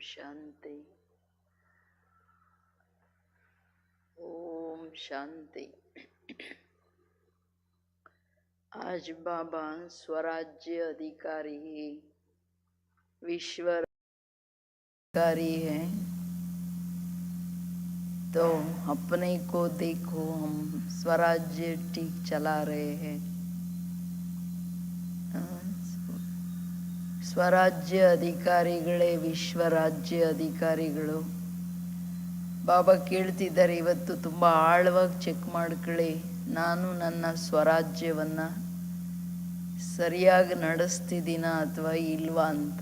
शांति। ओम शांति। आज बाबा स्वराज्य अधिकारी विश्व अधिकारी है, तो अपने को देखो, हम स्वराज्य ठीक चला रहे हैं। ಸ್ವರಾಜ್ಯ ಅಧಿಕಾರಿಗಳೇ ವಿಶ್ವ ರಾಜ್ಯ ಅಧಿಕಾರಿಗಳು. ಬಾಬಾ ಕೇಳ್ತಿದ್ದಾರೆ, ಇವತ್ತು ತುಂಬ ಆಳವಾಗಿ ಚೆಕ್ ಮಾಡ್ಕೊಳ್ಳಿ, ನಾನು ನನ್ನ ಸ್ವರಾಜ್ಯವನ್ನು ಸರಿಯಾಗಿ ನಡೆಸ್ತಿದ್ದೀನ ಅಥವಾ ಇಲ್ವಾ ಅಂತ.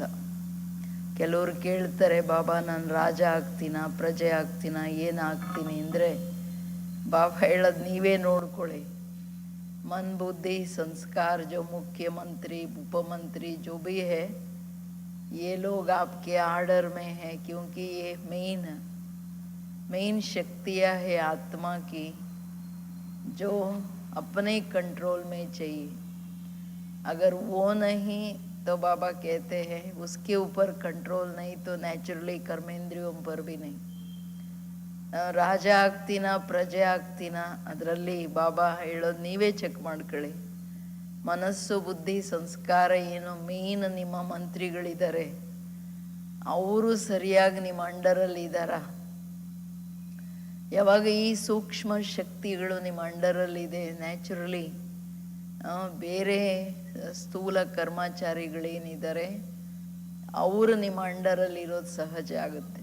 ಕೆಲವರು ಕೇಳ್ತಾರೆ, ಬಾಬಾ ನಾನು ರಾಜ ಆಗ್ತೀನ, ಪ್ರಜೆ ಆಗ್ತೀನ, ಏನಾಗ್ತೀನಿ ಅಂದರೆ ಬಾಬಾ ಹೇಳೋದು ನೀವೇ ನೋಡ್ಕೊಳ್ಳಿ. मन बुद्धि संस्कार जो मुख्यमंत्री उपमंत्री जो भी है, ये लोग आपके आर्डर में है, क्योंकि ये मेन शक्तियाँ है आत्मा की, जो अपने कंट्रोल में चाहिए. अगर वो नहीं तो बाबा कहते हैं उसके ऊपर कंट्रोल नहीं तो नेचुरली कर्मेंद्रियों पर भी नहीं. ರಾಜ ಆಗ್ತೀನ ಪ್ರಜೆ ಆಗ್ತೀನ ಅದರಲ್ಲಿ ಬಾಬಾ ಹೇಳೋದು ನೀವೇ ಚೆಕ್ ಮಾಡ್ಕೊಳ್ಳಿ. ಮನಸ್ಸು ಬುದ್ಧಿ ಸಂಸ್ಕಾರ ಏನು ಮೇನ್ ನಿಮ್ಮ ಮಂತ್ರಿಗಳಿದ್ದಾರೆ, ಅವರು ಸರಿಯಾಗಿ ನಿಮ್ಮ ಅಂಡರಲ್ಲಿ ಇದ್ದಾರ. ಯಾವಾಗ ಈ ಸೂಕ್ಷ್ಮ ಶಕ್ತಿಗಳು ನಿಮ್ಮ ಅಂಡರಲ್ಲಿದೆ, ನ್ಯಾಚುರಲಿ ಬೇರೆ ಸ್ಥೂಲ ಕರ್ಮಚಾರಿಗಳೇನಿದ್ದಾರೆ ಅವರು ನಿಮ್ಮ ಅಂಡರಲ್ಲಿ ಇರೋದು ಸಹಜ ಆಗುತ್ತೆ.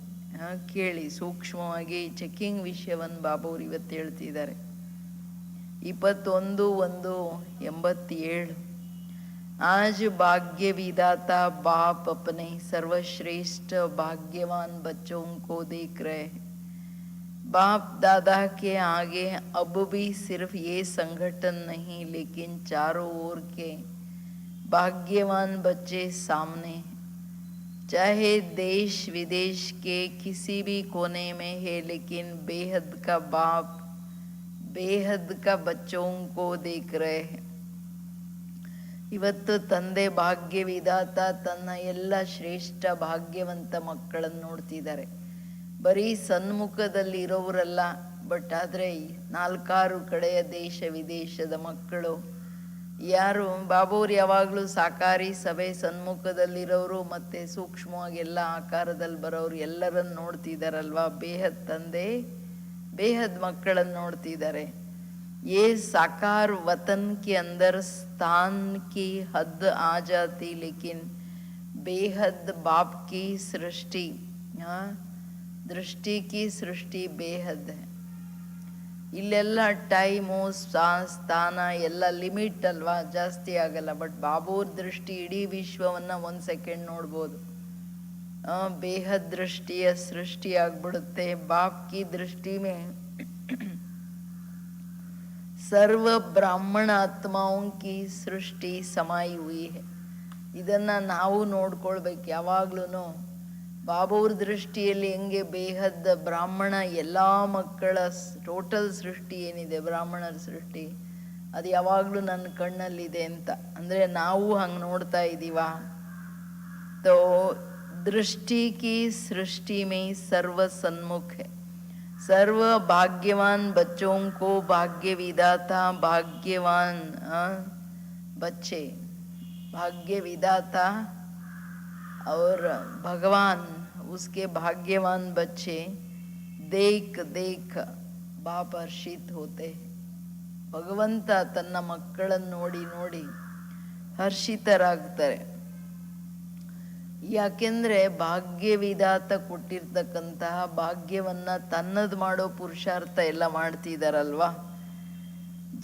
ಕೇಳಿ ಸೂಕ್ಷ್ಮವಾಗಿ ಚೆಕ್ಕಿಂಗ್ ವಿಷಯವನ್ನು ಬಾಬಾವ್ರು ಇವತ್ತು ಹೇಳ್ತಿದ್ದಾರೆ. 21/1/87 आज भाग्य विदाता बाप अपने सर्वश्रेष्ठ भाग्यवान बच्चों को देख रहे हैं. बाप दादा के आगे अब भी सिर्फ ये संगठन नहीं, लेकिन चारों ओर के भाग्यवान बच्चे सामने, चाहे देश विदेश के किसी भी कोने में है, लेकिन बेहद का बाप बेहद का बच्चों को देख रहे हैं. ಇವತ್ತು ತಂದೆ ಭಾಗ್ಯ ವಿಧಾತ ತನ್ನ ಎಲ್ಲ ಶ್ರೇಷ್ಠ ಭಾಗ್ಯವಂತ ಮಕ್ಕಳನ್ನು ನೋಡ್ತಿದ್ದಾರೆ. ಬರೀ ಸನ್ಮುಖದಲ್ಲಿ ಇರೋವರಲ್ಲ, ಬಟ್ ಆದರೆ 4 ಕಡೆಯ ದೇಶ ವಿದೇಶದ ಮಕ್ಕಳು ಯಾರು ಬಾಬಾವ್ರು ಯಾವಾಗಲೂ ಸಾಕಾರಿ ಸಭೆ ಸನ್ಮುಖದಲ್ಲಿರೋರು ಮತ್ತು ಸೂಕ್ಷ್ಮವಾಗಿ ಎಲ್ಲ ಆಕಾರದಲ್ಲಿ ಬರೋರು ಎಲ್ಲರನ್ನು ನೋಡ್ತಿದ್ದಾರಲ್ವಾ. ಬೇಹದ್ ತಂದೆ ಬೇಹದ್ ಮಕ್ಕಳನ್ನು ನೋಡ್ತಿದ್ದಾರೆ. ये साकार वतन के अंदर स्थान की हद आ जाती, लेकिन बेहद बाप की सृष्टि, दृष्टि की सृष्टि बेहद है. ಇಲ್ಲೆಲ್ಲ ಟೈಮು ಸ್ಥಾನ ಎಲ್ಲ ಲಿಮಿಟ್ ಅಲ್ವಾ, ಜಾಸ್ತಿ ಆಗಲ್ಲ. ಬಟ್ ಬಾಬೂರ್ ದೃಷ್ಟಿ ಇಡೀ ವಿಶ್ವವನ್ನು 1 ಸೆಕೆಂಡ್ ನೋಡ್ಬೋದು. ಬೇಹದ್ ದೃಷ್ಟಿಯ ಸೃಷ್ಟಿ ಆಗ್ಬಿಡುತ್ತೆ. ಬಾಪ್ ಕಿ ದೃಷ್ಟಿ ಮೇ ಸರ್ವ ಬ್ರಾಹ್ಮಣ ಆತ್ಮಾओं की ಸೃಷ್ಟಿ समाई हुई है. ಇದನ್ನು ನಾವು ನೋಡ್ಕೊಳ್ಬೇಕು ಯಾವಾಗ್ಲೂ. ಬಾಬಾವ್ರ ದೃಷ್ಟಿಯಲ್ಲಿ ಹೆಂಗೆ ಬೇಹದ್ ಬ್ರಾಹ್ಮಣ ಎಲ್ಲ ಮಕ್ಕಳ ಟೋಟಲ್ ಸೃಷ್ಟಿ ಏನಿದೆ ಬ್ರಾಹ್ಮಣರ ಸೃಷ್ಟಿ, ಅದು ಯಾವಾಗಲೂ ನನ್ನ ಕಣ್ಣಲ್ಲಿದೆ ಅಂತ. ಅಂದರೆ ನಾವು ಹಂಗೆ ನೋಡ್ತಾ ಇದ್ದೀವ. ತೋ ದೃಷ್ಟಿ ಕಿ ಸೃಷ್ಟಿ ಮೇ ಸರ್ವ ಸನ್ಮುಖ है. सर्व भाग्यवान बच्चों को भाग्य विदाता भाग्यवान बच्चे, भाग्य विदाता और भगवान उसके भाग्यवान बच्चे देख देख बाप हर्षित होते. ಭಗವಂತ ತನ್ನ ಮಕ್ಕಳನ್ನು ನೋಡಿ ನೋಡಿ ಹರ್ಷಿತರಾಗ್ತಾರೆ. ಯಾಕೆಂದರೆ ಭಾಗ್ಯ ವಿಧಾತ ಕೊಟ್ಟಿರ್ತಕ್ಕಂತಹ ಭಾಗ್ಯವನ್ನು ತನ್ನದು ಮಾಡೋ ಪುರುಷಾರ್ಥ ಎಲ್ಲ ಮಾಡ್ತಿದ್ದಾರಲ್ವಾ.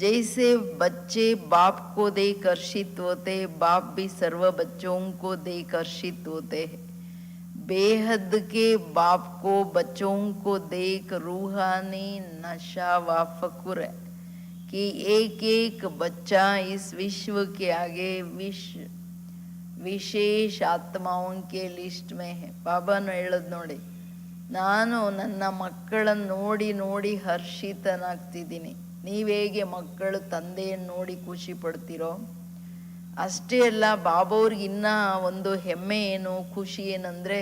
जैसे बच्चे बाप को देख हर्षित होते, बाप भी सर्व बच्चों को देख हर्षित होते हैं. बेहद के बाप को बच्चों को देख रूहानी नशा व फकुर है कि एक एक बच्चा इस विश्व के आगे ವಿಶೇಷ ಆತ್ಮಾओं के ಲಿಸ್ಟ್ में है. ಬಾಬಾನು ಹೇಳೋದು ನೋಡಿ, ನಾನು ನನ್ನ ಮಕ್ಕಳನ್ನು ನೋಡಿ ನೋಡಿ ಹರ್ಷಿತನಾಗ್ತಿದ್ದೀನಿ. ನೀವೇಗೆ ಮಕ್ಕಳು ತಂದೆಯನ್ನು ನೋಡಿ ಖುಷಿ ಪಡ್ತೀರೋ ಅಷ್ಟೇ ಅಲ್ಲ, ಬಾಬಾವ್ರಿಗೆ ಇನ್ನೂ ಒಂದು ಹೆಮ್ಮೆ ಏನು, ಖುಷಿ ಏನಂದರೆ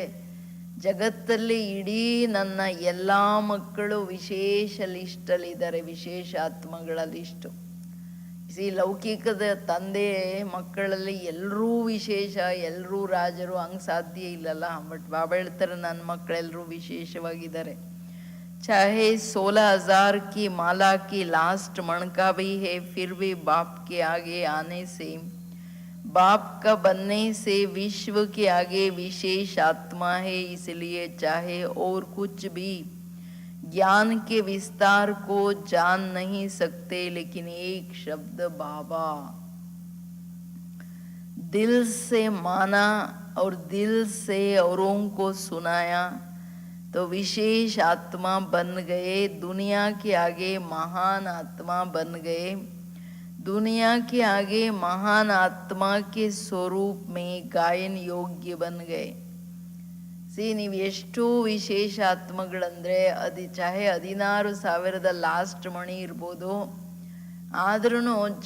ಜಗತ್ತಲ್ಲಿ ಇಡೀ ನನ್ನ ಎಲ್ಲ ಮಕ್ಕಳು ವಿಶೇಷ ಲಿಸ್ಟಲ್ಲಿದ್ದಾರೆ, ವಿಶೇಷ ಆತ್ಮಗಳ ಲಿಸ್ಟು. ಲೌಕಿಕದ ತಂದೆ ಮಕ್ಕಳಲ್ಲಿ ಎಲ್ಲರೂ ವಿಶೇಷ, ಎಲ್ಲರೂ ರಾಜರು, ಹಂಗೆ ಸಾಧ್ಯ ಇಲ್ಲಲ್ಲ. ಬಟ್ ಬಾಬಾ ಹೇಳ್ತಾರೆ ನನ್ನ ಮಕ್ಕಳೆಲ್ಲರೂ ವಿಶೇಷವಾಗಿದ್ದಾರೆ. चाहे 16,000 की माला की लास्ट मणका भी है, फिर भी बाप के आगे आने से, बाप का बनने से विश्व के आगे विशेष आत्मा है. इसलिए चाहे और कुछ भी ज्ञान के विस्तार को जान नहीं सकते, लेकिन एक शब्द बाबा दिल से माना और दिल से औरों को सुनाया तो विशेष आत्मा बन गए. दुनिया के आगे महान आत्मा बन गए. दुनिया के आगे महान आत्मा के स्वरूप में गायन योग्य बन गए. ನೀವು ಎಷ್ಟು ವಿಶೇಷ ಆತ್ಮಗಳಂದರೆ ಚಾಹೆ 16,000 ಲಾಸ್ಟ್ ಮಣಿ ಇರ್ಬೋದು, ಆದ್ರೂ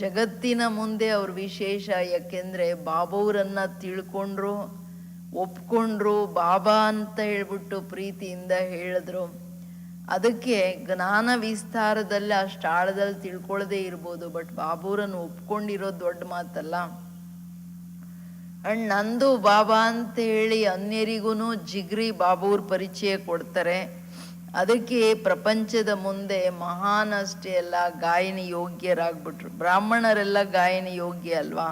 ಜಗತ್ತಿನ ಮುಂದೆ ಅವ್ರು ವಿಶೇಷ. ಯಾಕೆಂದರೆ ಬಾಬಾವ್ರನ್ನ ತಿಳ್ಕೊಂಡ್ರು, ಒಪ್ಕೊಂಡ್ರು, ಬಾಬಾ ಅಂತ ಹೇಳ್ಬಿಟ್ಟು ಪ್ರೀತಿಯಿಂದ ಹೇಳಿದ್ರು. ಅದಕ್ಕೆ ಜ್ಞಾನ ವಿಸ್ತಾರದಲ್ಲಿ ಅಷ್ಟು ಆಳದಲ್ಲಿ ತಿಳ್ಕೊಳ್ಳದೆ ಇರ್ಬೋದು, ಬಟ್ ಬಾಬೂರನ್ನು ಒಪ್ಕೊಂಡಿರೋದು ದೊಡ್ಡ ಮಾತಲ್ಲ. ಅಂಡ್ ನಂದು ಬಾಬಾ ಅಂತ ಹೇಳಿ ಅನ್ಯರಿಗೂ ಜಿಗ್ರಿ ಬಾಬೂರ್ ಪರಿಚಯ ಕೊಡ್ತಾರೆ. ಅದಕ್ಕೆ ಪ್ರಪಂಚದ ಮುಂದೆ ಮಹಾನ್ ಅಷ್ಟೇ ಅಲ್ಲ, ಗಾಯನ ಯೋಗ್ಯರಾಗ್ಬಿಟ್ರು. ಬ್ರಾಹ್ಮಣರೆಲ್ಲ ಗಾಯನ ಯೋಗ್ಯ ಅಲ್ವಾ.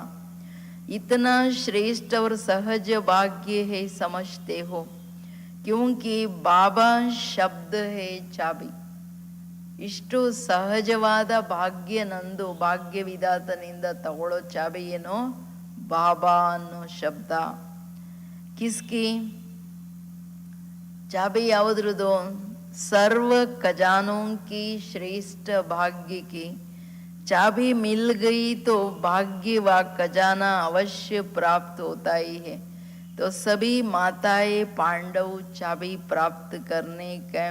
इतना श्रेष्ठ और सहज भाग्य है समझते हो, क्योंकि बाबा शब्द है चाबी. ಇಷ್ಟು ಸಹಜವಾದ ಭಾಗ್ಯ ನಂದು, ಭಾಗ್ಯ ವಿಧಾತನಿಂದ ತಗೊಳ್ಳೋ ಚಾಬಿ ಏನೋ ಬಾಬಾ ಅನ್ನೋ ಶಬ್ದ. ಕಿಸ್ಕಿ ಚಾಬಿ ಯಾವುದ್ರದು? ಸರ್ವ ಖಜಾನೋं की श्रेष्ठ भाग्य की चाबी मिल गई तो भाग्य व खजाना अवश्य प्राप्त होता ही है. तो सभी माताएं पांडव चाबी प्राप्त करने के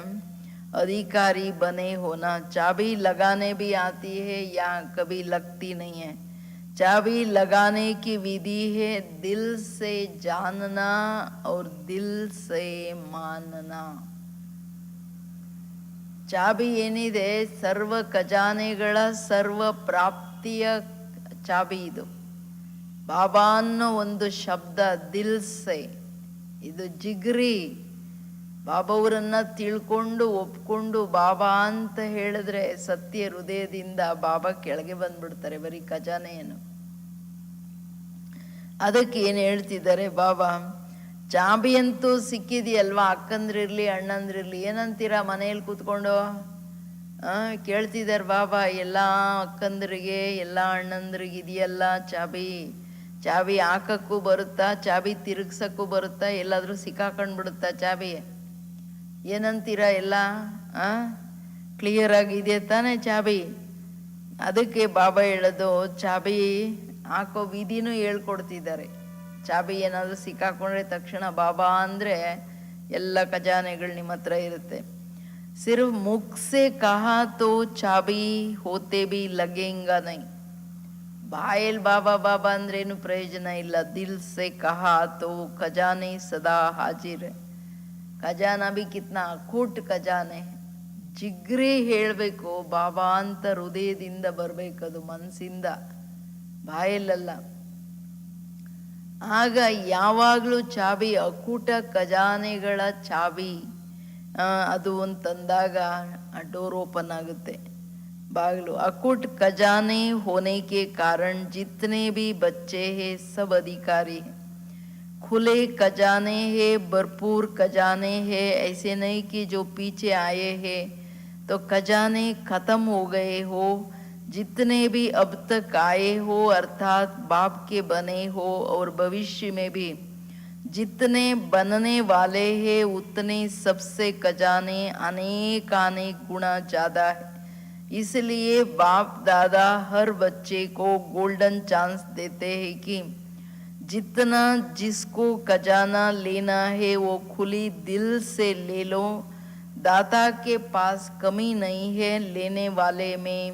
अधिकारी बने होना. चाबी लगाने भी आती है या कभी लगती नहीं है. चाबी लगाने की विधि है दिल से जानना और दिल से मानना. ಚಾಬಿ ಏನಿದೆ ಸರ್ವ ಖಜಾನೆಗಳ ಸರ್ವ ಪ್ರಾಪ್ತಿಯ ಚಾಬಿ ಇದು. ಬಾಬಾ ಅನ್ನೋ ಒಂದು ಶಬ್ದ ದಿಲ್ ಸೆ, ಇದು ಜಿಗ್ರಿ. ಬಾಬಾವರನ್ನ ತಿಳ್ಕೊಂಡು ಒಪ್ಕೊಂಡು ಬಾಬಾ ಅಂತ ಹೇಳಿದ್ರೆ ಸತ್ಯ ಹೃದಯದಿಂದ ಬಾಬಾ ಕೆಳಗೆ ಬಂದ್ಬಿಡ್ತಾರೆ, ಬರೀ ಖಜಾನೆಯನ್ನು. ಅದಕ್ಕೆ ಏನು ಹೇಳ್ತಿದ್ದಾರೆ ಬಾಬಾ? ಚಾಬಿ ಅಂತೂ ಸಿಕ್ಕಿದೆಯಲ್ವಾ, ಅಕ್ಕಂದ್ರಿರ್ಲಿ ಅಣ್ಣಂದ್ರಿರ್ಲಿ, ಏನಂತೀರಾ ಮನೆಯಲ್ಲಿ ಕೂತ್ಕೊಂಡು? ಕೇಳ್ತಿದ್ದಾರೆ ಬಾಬಾ, ಎಲ್ಲ ಅಕ್ಕಂದ್ರಿಗೆ ಎಲ್ಲ ಅಣ್ಣಂದ್ರಿಗೆ ಇದೆಯಲ್ಲ ಚಾಬಿ. ಚಾಬಿ ಹಾಕಕ್ಕೂ ಬರುತ್ತಾ, ಚಾಬಿ ತಿರುಗ್ಸಕ್ಕೂ ಬರುತ್ತಾ, ಎಲ್ಲಾದ್ರೂ ಸಿಕ್ಕಾಕೊಂಡ್ಬಿಡುತ್ತಾ ಚಾಬಿ? ಏನಂತೀರಾ ಎಲ್ಲ? ಕ್ಲಿಯರ್ ಆಗಿದೆ ತಾನೇ ಚಾಬಿ? ಅದಕ್ಕೆ ಬಾಬಾ ಹೇಳೋದು, ಚಾಬಿ ಹಾಕೋ ವಿಧಿನೂ ಹೇಳ್ಕೊಡ್ತಿದ್ದಾರೆ. ಚಾಬಿ ಏನಾದರೂ ಸಿಕ್ಕಾಕೊಂಡ್ರೆ ತಕ್ಷಣ ಬಾಬಾ ಅಂದರೆ ಎಲ್ಲ ಖಜಾನೆಗಳು ನಿಮ್ಮ ಹತ್ರ ಇರುತ್ತೆ. ಸಿರ್ಫ್ ಮುಖ್ ಸೆ ಕಹಾ ತೋ ಚಾಬಿ ಹೋತೆ ಬಿ ಲಗೇಂಗ ನೈ. ಬಾಯಲ್ಲಿ ಬಾಬಾ ಬಾಬಾ ಅಂದ್ರೇನು ಪ್ರಯೋಜನ ಇಲ್ಲ. ದಿಲ್ ಸೆ ಕಹಾ ತೋ ಖಜಾನೆ ಸದಾ ಹಾಜಿರ್. ಖಜಾನ ಬಿ ಕಿತ್ನಾ ಅಕೂಟ್ ಖಜಾನೆ. ಜಿಗ್ರಿ ಹೇಳಬೇಕು, ಬಾಬಾ ಅಂತ ಹೃದಯದಿಂದ ಬರಬೇಕದು, ಮನಸ್ಸಿಂದ, ಬಾಯಲ್ಲಲ್ಲ. ಆಗ ಯಾವಾಗಲೂ ಚಾಬಿ ಅಕೂಟ ಖಜಾನೆಗಳ ಚಾಬಿ ಅದು ಅಂತಂದಾಗ ಡೋರ್ ಓಪನ್ ಆಗುತ್ತೆ, ಬಾಗಿಲು. अकूट खजाने होने के कारण जितने भी बच्चे हैं सब अधिकारी हैं. खुले खजाने हैं, भरपूर खजाने हैं. ऐसे नहीं कि जो पीछे आए हैं तो खजाने खत्म हो गए हो. जितने भी अब तक आए हो अर्थात बाप के बने हो और भविष्य में भी जितने बनने वाले हैं उतने सबसे खजाने अनेक गुना ज़्यादा है. इसलिए बाप दादा हर बच्चे को गोल्डन चांस देते हैं कि जितना जिसको खजाना लेना है वो खुली दिल से ले लो. दाता के पास कमी नहीं है. लेने वाले में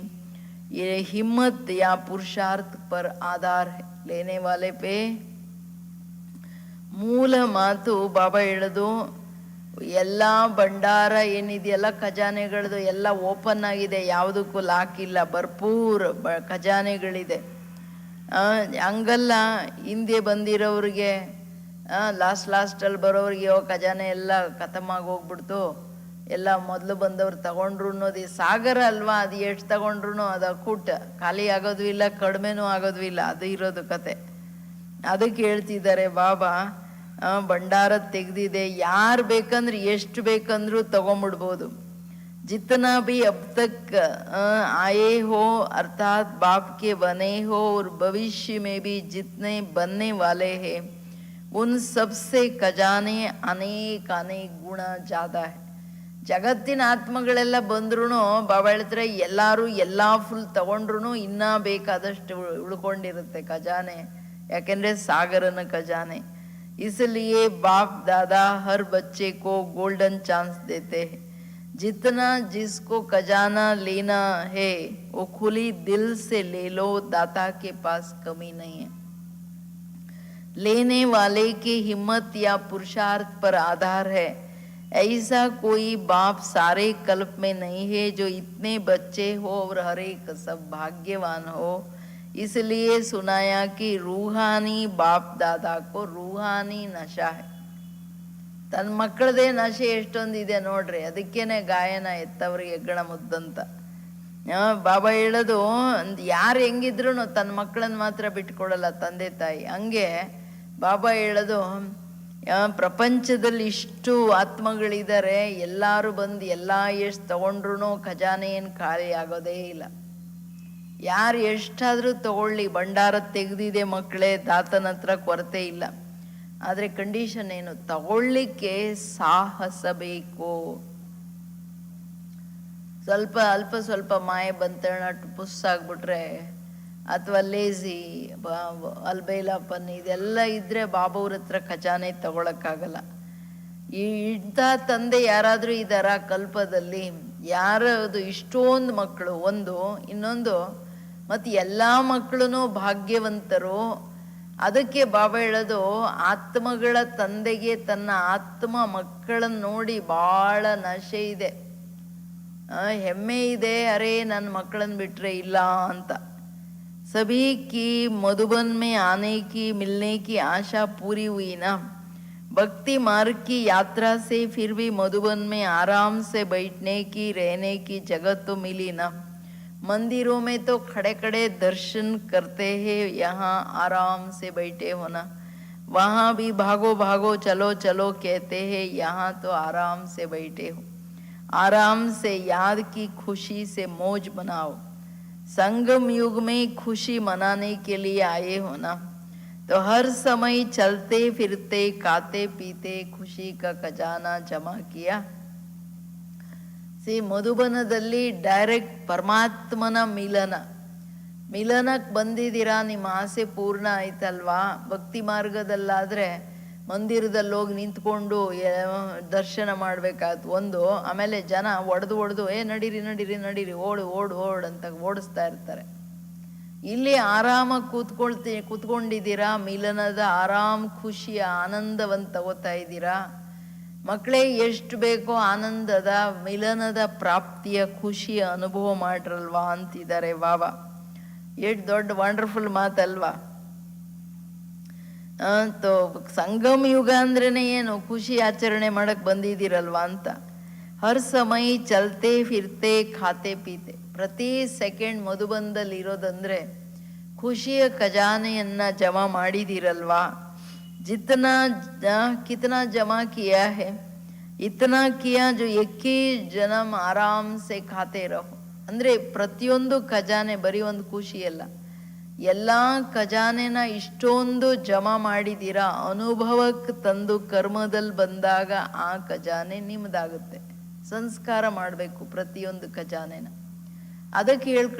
ये हिम्मत या पुरुषार्थ पर आधार है. लेने वाले पे ಮೂಲ ಮಾತು ಬಾಬಾ ಹೇಳೋದು, ಎಲ್ಲ ಭಂಡಾರ ಏನಿದೆಯಲ್ಲ ಖಜಾನೆಗಳದು ಎಲ್ಲ ಓಪನ್ ಆಗಿದೆ, ಯಾವುದಕ್ಕೂ ಲಾಕ್ ಇಲ್ಲ, ಭರ್ಪೂರ್ ಖಜಾನೆಗಳಿದೆ. ಹಂಗಲ್ಲ ಹಿಂದೆ ಬಂದಿರೋರಿಗೆ, ಲಾಸ್ಟಲ್ಲಿ ಬರೋರಿಗೆ ಖಜಾನೆ ಎಲ್ಲ ಖತಮಾಗಿ ಹೋಗ್ಬಿಡ್ತು, ಎಲ್ಲ ಮೊದಲು ಬಂದವ್ರು ತಗೊಂಡ್ರು ಅನ್ನೋದು ಸಾಗರ ಅಲ್ವಾ, ಅದು ಎಷ್ಟು ತಗೊಂಡ್ರು ಅದು ಕೂಟ ಖಾಲಿ ಆಗೋದು ಇಲ್ಲ, ಕಡಿಮೆನೂ ಆಗೋದು ಇಲ್ಲ, ಅದು ಇರೋದು ಕತೆ. ಅದಕ್ಕೆ ಹೇಳ್ತಿದ್ದಾರೆ ಬಾಬಾ, ಭಂಡಾರ ತೆಗ್ದಿದೆ, ಯಾರು ಬೇಕಂದ್ರೆ ಎಷ್ಟು ಬೇಕಂದ್ರೂ ತಗೊಂಬಿಡ್ಬೋದು. जितना भी अब तक आए हो अर्थात बाप के बने हो और भविष्य में भी जितने बनने वाले हैं उन सबसे खजाने अनेक अनेक गुना ज़्यादा है. ಜಗತ್ತಿನ ಆತ್ಮಗಳೆಲ್ಲ ಬಂದ್ರೂ ಬಾಬಾ ಹೇಳ್ತಾರೆ ಎಲ್ಲರೂ ಎಲ್ಲ ಫುಲ್ ತಗೊಂಡ್ರು ಇನ್ನೂ ಬೇಕಾದಷ್ಟು ಉಳ್ಕೊಂಡಿರುತ್ತೆ ಖಜಾನೆ, ಯಾಕೆಂದರೆ ಸಾಗರನ ಖಜಾನೆ. इसलिए बाप दादा हर बच्चे को गोल्डन चांस देते हैं. जितना जिसको खजाना लेना है वो खुली दिल से ले लो, दाता के पास कमी नहीं है. लेने वाले की हिम्मत या पुरुषार्थ पर आधार है. ऐसा कोई बाप सारे कल्प में नहीं है जो इतने बच्चे हो और हर एक सब भाग्यवान हो. इसलिए सुनाया कि रूहानी बाप दादा को रूहानी नशा है. ತನ್ನ ಮಕ್ಕಳದೇ ನಶೆ ಎಷ್ಟೊಂದಿದೆ ನೋಡ್ರಿ, ಅದಕ್ಕೇನೆ ಗಾಯನ ಎತ್ತವ್ರಿಗೆ ಹೆಗ್ಗಣ ಮುದ್ದಂತ. ಬಾಬಾ ಹೇಳೋದು, ಯಾರು ಹೆಂಗಿದ್ರು ತನ್ನ ಮಕ್ಕಳನ್ನ ಮಾತ್ರ ಬಿಟ್ಕೊಡಲ್ಲ ತಂದೆ ತಾಯಿ. ಹಂಗೆ ಬಾಬಾ ಹೇಳೋದು, ಪ್ರಪಂಚದಲ್ಲಿ ಇಷ್ಟು ಆತ್ಮಗಳಿದ್ದಾರೆ, ಎಲ್ಲರೂ ಬಂದು ಎಲ್ಲ ಎಷ್ಟು ತಗೊಂಡ್ರು ಖಜಾನೆ ಏನು ಖಾಲಿ ಆಗೋದೇ ಇಲ್ಲ. ಯಾರು ಎಷ್ಟಾದರೂ ತಗೊಳ್ಳಿ, ಭಂಡಾರ ತೆಗೆದಿದೆ ಮಕ್ಕಳೇ, ದಾತನ ಹತ್ರ ಕೊರತೆ ಇಲ್ಲ. ಆದರೆ ಕಂಡೀಷನ್ ಏನು, ತಗೊಳ್ಳಿಕ್ಕೆ ಸಾಹಸ ಬೇಕು. ಸ್ವಲ್ಪ ಮಾಯೆ ಬಂತಣ ಟುಪುಸ್ ಆಗ್ಬಿಟ್ರೆ, ಅಥವಾ ಲೇಜಿ ಅಲ್ಬೈಲಾಪನ್ ಇದೆಲ್ಲ ಇದ್ರೆ ಬಾಬವ್ರ ಹತ್ರ ಖಜಾನೆ ತಗೊಳಕ್ಕಾಗಲ್ಲ. ಇಂಥ ತಂದೆ ಯಾರಾದರೂ ಇದ್ದಾರ ಕಲ್ಪದಲ್ಲಿ? ಯಾರದು ಇಷ್ಟೊಂದು ಮಕ್ಕಳು, ಒಂದು ಇನ್ನೊಂದು ಮತ್ತು ಎಲ್ಲ ಮಕ್ಕಳು ಭಾಗ್ಯವಂತರು. ಅದಕ್ಕೆ ಬಾಬಾ ಹೇಳೋದು, ಆತ್ಮಗಳ ತಂದೆಗೆ ತನ್ನ ಆತ್ಮ ಮಕ್ಕಳನ್ನು ನೋಡಿ ಭಾಳ ನಶೆ ಇದೆ, ಹೆಮ್ಮೆ ಇದೆ, ಅರೇ ನನ್ನ ಮಕ್ಕಳನ್ನು ಬಿಟ್ಟರೆ ಇಲ್ಲ ಅಂತ. सभी की मधुबन में आने की मिलने की आशा पूरी हुई ना. भक्ति मार्ग की यात्रा से फिर भी मधुबन में आराम से बैठने की रहने की जगह तो मिली ना. मंदिरों में तो खड़े खड़े दर्शन करते हैं, यहाँ आराम से बैठे होना. वहाँ भी भागो भागो चलो चलो कहते हैं, यहाँ तो आराम से बैठे हो. आराम से याद की खुशी से मौज मनाओ. संगम युग में खुशी मनाने के लिए आए हो ना, तो हर समय चलते फिरते खाते पीते खुशी का खजाना जमा किया. ಮಧುಬನದಲ್ಲಿ ಡೈರೆಕ್ಟ್ ಪರಮಾತ್ಮನ ಮಿಲನಕ್ಕೆ ಬಂದಿದ್ದೀರಾ, ನಿಮ್ಮ ಆಸೆ ಪೂರ್ಣ ಆಯ್ತಲ್ವಾ. ಭಕ್ತಿ ಮಾರ್ಗದಲ್ಲಾದರೆ ಮಂದಿರದಲ್ಲಿ ಹೋಗಿ ನಿಂತ್ಕೊಂಡು ದರ್ಶನ ಮಾಡಬೇಕಾಯ್ತು ಒಂದು. ಆಮೇಲೆ ಜನ ಒಡೆದು ನಡೀರಿ ನಡೀರಿ ನಡೀರಿ ಓಡು ಅಂತ ಓಡಿಸ್ತಾ ಇರ್ತಾರೆ. ಇಲ್ಲಿ ಆರಾಮಾಗಿ ಕೂತ್ಕೊಂಡಿದ್ದೀರಾ, ಮಿಲನದ ಆರಾಮ್ ಖುಷಿಯ ಆನಂದವನ್ನು ತಗೋತಾ ಇದ್ದೀರಾ. ಮಕ್ಕಳೇ ಎಷ್ಟು ಬೇಕೋ ಆನಂದದ ಮಿಲನದ ಪ್ರಾಪ್ತಿಯ ಖುಷಿಯ ಅನುಭವ ಮಾಡ್ರಲ್ವಾ ಅಂತಿದ್ದಾರೆ ಬಾಬಾ. ಎಷ್ಟು ದೊಡ್ಡ ವಂಡರ್ಫುಲ್ ಮಾತಲ್ವಾ. ಸಂಗಮ ಯುಗ ಅಂದ್ರೇನೆ ಏನು, ಖುಷಿ ಆಚರಣೆ ಮಾಡಕ್ ಬಂದಿದ್ದೀರಲ್ವಾ ಅಂತ. ಹರ್ ಸಮಯ ಚಲ್ತೆ ಫಿರ್ತೆ ಖಾತೆ ಪೀತೆ, ಪ್ರತಿ ಸೆಕೆಂಡ್ ಮಧುಬಂಧದಲ್ಲಿ ಇರೋದಂದ್ರೆ ಖುಷಿಯ ಖಜಾನೆಯನ್ನ ಜಮಾ ಮಾಡಿದಿರಲ್ವಾ. जितना कितना जमा किया है इतना किया जो एक ही जन्म आराम से खाते रहो. ಅಂದರೆ ಪ್ರತಿಯೊಂದು ಖಜಾನೆ ಬರೀ ಒಂದು ಖುಷಿ ಅಲ್ಲ, ಎಲ್ಲ ಖಜಾನೆನ ಇಷ್ಟೊಂದು ಜಮಾ ಮಾಡಿದ್ದೀರಾ, ಅನುಭವಕ್ಕೆ ತಂದು ಕರ್ಮದಲ್ಲಿ ಬಂದಾಗ ಆ ಖಜಾನೆ ನಿಮ್ಮದಾಗುತ್ತೆ. ಸಂಸ್ಕಾರ ಮಾಡಬೇಕು ಪ್ರತಿಯೊಂದು ಖಜಾನೆನ. ಅದಕ್ಕೆ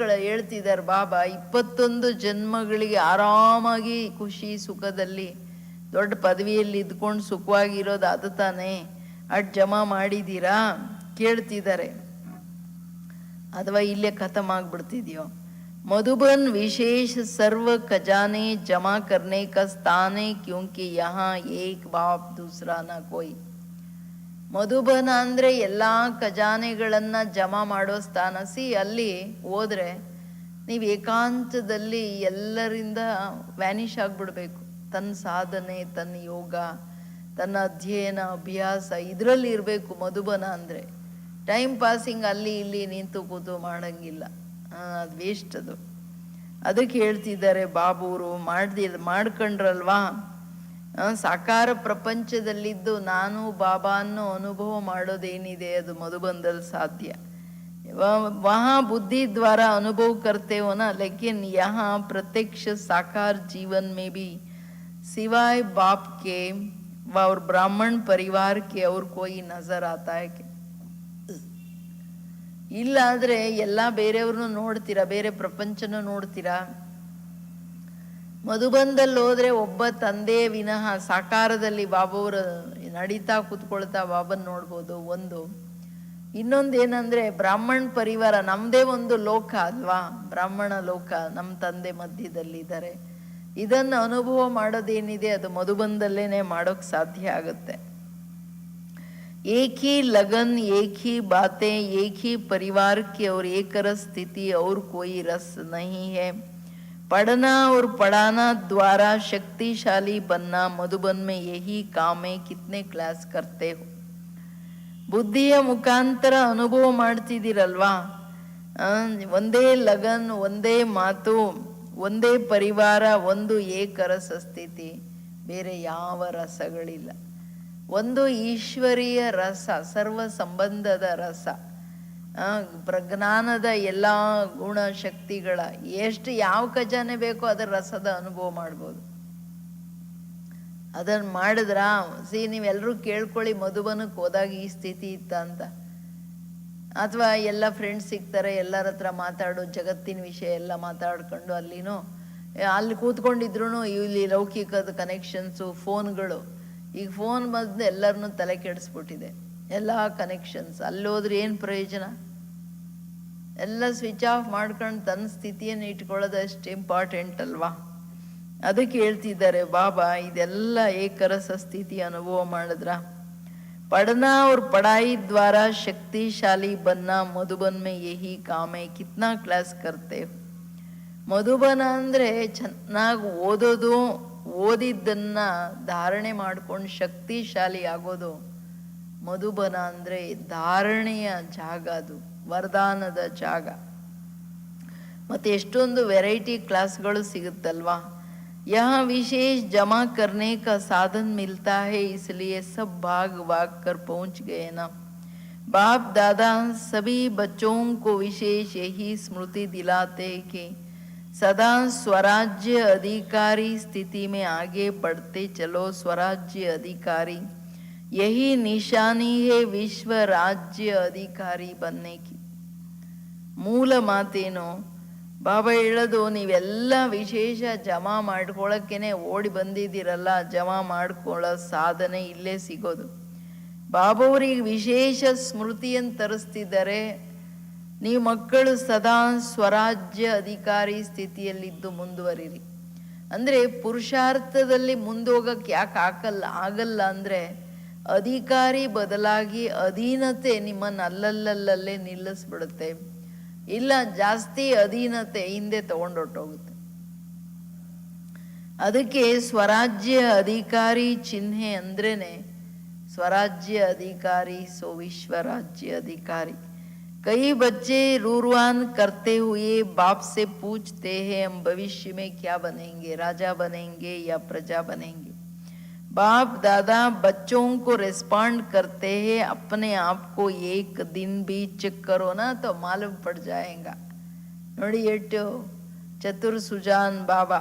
ಹೇಳ್ತಿದ್ದಾರೆ ಬಾಬಾ, 21 ಜನ್ಮಗಳಿಗೆ ಆರಾಮಾಗಿ ಖುಷಿ ಸುಖದಲ್ಲಿ ದೊಡ್ಡ ಪದವಿಯಲ್ಲಿ ಇದ್ಕೊಂಡು ಸುಖವಾಗಿರೋದು ಅದು ತಾನೇ, ಅಟ್ ಜಮಾ ಮಾಡಿದ್ದೀರಾ ಕೇಳ್ತಿದ್ದಾರೆ. ಅಥವಾ ಇಲ್ಲೇ ಖತಮ್ ಆಗ್ಬಿಡ್ತಿದ್ಯೋ. मधुबन विशेष सर्व खजाने जमा करने का स्थान है, क्योंकि यहाँ एक बाप दूसरा ना कोई. ಮಧುಬನ ಅಂದರೆ ಎಲ್ಲ ಖಜಾನೆಗಳನ್ನು ಜಮಾ ಮಾಡೋ ಸ್ಥಾನ. ಅಲ್ಲಿ ಹೋದರೆ ನೀವು ಏಕಾಂತದಲ್ಲಿ ಎಲ್ಲರಿಂದ ವ್ಯಾನಿಷ್ ಆಗಿಬಿಡ್ಬೇಕು. ತನ್ನ ಸಾಧನೆ, ತನ್ನ ಯೋಗ, ತನ್ನ ಅಧ್ಯಯನ, ಅಭ್ಯಾಸ ಇದರಲ್ಲಿ ಇರಬೇಕು ಮಧುಬನ ಅಂದರೆ. ಟೈಮ್ ಪಾಸಿಂಗ್ ಅಲ್ಲಿ ಇಲ್ಲಿ ನಿಂತು ಕೂತು ಮಾಡೋಂಗಿಲ್ಲ, ಅದು ವೇಸ್ಟ್ ಅದು. ಅದಕ್ಕೆ ಹೇಳ್ತಿದ್ದಾರೆ ಬಾಬೂರು, ಮಾಡ್ಕೊಂಡ್ರಲ್ವಾ, ಸಾಕಾರ ಪ್ರಪಂಚದಲ್ಲಿದ್ದು ನಾನು ಬಾಬಾ ಅನ್ನೋ ಅನುಭವ ಮಾಡೋದೇನಿದೆ ಅದು ಮಧುಬನದಲ್ಲಿ ಸಾಧ್ಯ. वहाँ बुद्धि द्वारा अनुभव करते हो ना, लेकिन यहाँ प्रत्यक्ष साकार जीवन में भी सिवाय बाप के और ब्राह्मण परिवार के और कोई नजर आता है क्या? ಇಲ್ಲಾದ್ರೆ ಎಲ್ಲ ಬೇರೆಯವ್ರನ್ನೂ ನೋಡ್ತೀರಾ, ಬೇರೆ ಪ್ರಪಂಚನೂ ನೋಡ್ತೀರಾ. ಮಧುಬನದಲ್ಲಿ ಹೋದ್ರೆ ಒಬ್ಬ ತಂದೆ ವಿನಃ ಸಾಕಾರದಲ್ಲಿ ಬಾಬಾವರು ನಡೀತಾ ಕೂತ್ಕೊಳ್ತಾ ಬಾಬನ್ ನೋಡ್ಬೋದು. ಒಂದು ಇನ್ನೊಂದೇನಂದ್ರೆ ಬ್ರಾಹ್ಮಣ ಪರಿವಾರ, ನಮ್ಮದೇ ಒಂದು ಲೋಕ ಅಲ್ವಾ, ಬ್ರಾಹ್ಮಣ ಲೋಕ, ನಮ್ಮ ತಂದೆ ಮಧ್ಯದಲ್ಲಿದ್ದಾರೆ. ಇದನ್ನು ಅನುಭವ ಮಾಡೋದೇನಿದೆ ಅದು ಮಧುಬನದಲ್ಲೇನೆ ಮಾಡೋಕ್ಕೆ ಸಾಧ್ಯ ಆಗುತ್ತೆ. एक ही लगन, एक ही बातें, एक ही परिवार की और एक रस स्थिति और कोई रस नहीं है. पढ़ना और पढ़ाना द्वारा शक्तिशाली बनना, मधुबन में यही काम है. कितने क्लास करते हो? ಬುದ್ಧಿಯ ಮುಖಾಂತರ ಅನುಭವ ಮಾಡ್ತಿದ್ದೀರಲ್ವಾ. ಒಂದೇ ಲಗನ್, ಒಂದೇ ಮಾತು, ಒಂದೇ ಪರಿವಾರ, ಒಂದು ಏಕರಸ ಸ್ಥಿತಿ, ಬೇರೆ ಯಾವ ರಸಗಳಿಲ್ಲ. ಒಂದು ಈಶ್ವರೀಯ ರಸ, ಸರ್ವ ಸಂಬಂಧದ ರಸ, ಪ್ರಜ್ಞಾನದ ಎಲ್ಲ ಗುಣ ಶಕ್ತಿಗಳ ಎಷ್ಟು ಯಾವ ಖಜಾನೆ ಬೇಕೋ ಅದರ ರಸದ ಅನುಭವ ಮಾಡ್ಬೋದು. ಅದನ್ನು ಮಾಡಿದ್ರ ನೀವೆಲ್ಲರೂ ಕೇಳ್ಕೊಳ್ಳಿ, ಮಧುಬನಕ್ಕೆ ಹೋದಾಗ ಈ ಸ್ಥಿತಿ ಇತ್ತ ಅಂತ. ಅಥವಾ ಎಲ್ಲ ಫ್ರೆಂಡ್ಸ್ ಸಿಗ್ತಾರೆ, ಎಲ್ಲರ ಹತ್ರ ಮಾತಾಡೋ ಜಗತ್ತಿನ ವಿಷಯ ಎಲ್ಲ ಮಾತಾಡ್ಕೊಂಡು ಅಲ್ಲಿ ಕೂತ್ಕೊಂಡಿದ್ರು ಇಲ್ಲಿ ಲೌಕಿಕದ ಕನೆಕ್ಷನ್ಸು, ಫೋನ್ಗಳು. ಈಗ ಫೋನ್ ಬಂದು ಎಲ್ಲರನ್ನೂ ತಲೆ ಕೆಡಿಸ್ಬಿಟ್ಟಿದೆ, ಎಲ್ಲ ಕನೆಕ್ಷನ್ಸ್. ಅಲ್ಲಿ ಹೋದ್ರೆ ಏನು ಪ್ರಯೋಜನ? ಎಲ್ಲ ಸ್ವಿಚ್ ಆಫ್ ಮಾಡ್ಕೊಂಡು ತನ್ನ ಸ್ಥಿತಿಯನ್ನು ಇಟ್ಕೊಳ್ಳೋದು ಅಷ್ಟು ಇಂಪಾರ್ಟೆಂಟ್ ಅಲ್ವಾ. ಅದಕ್ಕೆ ಹೇಳ್ತಿದ್ದಾರೆ ಬಾಬಾ, ಇದೆಲ್ಲ ಏಕರಸ ಸ್ಥಿತಿ ಅನುಭವ ಮಾಡಿದ್ರ. पढ़ना और पढ़ाई द्वारा शक्तिशाली बनना, मधुबन में यही काम है. कितना क्लास करते हो? ಮಧುಬನ ಅಂದರೆ ಚೆನ್ನಾಗಿ ಓದೋದು, ಓದಿದ್ದನ್ನ ಧಾರಣೆ ಮಾಡ್ಕೊಂಡು ಶಕ್ತಿಶಾಲಿ ಆಗೋದು. ಮಧುಬನ ಅಂದರೆ ಧಾರಣೆಯ ಜಾಗ, ಅದು ವರದಾನದ ಜಾಗ. ಮತ್ತು ಎಷ್ಟೊಂದು ವೆರೈಟಿ ಕ್ಲಾಸ್ಗಳು ಸಿಗುತ್ತಲ್ವಾ. यहाँ विशेष जमा करने का साधन मिलता है, इसलिए सब भाग भाग कर पहुंच गए ना. बाप दादा सभी बच्चों को विशेष यही स्मृति दिलाते हैं कि सदा स्वराज्य अधिकारी स्थिति में आगे बढ़ते चलो. स्वराज्य अधिकारी यही निशानी है विश्व राज्य अधिकारी बनने की. ಮೂಲ ಮಾತೇನು? ಬಾಬಾ ಹೇಳೋದು, ನೀವೆಲ್ಲ ವಿಶೇಷ ಜಮಾ ಮಾಡ್ಕೊಳ್ಳೋಕ್ಕೇನೆ ಓಡಿ ಬಂದಿದ್ದೀರಲ್ಲ, ಜಮಾ ಮಾಡ್ಕೊಳ್ಳೋ ಸಾಧನೆ ಇಲ್ಲೇ ಸಿಗೋದು. ಬಾಬಾವ್ರಿಗೆ ವಿಶೇಷ ಸ್ಮೃತಿಯನ್ನು ತರಿಸ್ತಿದ್ದಾರೆ. ನೀವು ಮಕ್ಕಳು ಸದಾ ಸ್ವರಾಜ್ಯ ಅಧಿಕಾರಿ ಸ್ಥಿತಿಯಲ್ಲಿದ್ದು ಮುಂದುವರಿರಿ. ಅಂದರೆ ಪುರುಷಾರ್ಥದಲ್ಲಿ ಮುಂದೋಗಕ್ಕೆ ಯಾಕೆ ಆಗಲ್ಲ ಅಂದರೆ, ಅಧಿಕಾರಿ ಬದಲಾಗಿ ಅಧೀನತೆ ನಿಮ್ಮನ್ನು ಅಲ್ಲಲ್ಲಲ್ಲೇ ನಿಲ್ಲಿಸ್ಬಿಡುತ್ತೆ. ಇಲ್ಲ, ಜಾಸ್ತಿ ಅಧೀನತೆ ಹಿಂದೆ ತಗೊಂಡೊಟ್ಟೋಗುತ್ತೆ. ಅದಕ್ಕೆ ಸ್ವರಾಜ್ಯ ಅಧಿಕಾರಿ ಚಿಹ್ನೆ ಅಂದ್ರೇನೆ ಸ್ವರಾಜ್ಯ ಅಧಿಕಾರಿ, ಸೋ ವಿಶ್ವ राज्य अधिकारी. कई बच्चे रूरवान करते हुए बाप से पूछते हैं, हम भविष्य में क्या बनेंगे, राजा बनेंगे या प्रजा बनेंगे. बाप दादा बच्चों को रिस्पॉन्ड करते हैं, अपने आप को एक दिन भी चेक करो ना तो मालूम पड़ जाएगा. ನೋಡಿ ಎಷ್ಟು चतुर सुजान बाबा.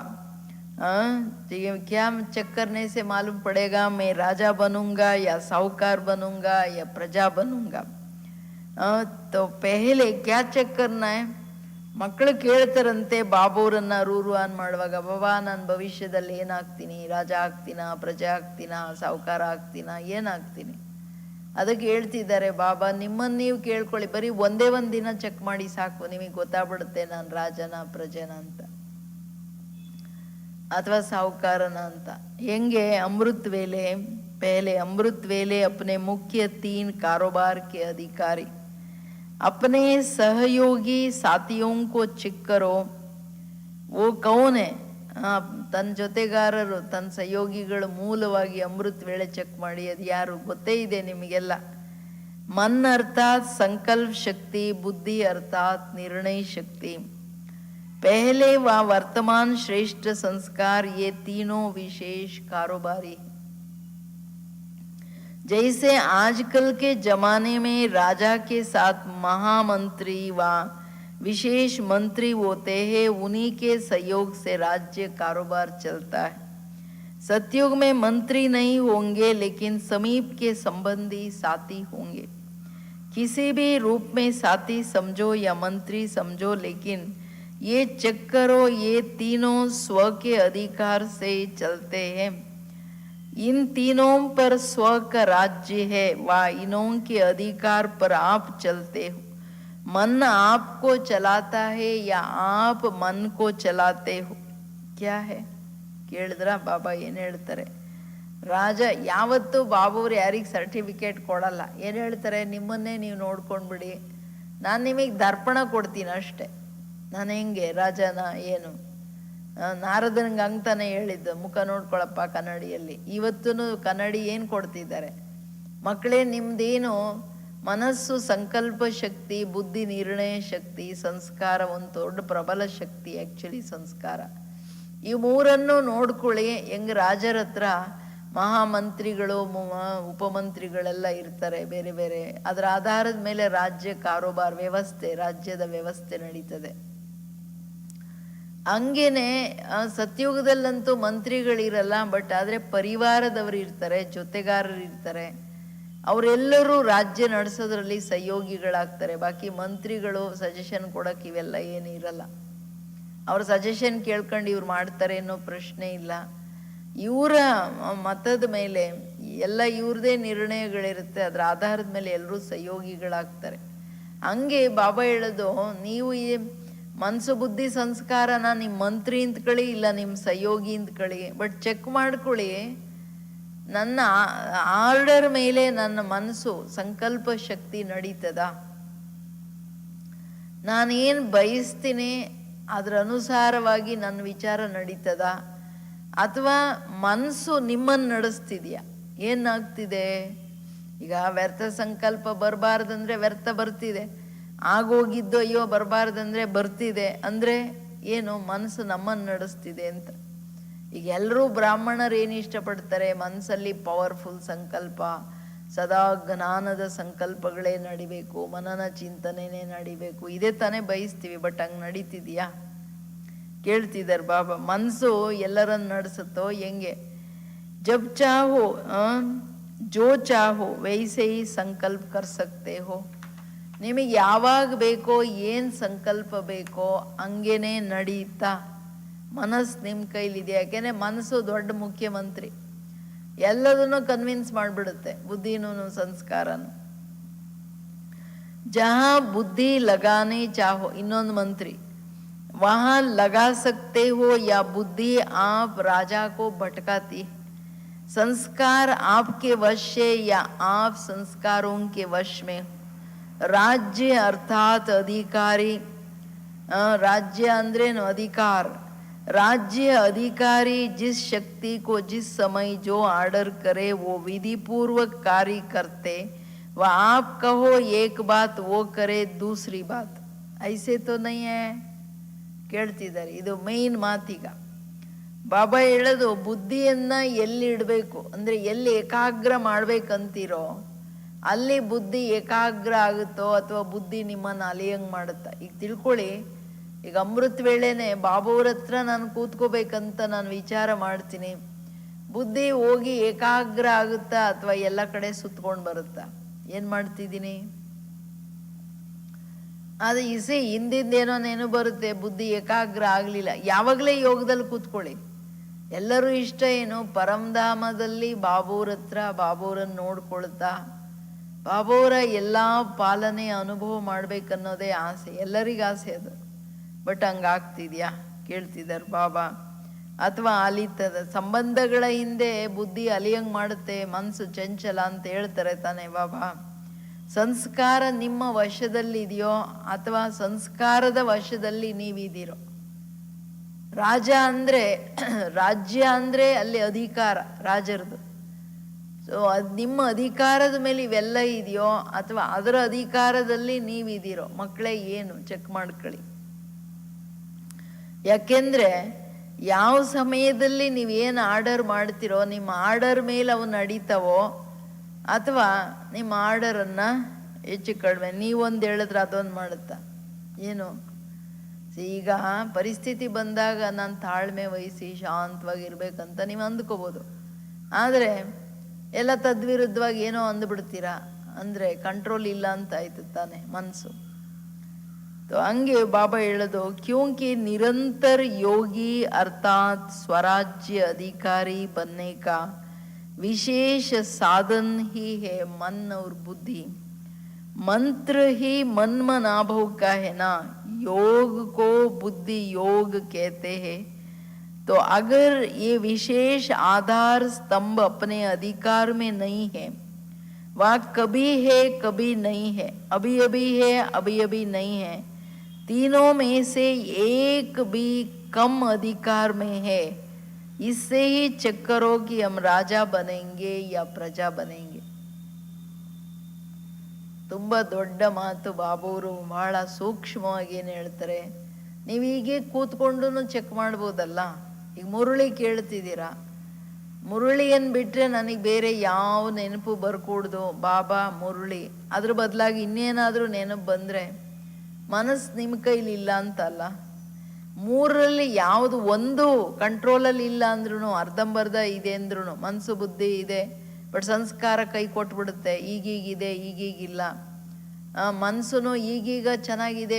क्या चेक करने से मालूम पड़ेगा मैं राजा बनूंगा या साहूकार बनूंगा या प्रजा बनूंगा. तो पहले क्या चेक करना है? ಮಕ್ಕಳು ಕೇಳ್ತಾರಂತೆ ಬಾಬೋರನ್ನ ರೂರುವಾನ್ ಮಾಡುವಾಗ, ಬಾಬಾ ನಾನು ಭವಿಷ್ಯದಲ್ಲಿ ಏನಾಗ್ತೀನಿ, ರಾಜ ಆಗ್ತೀನ, ಪ್ರಜೆ ಆಗ್ತೀನ, ಸಾಹುಕಾರ ಆಗ್ತೀನ, ಏನಾಗ್ತೀನಿ? ಅದಕ್ಕೆ ಹೇಳ್ತಿದ್ದಾರೆ ಬಾಬಾ, ನಿಮ್ಮನ್ನು ನೀವು ಕೇಳ್ಕೊಳ್ಳಿ, ಬರೀ ಒಂದೇ ಒಂದು ದಿನ ಚೆಕ್ ಮಾಡಿ ಸಾಕು, ನಿಮಗೆ ಗೊತ್ತಾಗ್ಬಿಡುತ್ತೆ ನಾನು ರಾಜನ ಪ್ರಜೆನ ಅಂತ ಅಥವಾ ಸಾಹುಕಾರನ ಅಂತ. ಹೆಂಗೆ ಅಮೃತ್ ವೇಳೆ पहले अमृत वेले अपने मुख्य 3 कारोबार के अधिकारी अपने सहयोगी साथियों को चेक करो. वो कौन है? ತನ್ನ ಜೊತೆಗಾರರು, ತನ್ನ ಸಹಯೋಗಿಗಳು ಮೂಲವಾಗಿ ಅಮೃತ ವೇಳೆ ಚೆಕ್ ಮಾಡಿ. ಅದು ಯಾರು ಗೊತ್ತೇ ಇದೆ ನಿಮಗೆಲ್ಲ. मन अर्थात संकल्प शक्ति, बुद्धि अर्थात निर्णय शक्ति, पहले व वर्तमान श्रेष्ठ संस्कार, ये तीनों विशेष कारोबारी. जैसे आजकल के जमाने में राजा के साथ महामंत्री व विशेष मंत्री होते हैं, उन्हीं के सहयोग से राज्य कारोबार चलता है. सतयुग में मंत्री नहीं होंगे, लेकिन समीप के संबंधी साथी होंगे. किसी भी रूप में साथी समझो या मंत्री समझो, लेकिन ये चेक करो, ये तीनों स्व के अधिकार से चलते हैं. इन तीनों पर स्व का राज्य है व इनों के अधिकार पर आप चलते हो. मन आपको चलाता है या आप मन को चलाते हो? क्या है? ಕೇಳಿದ್ರ ಬಾಬಾ ಏನು ಹೇಳ್ತಾರೆ? ರಾಜ ಯಾವತ್ತೂ ಬಾಬುವ್ರು ಯಾರಿಗೆ ಸರ್ಟಿಫಿಕೇಟ್ ಕೊಡಲ್ಲ. ಏನು ಹೇಳ್ತಾರೆ? ನಿಮ್ಮನ್ನೇ ನೀವು ನೋಡ್ಕೊಂಡ್ಬಿಡಿ, ನಾನು ನಿಮಗೆ ದರ್ಪಣ ಕೊಡ್ತೀನಿ ಅಷ್ಟೆ. ನಾನು ಹೆಂಗೆ ರಾಜನ ಏನು? ನಾರದನಿಗೆ ಹಂಗ್ತಾನೆ ಹೇಳಿದ್ದು, ಮುಖ ನೋಡ್ಕೊಳಪ್ಪ ಕನ್ನಡಿಯಲ್ಲಿ. ಇವತ್ತೂ ಕನ್ನಡಿ ಏನು ಕೊಡ್ತಿದ್ದಾರೆ? ಮಕ್ಕಳೇ, ನಿಮ್ದೇನು ಮನಸ್ಸು ಸಂಕಲ್ಪ ಶಕ್ತಿ, ಬುದ್ಧಿ ನಿರ್ಣಯ ಶಕ್ತಿ, ಸಂಸ್ಕಾರ ಒಂದು ದೊಡ್ಡ ಪ್ರಬಲ ಶಕ್ತಿ. ಆ್ಯಕ್ಚುಲಿ ಸಂಸ್ಕಾರ ಈ ಮೂರನ್ನು ನೋಡ್ಕೊಳ್ಳಿ. ಹೆಂಗೆ ರಾಜರ ಹತ್ರ ಮಹಾಮಂತ್ರಿಗಳು ಉಪಮಂತ್ರಿಗಳೆಲ್ಲ ಇರ್ತಾರೆ ಬೇರೆ ಬೇರೆ. ಅದರ ಆಧಾರದ ಮೇಲೆ ರಾಜ್ಯ ಕಾರೋಬಾರ ವ್ಯವಸ್ಥೆ, ರಾಜ್ಯದ ವ್ಯವಸ್ಥೆ ನಡೀತದೆ. ಹಂಗೇನೆ ಸತ್ಯುಗದಲ್ಲಂತೂ ಮಂತ್ರಿಗಳಿರಲ್ಲ, ಬಟ್ ಆದರೆ ಪರಿವಾರದವರು ಇರ್ತಾರೆ, ಜೊತೆಗಾರರು ಇರ್ತಾರೆ. ಅವರೆಲ್ಲರೂ ರಾಜ್ಯ ನಡೆಸೋದ್ರಲ್ಲಿ ಸಹಯೋಗಿಗಳಾಗ್ತಾರೆ. ಬಾಕಿ ಮಂತ್ರಿಗಳು ಸಜೆಷನ್ ಕೊಡೋಕೆ ಇವೆಲ್ಲ ಏನು ಇರಲ್ಲ. ಅವ್ರ ಸಜೆಷನ್ ಕೇಳ್ಕೊಂಡು ಇವ್ರು ಮಾಡ್ತಾರೆ ಅನ್ನೋ ಪ್ರಶ್ನೆ ಇಲ್ಲ. ಇವರ ಮತದ ಮೇಲೆ ಎಲ್ಲ ಇವ್ರದೇ ನಿರ್ಣಯಗಳಿರುತ್ತೆ. ಅದರ ಆಧಾರದ ಮೇಲೆ ಎಲ್ಲರೂ ಸಹಯೋಗಿಗಳಾಗ್ತಾರೆ. ಹಂಗೆ ಬಾಬಾ ಹೇಳೋದು, ನೀವು ಈ ಮನಸ್ಸು ಬುದ್ಧಿ ಸಂಸ್ಕಾರನ ನಿಮ್ಮ ಮಂತ್ರಿ ಅಂತ್ಕೊಳ್ಳಿ, ಇಲ್ಲ ನಿಮ್ಮ ಸಹಯೋಗಿ ಅಂತ್ಕೊಳ್ಳಿ, ಬಟ್ ಚೆಕ್ ಮಾಡ್ಕೊಳ್ಳಿ, ನನ್ನ ಆರ್ಡರ್ ಮೇಲೆ ನನ್ನ ಮನಸ್ಸು ಸಂಕಲ್ಪ ಶಕ್ತಿ ನಡೀತದ? ನಾನೇನು ಬಯಸ್ತೀನಿ ಅದರ ಅನುಸಾರವಾಗಿ ನನ್ನ ವಿಚಾರ ನಡೀತದ? ಅಥವಾ ಮನಸ್ಸು ನಿಮ್ಮನ್ನು ನಡೆಸ್ತಿದ್ಯಾ? ಏನಾಗ್ತಿದೆ ಈಗ? ವ್ಯರ್ಥ ಸಂಕಲ್ಪ ಬರಬಾರ್ದಂದ್ರೆ ವ್ಯರ್ಥ ಬರ್ತಿದೆ, ಆಗೋಗಿದ್ದು ಅಯ್ಯೋ ಬರಬಾರ್ದಂದ್ರೆ ಬರ್ತಿದೆ. ಅಂದರೆ ಏನು? ಮನಸ್ಸು ನಮ್ಮನ್ನು ನಡೆಸ್ತಿದೆ ಅಂತ. ಈಗ ಎಲ್ಲರೂ ಬ್ರಾಹ್ಮಣರು ಏನು ಇಷ್ಟಪಡ್ತಾರೆ? ಮನಸ್ಸಲ್ಲಿ ಪವರ್ಫುಲ್ ಸಂಕಲ್ಪ, ಸದಾ ಜ್ಞಾನದ ಸಂಕಲ್ಪಗಳೇ ನಡಿಬೇಕು, ಮನನ ಚಿಂತನೆನೇ ನಡಿಬೇಕು, ಇದೇ ತಾನೇ ಬಯಸ್ತೀವಿ. ಬಟ್ ಹಂಗೆ ನಡೀತಿದ್ಯಾ? ಕೇಳ್ತಿದ್ದಾರೆ ಬಾಬಾ. ಮನಸ್ಸು ಎಲ್ಲರನ್ನು ನಡೆಸುತ್ತೋ ಹೆಂಗೆ? ಜಬ್ ಚಾಹೋ ಜೋ ಚಾಹೋ ವೈಸೆ ಹಿ ಸಂಕಲ್ಪ ಕರ್ ಸಕ್ತೆ ಹೋ. ನಿಮಗೆ ಯಾವಾಗ ಬೇಕೋ, ಏನು ಸಂಕಲ್ಪ ಬೇಕೋ ಹಂಗೇನೆ ನಡೀತಾ. ಮನಸ್ಸು ನಿಮ್ಮ ಕೈಲಿದೆ. ಯಾಕೆಂದರೆ ಮನಸ್ಸು ದೊಡ್ಡ ಮುಖ್ಯಮಂತ್ರಿ, ಎಲ್ಲದನ್ನು ಕನ್ವಿನ್ಸ್ ಮಾಡಿಬಿಡುತ್ತೆ, ಬುದ್ಧಿನೂ ಸಂಸ್ಕಾರನು. ಜಹಾ ಬುದ್ಧಿ ಲಗಾನೆ ಚಾಹೋ, ಇನ್ನೊಂದು ಮಂತ್ರಿ, ವಹಾ ಲಗಾ ಸಕ್ತೆ ಹೋ ಯಾ ಬುದ್ಧಿ ಆಪ್ ರಾಜಾ ಕೋ ಭಟಕಾತಿ. ಸಂಸ್ಕಾರ आपके वश है या आप संस्कारों के वश में? राज्य अर्थात अधिकारी, राज्य अंद्रेनु अधिकार. राज्य अधिकारी जिस शक्ति को जिस समय जो आर्डर करे वो विधि पूर्वक कार्य करते. वह आप कहो एक बात, वो करे दूसरी बात. ऐसे तो नहीं है. ಕೇಳ್ತಿದ್ದಾರೆ. ಇದು ಮೇನ್ ಮಾತೀಗ ಬಾಬಾ ಹೇಳೋದು, ಬುದ್ಧಿಯನ್ನ ಎಲ್ಲಿ ಇಡಬೇಕು ಅಂದರೆ ಎಲ್ಲಿ ಏಕಾಗ್ರ ಮಾಡ್ಬೇಕಂತೀರೋ ಅಲ್ಲಿ ಬುದ್ಧಿ ಏಕಾಗ್ರ ಆಗುತ್ತೋ ಅಥವಾ ಬುದ್ಧಿ ನಿಮ್ಮನ್ನು ಅಲಿಯಂಗೆ ಮಾಡುತ್ತಾ. ಈಗ ತಿಳ್ಕೊಳ್ಳಿ, ಈಗ ಅಮೃತ ವೇಳೆನೆ ಬಾಬುವ್ರ ಹತ್ರ ನಾನು ಕೂತ್ಕೋಬೇಕಂತ ನಾನು ವಿಚಾರ ಮಾಡ್ತೀನಿ, ಬುದ್ಧಿ ಹೋಗಿ ಏಕಾಗ್ರ ಆಗುತ್ತಾ ಅಥವಾ ಎಲ್ಲ ಕಡೆ ಸುತ್ಕೊಂಡು ಬರುತ್ತಾ? ಏನು ಮಾಡ್ತಿದ್ದೀನಿ? ಅದು ಇಸಿ ಹಿಂದಿಂದೇನೋ ನೆನಪು ಬರುತ್ತೆ, ಬುದ್ಧಿ ಏಕಾಗ್ರ ಆಗಲಿಲ್ಲ. ಯಾವಾಗಲೇ ಯೋಗದಲ್ಲಿ ಕೂತ್ಕೊಳ್ಳಿ. ಎಲ್ಲರೂ ಇಷ್ಟ ಏನು? ಪರಂಧಾಮದಲ್ಲಿ ಬಾಬುವ್ರ ಹತ್ರ ಬಾಬುವ್ರನ್ನ ನೋಡ್ಕೊಳ್ತಾ ಬಾಬುವ್ರ ಎಲ್ಲ ಪಾಲನೆ ಅನುಭವ ಮಾಡ್ಬೇಕನ್ನೋದೇ ಆಸೆ, ಎಲ್ಲರಿಗೂ ಆಸೆ ಅದು. ಬಟ್ ಹಂಗಾಗ್ತಿದ್ಯಾ? ಕೇಳ್ತಿದ್ದಾರೆ ಬಾಬಾ. ಅಥವಾ ಅಲಿತದ. ಸಂಬಂಧಗಳ ಹಿಂದೆ ಬುದ್ಧಿ ಅಲಿಯಂಗ್ ಮಾಡುತ್ತೆ, ಮನಸ್ಸು ಚಂಚಲ ಅಂತ ಹೇಳ್ತಾರೆ ತಾನೆ ಬಾಬಾ. ಸಂಸ್ಕಾರ ನಿಮ್ಮ ವಶದಲ್ಲಿದೆಯೋ ಅಥವಾ ಸಂಸ್ಕಾರದ ವಶದಲ್ಲಿ ನೀವಿದ್ದೀರೋ. ರಾಜ ಅಂದರೆ ರಾಜ್ಯ ಅಂದರೆ ಅಲ್ಲಿ ಅಧಿಕಾರ ರಾಜರದು. ಸೊ ಅದು ನಿಮ್ಮ ಅಧಿಕಾರದ ಮೇಲೆ ಇವೆಲ್ಲ ಇದೆಯೋ ಅಥವಾ ಅದರ ಅಧಿಕಾರದಲ್ಲಿ ನೀವಿದ್ದೀರೋ. ಮಕ್ಕಳೇ ಏನು ಚೆಕ್ ಮಾಡ್ಕೊಳ್ಳಿ. ಯಾಕೆಂದರೆ ಯಾವ ಸಮಯದಲ್ಲಿ ನೀವೇನು ಆರ್ಡರ್ ಮಾಡ್ತೀರೋ ನಿಮ್ಮ ಆರ್ಡರ್ ಮೇಲೆ ಅವು ನಡೀತಾವೋ ಅಥವಾ ನಿಮ್ಮ ಆರ್ಡರನ್ನು ಹೆಚ್ಚು ಕಡಿಮೆ ನೀವೊಂದು ಹೇಳಿದ್ರೆ ಅದೊಂದು ಮಾಡುತ್ತಾ ಏನು. ಈಗ ಪರಿಸ್ಥಿತಿ ಬಂದಾಗ ನಾನು ತಾಳ್ಮೆ ವಹಿಸಿ ಶಾಂತವಾಗಿರ್ಬೇಕಂತ ನೀವು ಅಂದ್ಕೋಬೋದು. ಆದರೆ ಎಲ್ಲ ತದ್ವಿರುದ್ಧವಾಗಿ ಏನೋ ಅಂದ್ಬಿಡ್ತೀರಾ ಅಂದರೆ ಕಂಟ್ರೋಲ್ ಇಲ್ಲ ಅಂತ ಆಯ್ತು ತಾನೆ ಮನಸ್ಸು. ಹಂಗೆ ಬಾಬಾ ಹೇಳೋದು, ಕ್ಯೂಂಕಿ ನಿರಂತರ ಯೋಗಿ ಅರ್ಥಾತ್ ಸ್ವರಾಜ್ಯ ಅಧಿಕಾರಿ बनने का विशेष साधन ही है मन और बुद्धि. मंत्र ही मन मनाभव का है ना. योग को बुद्धि योग कहते हैं. तो अगर ये विशेष आधार स्तंभ अपने अधिकार में नहीं है, वह कभी है कभी नहीं है, अभी अभी है अभी अभी नहीं है, तीनों में से एक भी कम अधिकार में है, इससे ही चेक करो कि हम राजा बनेंगे या प्रजा बनेंगे. ತುಂಬ ದೊಡ್ಡ ಮಾತು ಬಾಬೂರು ಬಹಳ ಸೂಕ್ಷ್ಮವಾಗಿ ಏನು ಹೇಳ್ತಾರೆ. ನೀವು ಹೀಗೆ ಕೂತ್ಕೊಂಡು ಚೆಕ್ ಮಾಡ್ಬೋದಲ್ಲ. ಈಗ ಮುರುಳಿ ಕೇಳ್ತಿದ್ದೀರಾ, ಮುರುಳಿಯನ್ನು ಬಿಟ್ಟರೆ ನನಗೆ ಬೇರೆ ಯಾವ ನೆನಪು ಬರ್ಕೂಡ್ದು ಬಾಬಾ ಮುರುಳಿ. ಅದ್ರ ಬದಲಾಗಿ ಇನ್ನೇನಾದರೂ ನೆನಪು ಬಂದರೆ ಮನಸ್ಸು ನಿಮ್ಮ ಕೈಲಿ ಇಲ್ಲ ಅಂತಲ್ಲ. ಮೂರರಲ್ಲಿ ಯಾವುದು ಒಂದು ಕಂಟ್ರೋಲಲ್ಲಿ ಇಲ್ಲ ಅಂದ್ರೂ ಅರ್ಧಂಬರ್ಧ ಇದೆ ಅಂದ್ರೂ ಮನಸ್ಸು ಬುದ್ಧಿ ಇದೆ, ಬಟ್ ಸಂಸ್ಕಾರ ಕೈ ಕೊಟ್ಬಿಡುತ್ತೆ. ಈಗೀಗಿದೆ ಈಗೀಗಿಲ್ಲ. ಮನಸ್ಸು ಈಗೀಗ ಚೆನ್ನಾಗಿದೆ,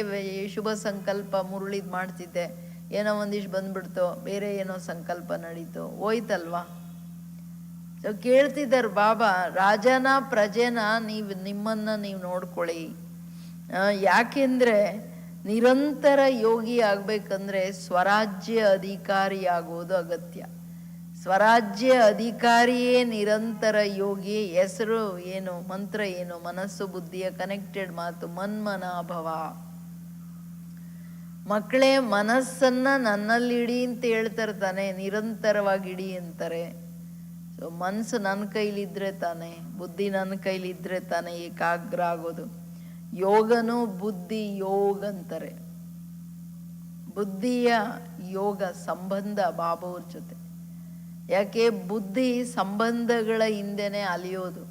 ಶುಭ ಸಂಕಲ್ಪ ಮುರುಳಿದು ಮಾಡ್ತಿದ್ದೆ, ಏನೋ ಒಂದಿಷ್ಟು ಬಂದ್ಬಿಡ್ತು, ಬೇರೆ ಏನೋ ಸಂಕಲ್ಪ ನಡೀತು, ಹೋಯ್ತಲ್ವಾ. ಸೊ ಕೇಳ್ತಿದ್ದಾರೆ ಬಾಬಾ, ರಾಜನ ಪ್ರಜೆನ ನಿಮ್ಮನ್ನು ನೀವು ನೋಡ್ಕೊಳ್ಳಿ. ಯಾಕೆಂದರೆ ನಿರಂತರ ಯೋಗಿ ಆಗಬೇಕಂದ್ರೆ ಸ್ವರಾಜ್ಯ ಅಧಿಕಾರಿ ಆಗೋದು ಅಗತ್ಯ. ಸ್ವರಾಜ್ಯ ಅಧಿಕಾರಿಯೇ ನಿರಂತರ ಯೋಗಿ. ಹೆಸರು ಏನು, ಮಂತ್ರ ಏನು, ಮನಸ್ಸು ಬುದ್ಧಿಯ ಕನೆಕ್ಟೆಡ್ ಮಾತು ಮನ್ಮನಾಭವ. ಮಕ್ಕಳೇ ಮನಸ್ಸನ್ನ ನನ್ನಲ್ಲಿ ಇಡಿ ಅಂತ ಹೇಳ್ತಾರೆ ತಾನೆ, ನಿರಂತರವಾಗಿ ಇಡಿ ಅಂತಾರೆ. ಸೊ ಮನಸ್ಸು ನನ್ನ ಕೈಲಿದ್ರೆ ತಾನೆ, ಬುದ್ಧಿ ನನ್ನ ಕೈಲಿದ್ರೆ ತಾನೆ ಏಕಾಗ್ರ ಆಗೋದು. ಯೋಗನೂ ಬುದ್ಧಿ ಯೋಗ ಅಂತಾರೆ. ಬುದ್ಧಿಯ ಯೋಗ ಸಂಬಂಧ ಬಾಬಾವ್ರ ಜೊತೆ. ಯಾಕೆ ಬುದ್ಧಿ ಸಂಬಂಧಗಳ ಹಿಂದೆನೆ ಅಲಿಯೋದು.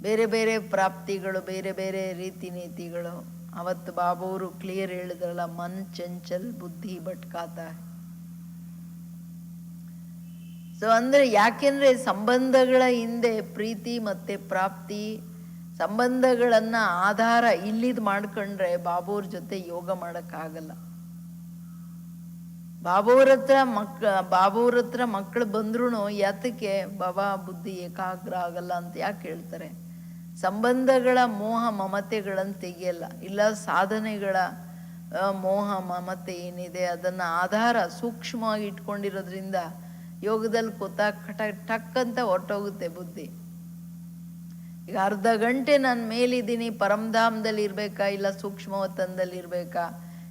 ಬೇರೆ ಬೇರೆ ಪ್ರಾಪ್ತಿಗಳು, ಬೇರೆ ಬೇರೆ ರೀತಿ ನೀತಿಗಳು. ಅವತ್ತು ಬಾಬಾವರು ಕ್ಲಿಯರ್ ಹೇಳಿದ್ರಲ್ಲ, ಮನ್ ಚಂಚಲ್ ಬುದ್ಧಿ ಭಟ್ಕಾತ. ಸೊ ಅಂದರೆ ಯಾಕೆಂದ್ರೆ ಸಂಬಂಧಗಳ ಹಿಂದೆ ಪ್ರೀತಿ ಮತ್ತೆ ಪ್ರಾಪ್ತಿ, ಸಂಬಂಧಗಳನ್ನು ಆಧಾರ ಇಲ್ಲಿದ್ ಮಾಡ್ಕೊಂಡ್ರೆ ಬಾಬಾವ್ರ ಜೊತೆ ಯೋಗ ಮಾಡೋಕ್ಕಾಗಲ್ಲ. ಬಾಬಾವ್ರ ಹತ್ರ ಮಕ್ಕಳು ಬಂದ್ರೂ ಯಾತಕ್ಕೆ ಬಾಬಾ ಬುದ್ಧಿ ಏಕಾಗ್ರ ಆಗಲ್ಲ ಅಂತ ಯಾಕೆ ಹೇಳ್ತಾರೆ? ಸಂಬಂಧಗಳ ಮೋಹ ಮಮತೆಗಳನ್ನು ತೆಗೆಯಲ್ಲ. ಇಲ್ಲ ಸಾಧನೆಗಳ ಮೋಹ ಮಮತೆ ಏನಿದೆ ಅದನ್ನು ಆಧಾರ ಸೂಕ್ಷ್ಮವಾಗಿ ಇಟ್ಕೊಂಡಿರೋದ್ರಿಂದ ಯೋಗದಲ್ಲಿ ಟಕ್ ಅಂತ ಹೊರಟೋಗುತ್ತೆ ಬುದ್ಧಿ. ಈಗ ಅರ್ಧ ಗಂಟೆ ನಾನು ಮೇಲಿದ್ದೀನಿ, ಪರಮಧಾಮದಲ್ಲಿ ಇರಬೇಕಾ ಇಲ್ಲ ಸೂಕ್ಷ್ಮವತನದಲ್ಲಿ ಇರಬೇಕಾ,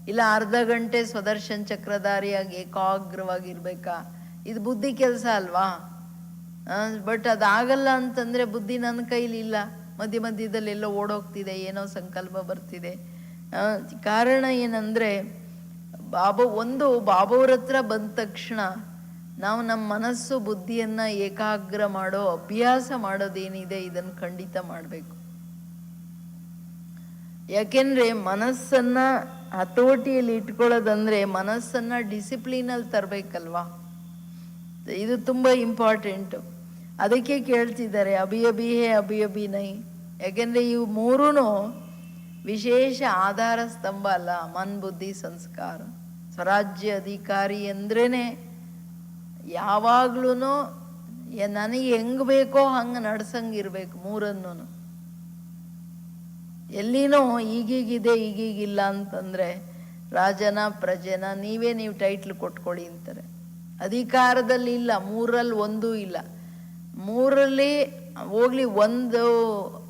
ಇಲ್ಲ ಅರ್ಧ ಗಂಟೆ ಸ್ವದರ್ಶನ್ ಚಕ್ರಧಾರಿಯಾಗಿ ಏಕಾಗ್ರವಾಗಿರ್ಬೇಕಾ? ಇದು ಬುದ್ಧಿ ಕೆಲಸ ಅಲ್ವಾ? ಬಟ್ ಅದಾಗಲ್ಲ ಅಂತಂದರೆ ಬುದ್ಧಿ ನನ್ನ ಕೈಲಿ ಇಲ್ಲ, ಮಧ್ಯ ಮಧ್ಯದಲ್ಲಿ ಎಲ್ಲೋ ಓಡೋಗ್ತಿದೆ, ಏನೋ ಸಂಕಲ್ಪ ಬರ್ತಿದೆ. ಕಾರಣ ಏನಂದರೆ ಬಾಬಾವ್ರ ಹತ್ರ ಬಂದ ತಕ್ಷಣ ನಾವು ನಮ್ಮ ಮನಸ್ಸು ಬುದ್ಧಿಯನ್ನು ಏಕಾಗ್ರ ಮಾಡೋ ಅಭ್ಯಾಸ ಮಾಡೋದೇನಿದೆ ಇದನ್ನು ಖಂಡಿತ ಮಾಡಬೇಕು. ಯಾಕೆಂದರೆ ಮನಸ್ಸನ್ನು ಹತೋಟಿಯಲ್ಲಿ ಇಟ್ಕೊಳ್ಳೋದಂದರೆ ಮನಸ್ಸನ್ನು ಡಿಸಿಪ್ಲಿನಲ್ಲಿ ತರಬೇಕಲ್ವಾ. ಇದು ತುಂಬ ಇಂಪಾರ್ಟೆಂಟು. ಅದಕ್ಕೆ ಕೇಳ್ತಿದ್ದಾರೆ ಅಭಿ ಅಭಿ ಹೇ ಅಭಿ ಅಭಿ ನೈ. ಯಾಕೆಂದರೆ ಇವು ಮೂರೂ ವಿಶೇಷ ಆಧಾರ ಸ್ತಂಭ ಅಲ್ಲ. ಮನ್ ಬುದ್ಧಿ ಸಂಸ್ಕಾರ. ಸ್ವರಾಜ್ಯ ಅಧಿಕಾರಿ ಅಂದ್ರೇ ಯಾವಾಗ್ಲೂ ನನಗೆ ಹೆಂಗೆ ಬೇಕೋ ಹಂಗೆ ನಡ್ಸಂಗಿರ್ಬೇಕು. ಮೂರನ್ನೂ ಎಲ್ಲಿನೋ ಈಗೀಗಿದೆ ಈಗೀಗಿಲ್ಲ ಅಂತಂದರೆ ರಾಜನ ಪ್ರಜೆನ ನೀವು ಟೈಟ್ಲ್ ಕೊಟ್ಕೊಳ್ಳಿ ಅಂತಾರೆ. ಅಧಿಕಾರದಲ್ಲಿ ಇಲ್ಲ, 3ರಲ್ಲಿ 1 ಇಲ್ಲ. 3ರಲ್ಲಿ ಹೋಗ್ಲಿ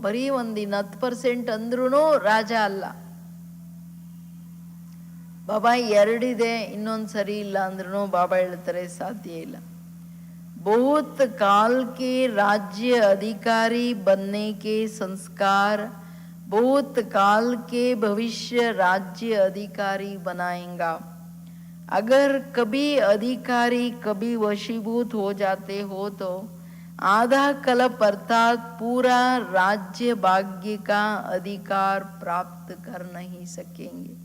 ಬರೀ 10% ಅಂದ್ರೂ ರಾಜ ಅಲ್ಲ. ಬಾಬಾ 2 ಇದೆ, ಇನ್ನೊಂದು ಸರಿ ಇಲ್ಲ ಅಂದ್ರೂ ಬಾಬಾ ಹೇಳ್ತಾರೆ ಸಾಧ್ಯ ಇಲ್ಲ. बहुत काल के राज्य अधिकारी बनने के संस्कार बहुत काल के भविष्य राज्य अधिकारी बनाएगा. अगर कभी अधिकारी कभी वशीभूत हो जाते हो तो आधा कल्प अर्थात पूरा राज्य भाग्य का अधिकार प्राप्त कर नहीं सकेंगे.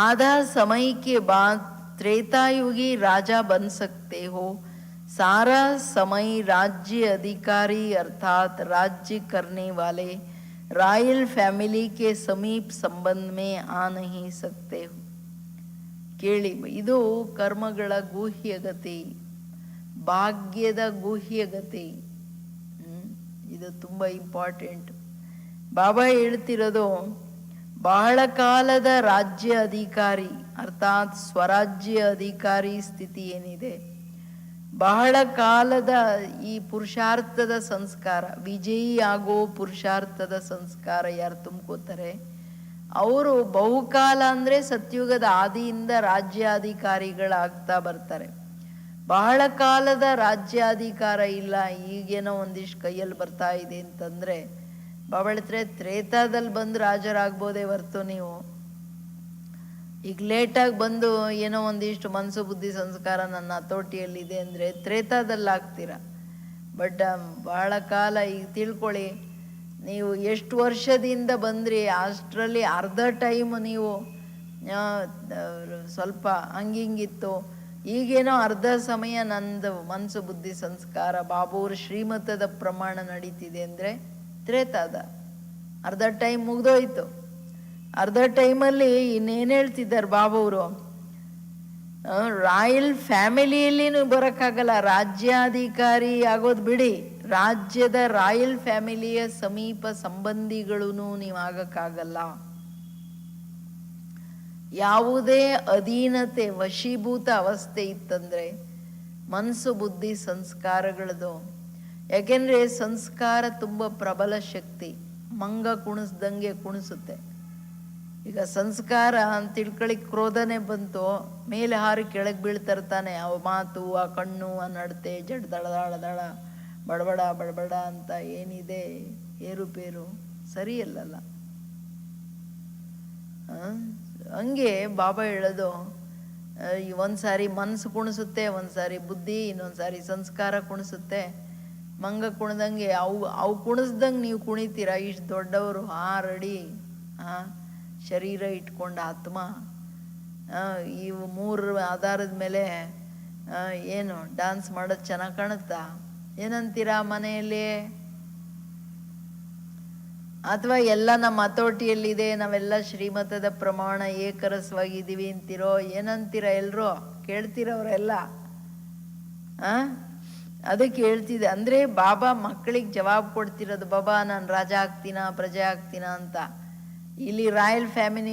आधा समय के बाद त्रेतायुगी राजा बन सकते हो. सारा समय राज्य अधिकारी अर्थात राज्य करने वाले रॉयल फैमिली के समीप संबंध में आ नहीं सकते हो. ಕೇಳಿ, ಇದು ಕರ್ಮಗಳ ಗುಹ್ಯಗತಿ, ಭಾಗ್ಯದ ಗುಹ್ಯಗತಿ. ಇದು ತುಂಬ ಇಂಪಾರ್ಟೆಂಟ್. ಬಾಬಾ ಹೇಳ್ತಿರೋದು ಬಹಳ ಕಾಲದ ರಾಜ್ಯ ಅಧಿಕಾರಿ ಅರ್ಥಾತ್ ಸ್ವರಾಜ್ಯ ಅಧಿಕಾರಿ ಸ್ಥಿತಿ ಏನಿದೆ, ಬಹಳ ಕಾಲದ ಈ ಪುರುಷಾರ್ಥದ ಸಂಸ್ಕಾರ, ವಿಜಯಿ ಆಗೋ ಪುರುಷಾರ್ಥದ ಸಂಸ್ಕಾರ ಯಾರು ತುಂಬ್ಕೋತಾರೆ ಅವರು ಬಹುಕಾಲ ಅಂದರೆ ಸತ್ಯುಗದ ಆದಿಯಿಂದ ರಾಜ್ಯಾಧಿಕಾರಿಗಳಾಗ್ತಾ ಬರ್ತಾರೆ. ಬಹಳ ಕಾಲದ ರಾಜ್ಯಾಧಿಕಾರ ಇಲ್ಲ, ಈಗೇನೋ ಒಂದಿಷ್ಟು ಕೈಯಲ್ಲಿ ಬರ್ತಾ ಇದೆ ಅಂತಂದರೆ ಬಾಬಾ ಹೇಳ್ತಾರೆ ತ್ರೇತಾದಲ್ಲಿ ಬಂದು ರಾಜರಾಗ್ಬೋದೇ ಹೊರ್ತು ನೀವು ಈಗ ಲೇಟಾಗಿ ಬಂದು ಏನೋ ಒಂದಿಷ್ಟು ಮನಸ್ಸು ಬುದ್ಧಿ ಸಂಸ್ಕಾರ ನನ್ನ ಹತೋಟಿಯಲ್ಲಿದೆ ಅಂದರೆ ತ್ರೇತಾದಲ್ಲಿ ಆಗ್ತೀರ. ಬಟ್ ಭಾಳ ಕಾಲ ಈಗ ತಿಳ್ಕೊಳ್ಳಿ, ನೀವು ಎಷ್ಟು ವರ್ಷದಿಂದ ಬಂದ್ರಿ ಅಷ್ಟರಲ್ಲಿ ಅರ್ಧ ಟೈಮ್ ನೀವು ಸ್ವಲ್ಪ ಹಂಗಿಂಗಿತ್ತು, ಈಗೇನೋ ಅರ್ಧ ಸಮಯ ನಂದು ಮನಸ್ಸು ಬುದ್ಧಿ ಸಂಸ್ಕಾರ ಬಾಬೂರ ಶ್ರೀಮತದ ಪ್ರಮಾಣ ನಡೀತಿದೆ ಅಂದರೆ ತ್ರೇತಾದ ಅರ್ಧ ಟೈಮ್ ಮುಗ್ದೋಯ್ತು. ಅರ್ಧ ಟೈಮಲ್ಲಿ ಇನ್ನೇನು ಹೇಳ್ತಿದ್ದಾರೆ ಬಾಬವರು, ರಾಯಲ್ ಫ್ಯಾಮಿಲಿಯಲ್ಲಿನೂ ಬರೋಕ್ಕಾಗಲ್ಲ, ರಾಜ್ಯಾಧಿಕಾರಿ ಆಗೋದು ಬಿಡಿ, ರಾಜ್ಯದ ರಾಯಲ್ ಫ್ಯಾಮಿಲಿಯ ಸಮೀಪ ಸಂಬಂಧಿಗಳೂ ನೀವು ಆಗಕ್ಕಾಗಲ್ಲ. ಯಾವುದೇ ಅಧೀನತೆ ವಶೀಭೂತ ಅವಸ್ಥೆ ಇತ್ತಂದ್ರೆ ಮನಸ್ಸು ಬುದ್ಧಿ ಸಂಸ್ಕಾರಗಳದು. ಯಾಕೆಂದ್ರೆ ಸಂಸ್ಕಾರ ತುಂಬ ಪ್ರಬಲ ಶಕ್ತಿ, ಮಂಗ ಕುಣಿಸ್ದಂಗೆ ಕುಣಿಸುತ್ತೆ. ಈಗ ಸಂಸ್ಕಾರ ಅಂತ ತಿಳ್ಕೊಳ್ಳಿ, ಕ್ರೋಧನೆ ಬಂತು ಮೇಲೆ ಹಾರಿ ಕೆಳಗೆ ಬೀಳ್ತಿರ್ತಾನೆ, ಅವ ಮಾತು, ಆ ಕಣ್ಣು, ಆ ನಡತೆ, ಜಡ್ ದಳ ದಳ ಬಡಬಡ ಬಡಬಡ ಅಂತ ಏನಿದೆ ಏರುಪೇರು ಸರಿಯಲ್ಲಲ್ಲ. ಹಂಗೆ ಬಾಬಾ ಹೇಳೋದು, ಒಂದ್ಸಾರಿ ಮನಸ್ಸು ಕುಣಿಸುತ್ತೆ, ಒಂದ್ಸಾರಿ ಬುದ್ಧಿ, ಇನ್ನೊಂದ್ಸಾರಿ ಸಂಸ್ಕಾರ ಕುಣಿಸುತ್ತೆ. ಮಂಗ ಕುಣಿದಂಗೆ ಅವು ಕುಣಿಸ್ದಂಗೆ ನೀವು ಕುಣಿತೀರ. ಇಷ್ಟು ದೊಡ್ಡವರು 6 ಅಡಿ ಶರೀರ ಇಟ್ಕೊಂಡ ಆತ್ಮ, ಇವು 3 ಆಧಾರದ ಮೇಲೆ ಏನು ಡ್ಯಾನ್ಸ್ ಮಾಡೋದು ಚೆನ್ನಾಗಿ ಕಾಣುತ್ತಾ? ಏನಂತೀರಾ ಮನೆಯಲ್ಲಿ? ಅಥವಾ ಎಲ್ಲ ನಮ್ಮ ಹತೋಟಿಯಲ್ಲಿದೆ, ನಾವೆಲ್ಲ ಶ್ರೀಮತದ ಪ್ರಮಾಣ ಏಕರಸವಾಗಿದ್ದೀವಿ ಅಂತೀರೋ? ಏನಂತೀರ? ಎಲ್ಲರೂ ಕೇಳ್ತೀರವರೆಲ್ಲ ಅದಕ್ಕೆ ಹೇಳ್ತಿದೆ. ಅಂದರೆ ಬಾಬಾ ಮಕ್ಕಳಿಗೆ ಜವಾಬ್ ಕೊಡ್ತಿರೋದು, ಬಾಬಾ ನಾನು ರಾಜ ಆಗ್ತೀನ ಪ್ರಜೆ ಆಗ್ತೀನ ಅಂತ. ಇಲ್ಲಿ ರಾಯಲ್ ಫ್ಯಾಮಿಲಿ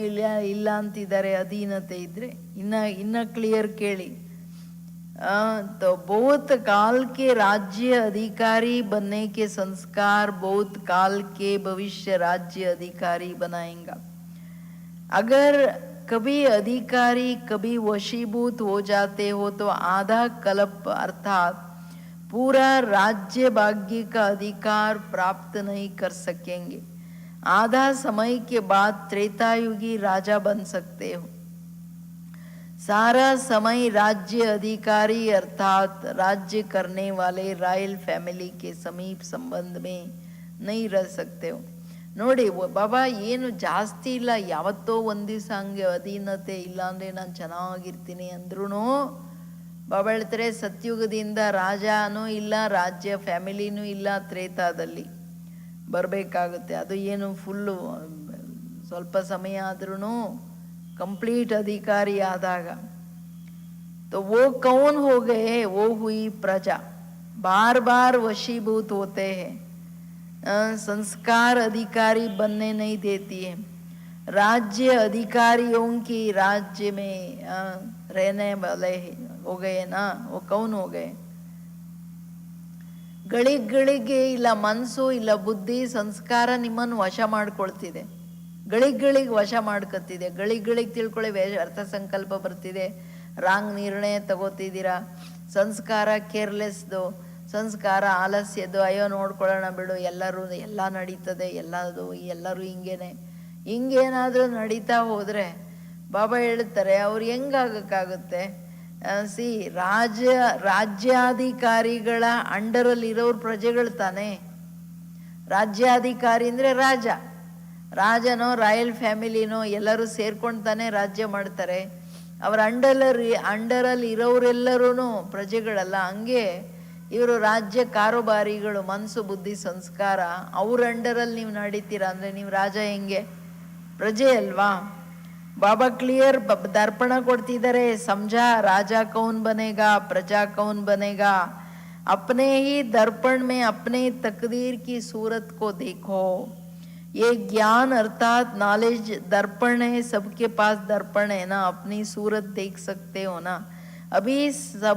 ಇಲ್ಲ ಅಂತಿದ್ದಾರೆ ಅಧೀನತೆ ಇದ್ರೆ. ಇನ್ನ ಕ್ಲಿಯರ್ ಕೇಳಿ, तो बहुत काल के राज्य अधिकारी बनने के संस्कार बहुत काल के भविष्य राज्य अधिकारी बनाएगा. अगर कभी अधिकारी कभी वशीभूत हो जाते हो तो आधा कल्प अर्थात पूरा राज्य भाग्य का अधिकार प्राप्त नहीं कर सकेंगे. आधा समय के बाद त्रेतायुगी राजा बन सकते हो. सारा समय राज्य अधिकारी अर्थात राज्य करने वाले रॉयल फैमिली के समीप संबंध में नहीं रह सकते हो. ನೋಡಿ ಬಾಬಾ ಏನು ಜಾಸ್ತಿ ಇಲ್ಲ, ಯಾವತ್ತೋ ಒಂದು ದಿವಸ ಹಂಗೆ ಅಧೀನತೆ ಇಲ್ಲ ಅಂದರೆ ನಾನು ಚೆನ್ನಾಗಿರ್ತೀನಿ ಅಂದ್ರೂ ಬಾಬಾ ಹೇಳ್ತಾರೆ ಸತ್ಯುಗದಿಂದ ರಾಜನೂ ಇಲ್ಲ, ರಾಜ್ಯ ಫ್ಯಾಮಿಲಿನೂ ಇಲ್ಲ, ತ್ರೇತಾದಲ್ಲಿ ಬರಬೇಕಾಗುತ್ತೆ. ಅದು ಏನು ಫುಲ್ಲು ಸ್ವಲ್ಪ ಸಮಯ ಆದ್ರೂ कंप्लीट अधिकारी आदाग. तो वो कौन हो गए? वो हुई प्रजा. बार बार वशीभूत होते हैं, संस्कार अधिकारी बनने नहीं देती है. राज्य अधिकारियों की राज्य में रहने वाले हो गए ना, वो कौन हो गए? ಗಳಿಗ್ಗೆ ಇಲ್ಲ ಮನಸ್ಸು ಇಲ್ಲ ಬುದ್ಧಿ ಸಂಸ್ಕಾರ ನಿಮ್ಮನ್ನು ವಶ ಮಾಡ್ಕೊಳ್ತಿದೆ, ಗಳಿಗೆ ವಶ ಮಾಡ್ಕೊತಿದೆ. ಗಳಿಗೆ ತಿಳ್ಕೊಳ್ಳಿ ಅರ್ಥ ಸಂಕಲ್ಪ ಬರ್ತಿದೆ, ರಾಂಗ್ ನಿರ್ಣಯ ತಗೋತಿದ್ದೀರಾ. ಸಂಸ್ಕಾರ ಕೇರ್ಲೆಸ್ದು, ಸಂಸ್ಕಾರ ಆಲಸ್ಯದ್ದು, ಅಯ್ಯೋ ನೋಡ್ಕೊಳ್ಳೋಣ ಬಿಡು, ಎಲ್ಲ ನಡೀತದೆ, ಎಲ್ಲರೂ ಹಿಂಗೇನಾದರೂ ನಡೀತಾ ಹೋದರೆ ಬಾಬಾ ಹೇಳ್ತಾರೆ ಅವ್ರು ಹೆಂಗಾಗಕ್ಕಾಗುತ್ತೆ? ರಾಜ್ಯಾಧಿಕಾರಿಗಳ ಅಂಡರಲ್ಲಿ ಇರೋರು ಪ್ರಜೆಗಳು ತಾನೆ. ರಾಜ್ಯಾಧಿಕಾರಿ ಅಂದರೆ ರಾಜನೋ ರಾಯಲ್ ಫ್ಯಾಮಿಲಿನೋ ಎಲ್ಲರೂ ಸೇರ್ಕೊಂಡು ತಾನೇ ರಾಜ್ಯ ಮಾಡ್ತಾರೆ. ಅವರ ಅಂಡರಲ್ಲಿ ಇರೋರೆಲ್ಲರೂ ಪ್ರಜೆಗಳಲ್ಲ. ಹಂಗೆ ಇವರು ರಾಜ್ಯ ಕಾರೋಬಾರಿಗಳು, ಮನಸ್ಸು ಬುದ್ಧಿ ಸಂಸ್ಕಾರ ಅವ್ರ ಅಂಡರಲ್ಲಿ ನೀವು ನಡೀತೀರಾ ಅಂದರೆ ನೀವು ರಾಜ ಹೆಂಗೆ? ಪ್ರಜೆ ಅಲ್ವಾ? ಬಾಬಾ ಕ್ಲಿಯರ್ ದರ್ಪಣ ಕೊಡ್ತಿದ್ದಾರೆ. समझा राजा कौन बनेगा, प्रजा कौन बनेगा, अपने ही दर्पण में अपने तकदीर की सूरत को देखो. ये ज्ञान अर्थात नॉलेज दर्पण है, सबके पास दर्पण है ना, अपनी सूरत देख सकते हो ना. अभी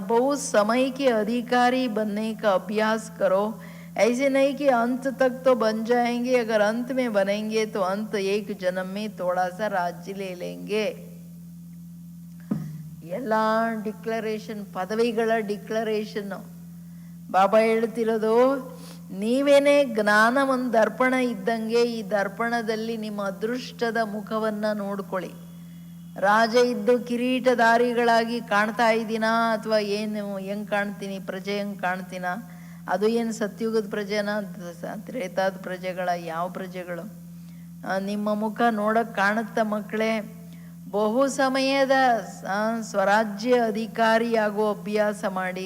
बहुत समय के अधिकारी बनने का अभ्यास करो. ऐसे नहीं कि अंत तक तो बन जाएंगे, अगर अंत में बनेंगे तो अंत एक जन्म में थोड़ा सा राज्य ले लेंगे. ಎಲ್ಲ ಡಿಕ್ಲರೇಷನ್, ಪದವಿಗಳ ಡಿಕ್ಲರೇಷನ್ನು. ಬಾಬಾ ಹೇಳ್ತಿರೋದು ನೀವೇನೇ ಜ್ಞಾನ ಒಂದು ದರ್ಪಣ ಇದ್ದಂಗೆ, ಈ ದರ್ಪಣದಲ್ಲಿ ನಿಮ್ಮ ಅದೃಷ್ಟದ ಮುಖವನ್ನು ನೋಡ್ಕೊಳ್ಳಿ. ರಾಜ ಇದ್ದು ಕಿರೀಟಧಾರಿಗಳಾಗಿ ಕಾಣ್ತಾ ಇದ್ದೀನಾ, ಅಥವಾ ಏನು ಹೆಂಗೆ ಕಾಣ್ತೀನಿ, ಪ್ರಜೆ ಹೆಂಗೆ ಕಾಣ್ತೀನ? ಅದು ಏನು ಸತ್ಯುಗದ ಪ್ರಜೆನ, ತ್ರೇತಾದ ಪ್ರಜೆಗಳ? ಯಾವ ಪ್ರಜೆಗಳು? ನಿಮ್ಮ ಮುಖ ನೋಡಕ್ಕೆ ಕಾಣುತ್ತ ಮಕ್ಕಳೇ. ಬಹು ಸಮಯದ ಸ್ವರಾಜ್ಯ ಅಧಿಕಾರಿಯಾಗೋ ಅಭ್ಯಾಸ ಮಾಡಿ.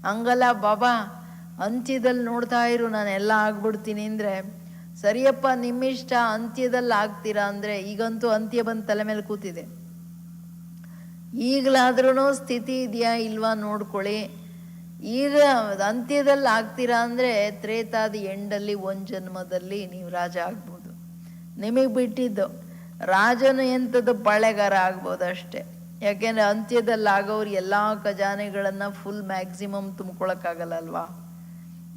ಹಂಗಲ್ಲ ಬಾಬಾ ಅಂತ್ಯದಲ್ಲಿ ನೋಡ್ತಾ ಇರು ನಾನೆಲ್ಲ ಆಗ್ಬಿಡ್ತೀನಿ ಅಂದರೆ, ಸರಿಯಪ್ಪ ನಿಮ್ಮಿಷ್ಟ, ಅಂತ್ಯದಲ್ಲಿ ಆಗ್ತೀರಾ ಅಂದರೆ ಈಗಂತೂ ಅಂತ್ಯ ಬಂದು ತಲೆ ಮೇಲೆ ಕೂತಿದೆ. ಈಗಲಾದ್ರೂ ಸ್ಥಿತಿ ಇದೆಯಾ ಇಲ್ವಾ ನೋಡ್ಕೊಳ್ಳಿ. ಈಗ ಅಂತ್ಯದಲ್ಲಿ ಆಗ್ತೀರಾ ಅಂದರೆ ತ್ರೇತಾದ ಎಂಡಲ್ಲಿ ಒಂದು ಜನ್ಮದಲ್ಲಿ ನೀವು ರಾಜ ಆಗ್ಬೋದು. ನಿಮಗೆ ಬಿಟ್ಟಿದ್ದು. ರಾಜನು ಎಂಥದ್ದು ಪಾಳೆಗಾರ ಆಗ್ಬೋದು ಅಷ್ಟೇ. ಯಾಕೆಂದರೆ ಅಂತ್ಯದಲ್ಲಿ ಆಗೋರು ಎಲ್ಲ ಖಜಾನೆಗಳನ್ನು ಫುಲ್ ಮ್ಯಾಕ್ಸಿಮಮ್ ತುಂಬ್ಕೊಳಕ್ಕಾಗಲ್ಲ ಅಲ್ವಾ?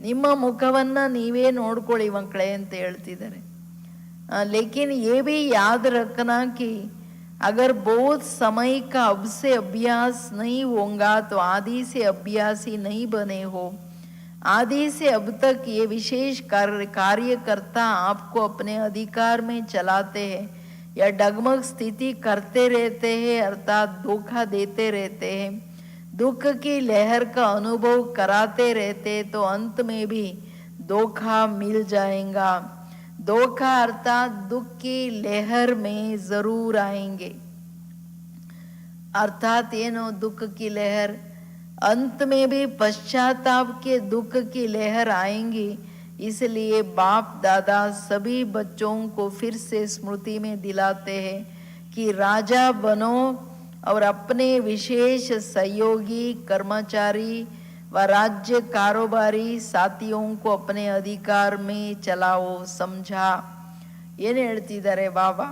ನಿಮ್ಮ ಮುಖವನ್ನು ನೀವೇ ನೋಡ್ಕೊಳ್ಳಿ ಮಕ್ಕಳೇ ಅಂತ ಹೇಳ್ತಿದ್ದಾರೆ. ಲೇಕಿನ್ ये भी याद रखना कि अगर बहुत समय का अब से अभ्यास नहीं होगा तो आदि से अभ्यासी नहीं बने हो. आदि से अब तक ये विशेष कार्यकर्ता आपको अपने अधिकार में चलाते हैं या डगमग स्थिति करते रहते हैं, अर्थात धोखा देते रहते हैं, दुख की लहर का अनुभव कराते रहते, तो अंत में भी धोखा मिल जाएगा. धोखा अर्थात दुख की लहर में जरूर आएंगे. अर्थात येनो दुख की लहर, अंत में भी पश्चाताप के दुख की लहर आएंगी. इसलिए बाप दादा सभी बच्चों को फिर से स्मृति में दिलाते हैं कि राजा बनो और अपने विशेष सहयोगी कर्मचारी व राज्य कारोबारी साथियों को अपने अधिकार में चलाओ. समझा? ಏನು ಹೇಳ್ತಿದ್ದಾರೆ ಬಾಬಾ?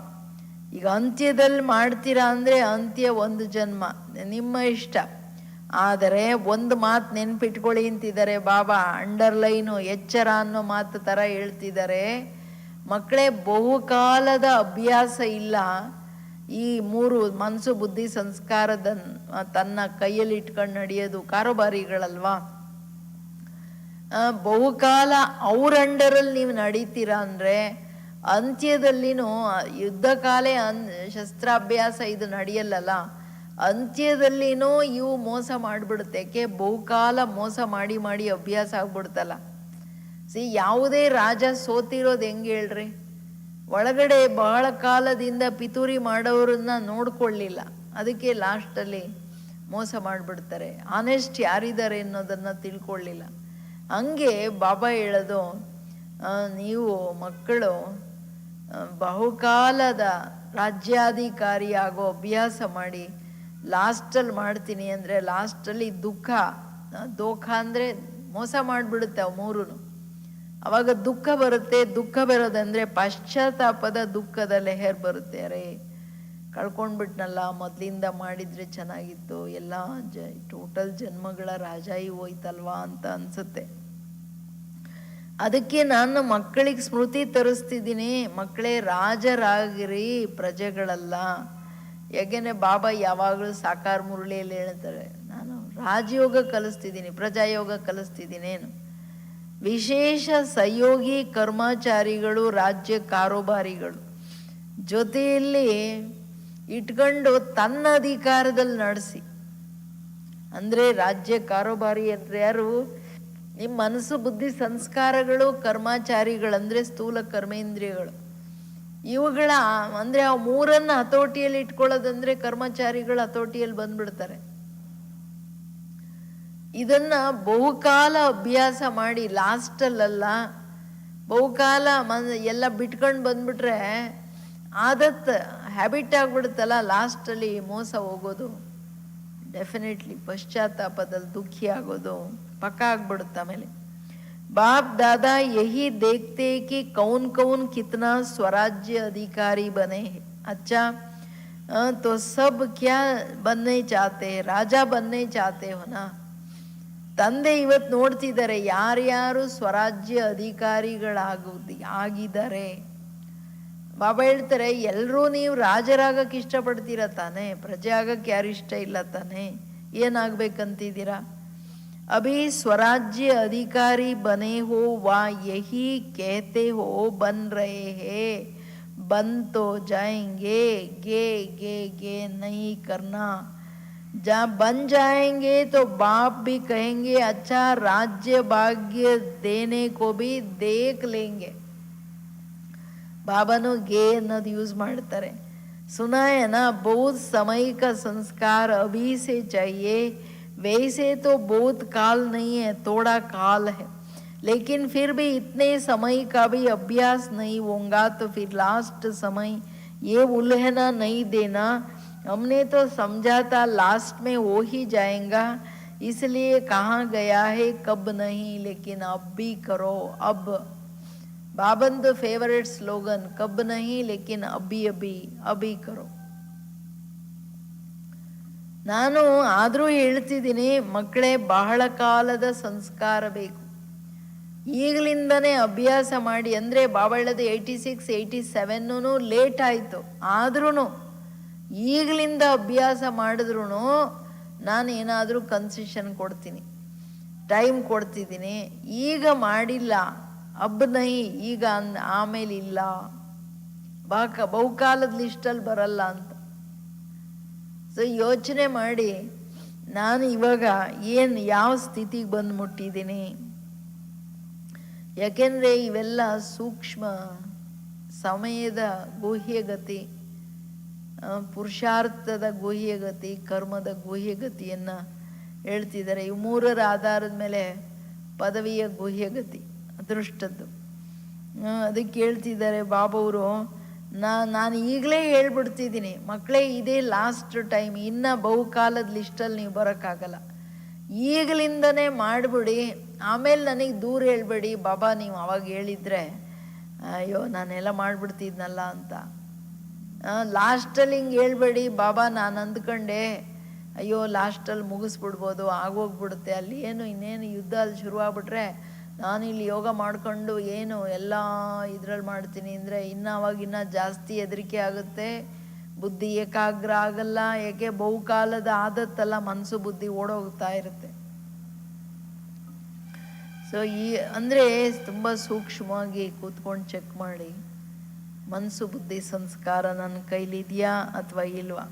ಈಗ ಅಂತ್ಯದಲ್ಲಿ ಮಾಡ್ತೀರಾ ಅಂದರೆ ಅಂತ್ಯ ಒಂದು ಜನ್ಮ, ನಿಮ್ಮ ಇಷ್ಟ. ಆದರೆ ಒಂದು ಮಾತು ನೆನ್ಪಿಟ್ಕೊಳ್ಳಿ ಅಂತಿದ್ದಾರೆ ಬಾಬಾ. ಅಂಡರ್ಲೈನು, ಎಚ್ಚರ ಅನ್ನೋ ಮಾತು ಥರ ಹೇಳ್ತಿದ್ದಾರೆ. ಮಕ್ಕಳೇ, ಬಹುಕಾಲದ ಅಭ್ಯಾಸ ಇಲ್ಲ ಈ ಮೂರು ಮನಸ್ಸು ಬುದ್ಧಿ ಸಂಸ್ಕಾರದ ತನ್ನ ಕೈಯಲ್ಲಿ ಇಟ್ಕೊಂಡು ನಡೆಯೋದು ಕಾರೋಬಾರಿಗಳಲ್ವಾ. ಬಹುಕಾಲ ಅವ್ರ ಅಂಡರಲ್ಲಿ ನೀವು ನಡೀತೀರಾ ಅಂದರೆ ಅಂತ್ಯದಲ್ಲಿನೂ ಯುದ್ಧ ಕಾಲೇ ಶಸ್ತ್ರಾಭ್ಯಾಸ ಇದು ನಡೆಯಲ್ಲಲ್ಲ. ಅಂತ್ಯದಲ್ಲಿನೂ ಇವು ಮೋಸ ಮಾಡಿಬಿಡುತ್ತೆ. ಯಾಕೆ? ಬಹುಕಾಲ ಮೋಸ ಮಾಡಿ ಮಾಡಿ ಅಭ್ಯಾಸ ಆಗ್ಬಿಡ್ತಲ್ಲ. ಯಾವುದೇ ರಾಜ ಸೋತಿರೋದು ಹೆಂಗೆ ಹೇಳ್ರಿ? ಒಳಗಡೆ ಬಹಳ ಕಾಲದಿಂದ ಪಿತೂರಿ ಮಾಡೋರನ್ನ ನೋಡ್ಕೊಳ್ಳಿಲ್ಲ, ಅದಕ್ಕೆ ಲಾಸ್ಟಲ್ಲಿ ಮೋಸ ಮಾಡಿಬಿಡ್ತಾರೆ. ಆನೆಸ್ಟ್ ಯಾರಿದ್ದಾರೆ ಅನ್ನೋದನ್ನು ತಿಳ್ಕೊಳ್ಳಿಲ್ಲ. ಹಂಗೆ ಬಾಬಾ ಹೇಳೋದು, ನೀವು ಮಕ್ಕಳು ಬಹುಕಾಲದ ರಾಜ್ಯಾಧಿಕಾರಿ ಆಗೋ ಅಭ್ಯಾಸ ಮಾಡಿ. ಲಾಸ್ಟಲ್ಲಿ ಮಾಡ್ತೀನಿ ಅಂದರೆ ಲಾಸ್ಟಲ್ಲಿ ಧೋಖಾ ಅಂದರೆ ಮೋಸ ಮಾಡಿಬಿಡುತ್ತೆ ಅವು ಮೂರೂ. ಅವಾಗ ದುಃಖ ಬರುತ್ತೆ. ದುಃಖ ಬರೋದಂದ್ರೆ ಪಶ್ಚಾತ್ತಾಪದ ದುಃಖದ ಲೆಹರ್ ಬರುತ್ತೆ. ಅರೆ ಕಳ್ಕೊಂಡ್ಬಿಟ್ನಲ್ಲ, ಮೊದಲಿಂದ ಮಾಡಿದ್ರೆ ಚೆನ್ನಾಗಿತ್ತು, ಎಲ್ಲ ಟೋಟಲ್ ಜನ್ಮಗಳ ರಾಜಾಯಿ ಹೋಯ್ತಲ್ವಾ ಅಂತ ಅನ್ಸುತ್ತೆ. ಅದಕ್ಕೆ ನಾನು ಮಕ್ಕಳಿಗೆ ಸ್ಮೃತಿ ತರಿಸ್ತಿದ್ದೀನಿ, ಮಕ್ಕಳೇ ರಾಜರಾಗಿರಿ, ಪ್ರಜೆಗಳಲ್ಲ. ಯಾಕೆಂದ್ರೆ ಬಾಬಾ ಯಾವಾಗಲೂ ಸಾಕಾರ ಮುರಳಿಯಲ್ಲಿ ಹೇಳ್ತಾರೆ, ನಾನು ರಾಜಯೋಗ ಕಲಿಸ್ತಿದ್ದೀನಿ, ಪ್ರಜಾಯೋಗ ಕಲಿಸ್ತಿದ್ದೀನೇನು. ವಿಶೇಷ ಸಹಯೋಗಿ ಕರ್ಮಚಾರಿಗಳು, ರಾಜ್ಯ ಕಾರೋಬಾರಿಗಳು ಜೊತೆಯಲ್ಲಿ ಇಟ್ಕೊಂಡು ತನ್ನ ಅಧಿಕಾರದಲ್ಲಿ ನಡೆಸಿ. ಅಂದರೆ ರಾಜ್ಯ ಕಾರೋಬಾರಿ ಅಂದರೆ ಯಾರು? ನಿಮ್ಮ ಮನಸ್ಸು, ಬುದ್ಧಿ, ಸಂಸ್ಕಾರಗಳು, ಕರ್ಮಚಾರಿಗಳಂದರೆ ಸ್ಥೂಲ ಕರ್ಮೇಂದ್ರಿಯಗಳು. ಇವುಗಳ ಅಂದರೆ ಆ ಮೂರನ್ನು ಹತೋಟಿಯಲ್ಲಿ ಇಟ್ಕೊಳ್ಳೋದಂದ್ರೆ ಕರ್ಮಚಾರಿಗಳು ಹತೋಟಿಯಲ್ಲಿ ಬಂದ್ಬಿಡ್ತಾರೆ. ಇದನ್ನ ಬಹುಕಾಲ ಅಭ್ಯಾಸ ಮಾಡಿ, ಲಾಸ್ಟಲ್ಲ ಬಹುಕಾಲ ಎಲ್ಲ ಬಿಟ್ಕೊಂಡು ಬಂದ್ಬಿಟ್ರೆ ಆದತ್ ಹ್ಯಾಬಿಟ್ ಆಗ್ಬಿಡುತ್ತಲ್ಲ, ಲಾಸ್ಟಲ್ಲಿ ಮೋಸ ಹೋಗೋದು, ಡೆಫಿನೆಟ್ಲಿ ಪಶ್ಚಾತ್ತಾಪದಲ್ಲಿ ದುಃಖಿ ಆಗೋದು ಪಕ್ಕ ಆಗ್ಬಿಡುತ್ತೆ. ಆಮೇಲೆ बाप दादा यही देखते कि कौन कौन कितना स्वराज्य अधिकारी बने हैं. अच्छा तो सब क्या बनने चाहते हैं? राजा बनने चाहते हो ना. ತಂದೆ ಇವತ್ತು ನೋಡ್ತಿದ್ದಾರೆ ಯಾರ್ಯಾರು ಸ್ವರಾಜ್ಯ ಅಧಿಕಾರಿಗಳಾಗಿದ್ದಾರೆ. ಬಾಬಾ ಹೇಳ್ತಾರೆ ಎಲ್ಲರೂ ನೀವು ರಾಜರಾಗಕ್ಕೆ ಇಷ್ಟಪಡ್ತೀರ ತಾನೆ, ಪ್ರಜೆ ಆಗಕ್ಕೆ ಯಾರು ಇಷ್ಟ ಇಲ್ಲ ತಾನೆ, ಏನಾಗ್ಬೇಕಂತಿದ್ದೀರಾ? अभी स्वराज्य अधिकारी बने हो वा यही कहते हो बन रहे हैं, बन तो जाएंगे, गे गे गे नहीं करना. जब बन जाएंगे तो बाप भी कहेंगे अच्छा राज्य भाग्य देने को भी देख लेंगे. बाबानु गे ಅನ್ನೋದು ಯೂಸ್ ಮಾಡ್ತಾರೆ. सुना है ना, बहुत समय का संस्कार अभी से चाहिए. वैसे तो बहुत काल नहीं है, थोड़ा काल है, लेकिन फिर भी इतने समय का भी अभ्यास नहीं होगा तो फिर लास्ट समय ये उल्हना नहीं देना. हमने तो समझा था लास्ट में हो ही जाएगा, इसलिए कहाँ गया है कब नहीं, लेकिन अब भी करो. अब बाबंद फेवरेट स्लोगन, कब नहीं लेकिन अभी अभी अभी करो. ನಾನು ಆದರೂ ಹೇಳ್ತಿದ್ದೀನಿ ಮಕ್ಕಳೇ, ಬಹಳ ಕಾಲದ ಸಂಸ್ಕಾರ ಬೇಕು. ಈಗಲಿಂದನೇ ಅಭ್ಯಾಸ ಮಾಡಿ. ಅಂದರೆ ಬಾಬಾ ಹೇಳೋದು 86 87 ಲೇಟ್ ಆಯಿತು, ಆದ್ರೂ ಈಗಲಿಂದ ಅಭ್ಯಾಸ ಮಾಡಿದ್ರು ನಾನು ಏನಾದರೂ ಕನ್ಸೆಷನ್ ಕೊಡ್ತೀನಿ, ಟೈಮ್ ಕೊಡ್ತಿದ್ದೀನಿ. ಈಗ ಮಾಡಿಲ್ಲ ಅಬ್ ನಹಿ, ಈಗ ಆಮೇಲೆ ಇಲ್ಲ, ಬಹುಕಾಲದ ಲಿಸ್ಟಲ್ಲಿ ಬರಲ್ಲ ಅಂತ. ಸೊ ಯೋಚನೆ ಮಾಡಿ ನಾನು ಇವಾಗ ಯಾವ ಸ್ಥಿತಿಗೆ ಬಂದು ಮುಟ್ಟಿದ್ದೀನಿ. ಯಾಕೆಂದರೆ ಇವೆಲ್ಲ ಸೂಕ್ಷ್ಮ ಸಮಯದ ಗುಹ್ಯಗತಿ, ಪುರುಷಾರ್ಥದ ಗುಹ್ಯಗತಿ, ಕರ್ಮದ ಗುಹ್ಯಗತಿಯನ್ನು ಹೇಳ್ತಿದ್ದಾರೆ. ಇವು ಮೂರರ ಆಧಾರದ ಮೇಲೆ ಪದವಿಯ ಗುಹ್ಯಗತಿ ಅದೃಷ್ಟದ್ದು. ಅದಕ್ಕೆ ಹೇಳ್ತಿದ್ದಾರೆ ಬಾಬವರು, ನಾನು ಈಗಲೇ ಹೇಳ್ಬಿಡ್ತಿದ್ದೀನಿ ಮಕ್ಕಳೇ, ಇದೇ ಲಾಸ್ಟ್ ಟೈಮ್, ಇನ್ನು ಬಹುಕಾಲದ ಲಿಸ್ಟಲ್ಲಿ ನೀವು ಬರೋಕ್ಕಾಗಲ್ಲ. ಈಗಲಿಂದನೇ ಮಾಡಿಬಿಡಿ, ಆಮೇಲೆ ನನಗೆ ದೂರ ಹೇಳ್ಬೇಡಿ ಬಾಬಾ ನೀವು ಅವಾಗ ಹೇಳಿದರೆ ಅಯ್ಯೋ ನಾನೆಲ್ಲ ಮಾಡಿಬಿಡ್ತಿದ್ನಲ್ಲ ಅಂತ. ಲಾಸ್ಟಲ್ಲಿ ಹಿಂಗೆ ಹೇಳ್ಬೇಡಿ ಬಾಬಾ ನಾನು ಅಂದ್ಕೊಂಡೆ ಅಯ್ಯೋ ಲಾಸ್ಟಲ್ಲಿ ಮುಗಿಸ್ಬಿಡ್ಬೋದು, ಆಗೋಗ್ಬಿಡುತ್ತೆ, ಅಲ್ಲಿ ಇನ್ನೇನು ಯುದ್ಧ ಅಲ್ಲಿ ಶುರುವಾಗ್ಬಿಟ್ರೆ ನಾನು ಇಲ್ಲಿ ಯೋಗ ಮಾಡಿಕೊಂಡು ಏನು ಎಲ್ಲ ಇದ್ರಲ್ಲಿ ಮಾಡ್ತೀನಿ ಅಂದರೆ ಅವಾಗಿನ್ನ ಜಾಸ್ತಿ ಹೆದರಿಕೆ ಆಗುತ್ತೆ, ಬುದ್ಧಿ ಏಕಾಗ್ರ ಆಗಲ್ಲ. ಯಾಕೆ ಬಹುಕಾಲದ ಆದತ್ತಲ್ಲ, ಮನಸ್ಸು ಬುದ್ಧಿ ಓಡೋಗ್ತಾ ಇರುತ್ತೆ. ಸೊ ಅಂದರೆ ತುಂಬ ಸೂಕ್ಷ್ಮವಾಗಿ ಕೂತ್ಕೊಂಡು ಚೆಕ್ ಮಾಡಿ, ಮನಸ್ಸು ಬುದ್ಧಿ ಸಂಸ್ಕಾರ ನನ್ನ ಕೈಲಿದೆಯಾ ಅಥವಾ ಇಲ್ವಾ.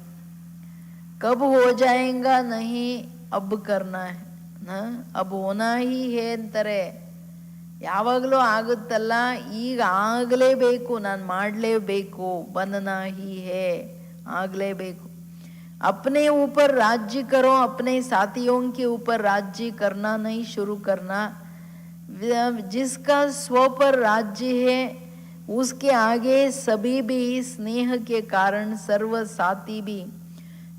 ಕಬ್ ಹೋ ಜಾಯೇಗಾ ನಹಿ ಅಬ್ ಕರ್ನಾ ಹೈ, ಅಬ್ ಹೋನಾ ಹಿ ಹೇ ಅಂತಾರೆ. ಯಾವಾಗಲೂ ಆಗುತ್ತಲ್ಲ, ಈಗ ಆಗಲೇಬೇಕು, ನಾನು ಮಾಡಲೇಬೇಕು. ಬನನಾ ಹಿ ಹೇ, ಆಗಲೇಬೇಕು. अपने ऊपर राज्य करो, अपने साथियों के ऊपर राज्य करना नहीं शुरू करना. जिसका स्व पर राज्य है उसके आगे सभी भी स्नेह के कारण सर्व साथी भी,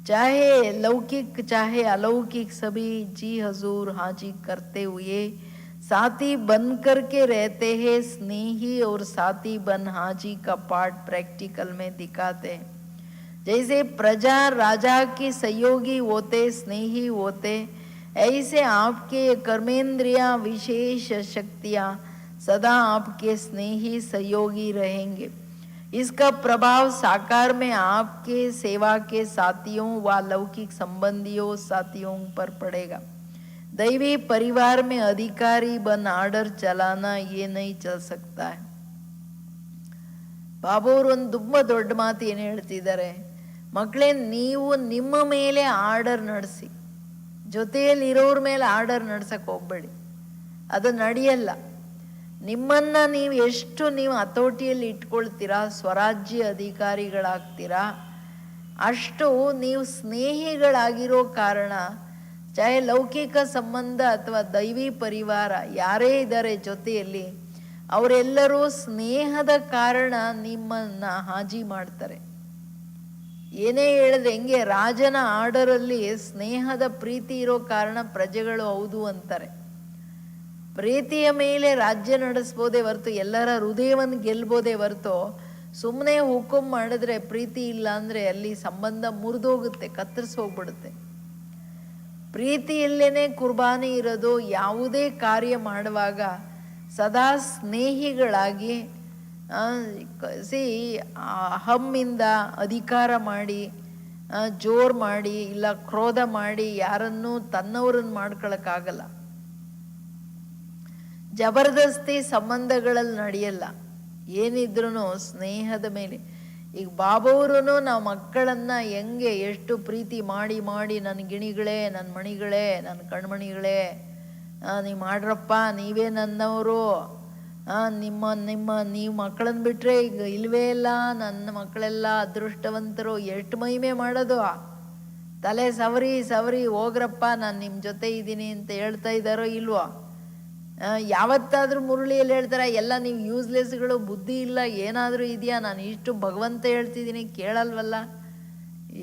चाहे लौकिक चाहे अलौकिक, सभी जी हजूर हाजी करते हुए साथी बन करके रहते हैं स्नेही और साथी बन हाजी का पाठ प्रैक्टिकल में दिखाते हैं। जैसे प्रजा राजा के सहयोगी होते स्नेही होते, ऐसे आपके कर्मेंद्रिया विशेष शक्तियाँ सदा आपके स्नेही सहयोगी रहेंगे। इसका प्रभाव साकार में आपके सेवा के साथियों व लौकिक संबंधियों साथियों पर पड़ेगा। दैवी परिवार में अधिकारी बन आर्डर चलाना ये नहीं चल सकता है। ಬಾಬೋರು ಒಂದು ತುಂಬ ದೊಡ್ಡ ಮಾತು ಏನು ಹೇಳ್ತಿದ್ದಾರೆ, ಮಕ್ಕಳೇ ನೀವು ನಿಮ್ಮ ಮೇಲೆ ಆರ್ಡರ್ ನಡೆಸಿ, ಜೊತೆಯಲ್ಲಿ ಇರೋರ ಮೇಲೆ ಆರ್ಡರ್ ನಡ್ಸಕ್ಕೆ ಹೋಗ್ಬೇಡಿ, ಅದು ನಡೆಯಲ್ಲ. ನಿಮ್ಮನ್ನ ನೀವು ಎಷ್ಟು ನೀವು ಹತೋಟಿಯಲ್ಲಿ ಇಟ್ಕೊಳ್ತೀರಾ, ಸ್ವರಾಜ್ಯ ಅಧಿಕಾರಿಗಳಾಗ್ತೀರಾ, ಅಷ್ಟು ನೀವು ಸ್ನೇಹಿಗಳಾಗಿರೋ ಕಾರಣ ಚಾಹೆ ಲೌಕಿಕ ಸಂಬಂಧ ಅಥವಾ ದೈವಿ ಪರಿವಾರ ಯಾರೇ ಇದ್ದಾರೆ ಜೊತೆಯಲ್ಲಿ, ಅವರೆಲ್ಲರೂ ಸ್ನೇಹದ ಕಾರಣ ನಿಮ್ಮನ್ನ ಹಾಜಿ ಮಾಡ್ತಾರೆ. ಏನೇ ಹೇಳಿದ್ರೆ ಹೆಂಗೆ ರಾಜನ ಆರ್ಡರಲ್ಲಿ ಸ್ನೇಹದ ಪ್ರೀತಿ ಇರೋ ಕಾರಣ ಪ್ರಜೆಗಳು ಹೌದು ಅಂತಾರೆ. ಪ್ರೀತಿಯ ಮೇಲೆ ರಾಜ್ಯ ನಡೆಸ್ಬೋದೇ ಹೊರತು ಎಲ್ಲರ ಹೃದಯವನ್ನು ಗೆಲ್ಬೋದೇ ಹೊರತು ಸುಮ್ಮನೆ ಹುಕುಂ ಮಾಡಿದ್ರೆ ಪ್ರೀತಿ ಇಲ್ಲ ಅಂದರೆ ಅಲ್ಲಿ ಸಂಬಂಧ ಮುರಿದೋಗುತ್ತೆ, ಕತ್ತರಿಸಿ ಹೋಗ್ಬಿಡುತ್ತೆ. ಪ್ರೀತಿಯಲ್ಲೇನೆ ಕುರ್ಬಾನಿ ಇರೋದು. ಯಾವುದೇ ಕಾರ್ಯ ಮಾಡುವಾಗ ಸದಾ ಸ್ನೇಹಿಗಳಾಗಿ ಅಹಮ್ಮಿಂದ ಅಧಿಕಾರ ಮಾಡಿ ಜೋರು ಮಾಡಿ ಇಲ್ಲ ಕ್ರೋಧ ಮಾಡಿ ಯಾರನ್ನೂ ತನ್ನವರನ್ನು ಮಾಡ್ಕೊಳಕ್ಕಾಗಲ್ಲ. ಜಬರ್ದಸ್ತಿ ಸಂಬಂಧಗಳಲ್ಲಿ ನಡೆಯಲ್ಲ. ಏನಿದ್ರೂ ಸ್ನೇಹದ ಮೇಲೆ. ಈಗ ಬಾಬವರು ನಾವು ಮಕ್ಕಳನ್ನ ಹೆಂಗೆ ಎಷ್ಟು ಪ್ರೀತಿ ಮಾಡಿ ಮಾಡಿ ನನ್ನ ಗಿಣಿಗಳೇ, ನನ್ನ ಮಣಿಗಳೇ, ನನ್ನ ಕಣ್ಮಣಿಗಳೇ, ನೀವು ಮಾಡ್ರಪ್ಪ, ನೀವೇ ನನ್ನವರು, ನೀವು ಮಕ್ಕಳನ್ನ ಬಿಟ್ರೆ ಈಗ ಇಲ್ವೇ ಇಲ್ಲ, ನನ್ನ ಮಕ್ಕಳೆಲ್ಲ ಅದೃಷ್ಟವಂತರು, ಎಷ್ಟು ಮಹಿಮೆ ಮಾಡೋದು, ತಲೆ ಸವರಿ ಸವರಿ ಹೋಗ್ರಪ್ಪ ನಾನು ನಿಮ್ಮ ಜೊತೆ ಇದ್ದೀನಿ ಅಂತ ಹೇಳ್ತಾ ಇದ್ದಾರೋ ಇಲ್ವೋ? ಯಾವತ್ತಾದ್ರೂ ಮುರಳಿಯಲ್ಲಿ ಹೇಳ್ತಾರೆ ಎಲ್ಲ ನೀವು ಯೂಸ್ಲೆಸ್ಗಳು, ಬುದ್ಧಿ ಇಲ್ಲ, ಏನಾದರೂ ಇದೆಯಾ, ನಾನು ಇಷ್ಟು ಭಗವಂತ ಹೇಳ್ತಿದ್ದೀನಿ ಕೇಳಲ್ವಲ್ಲ?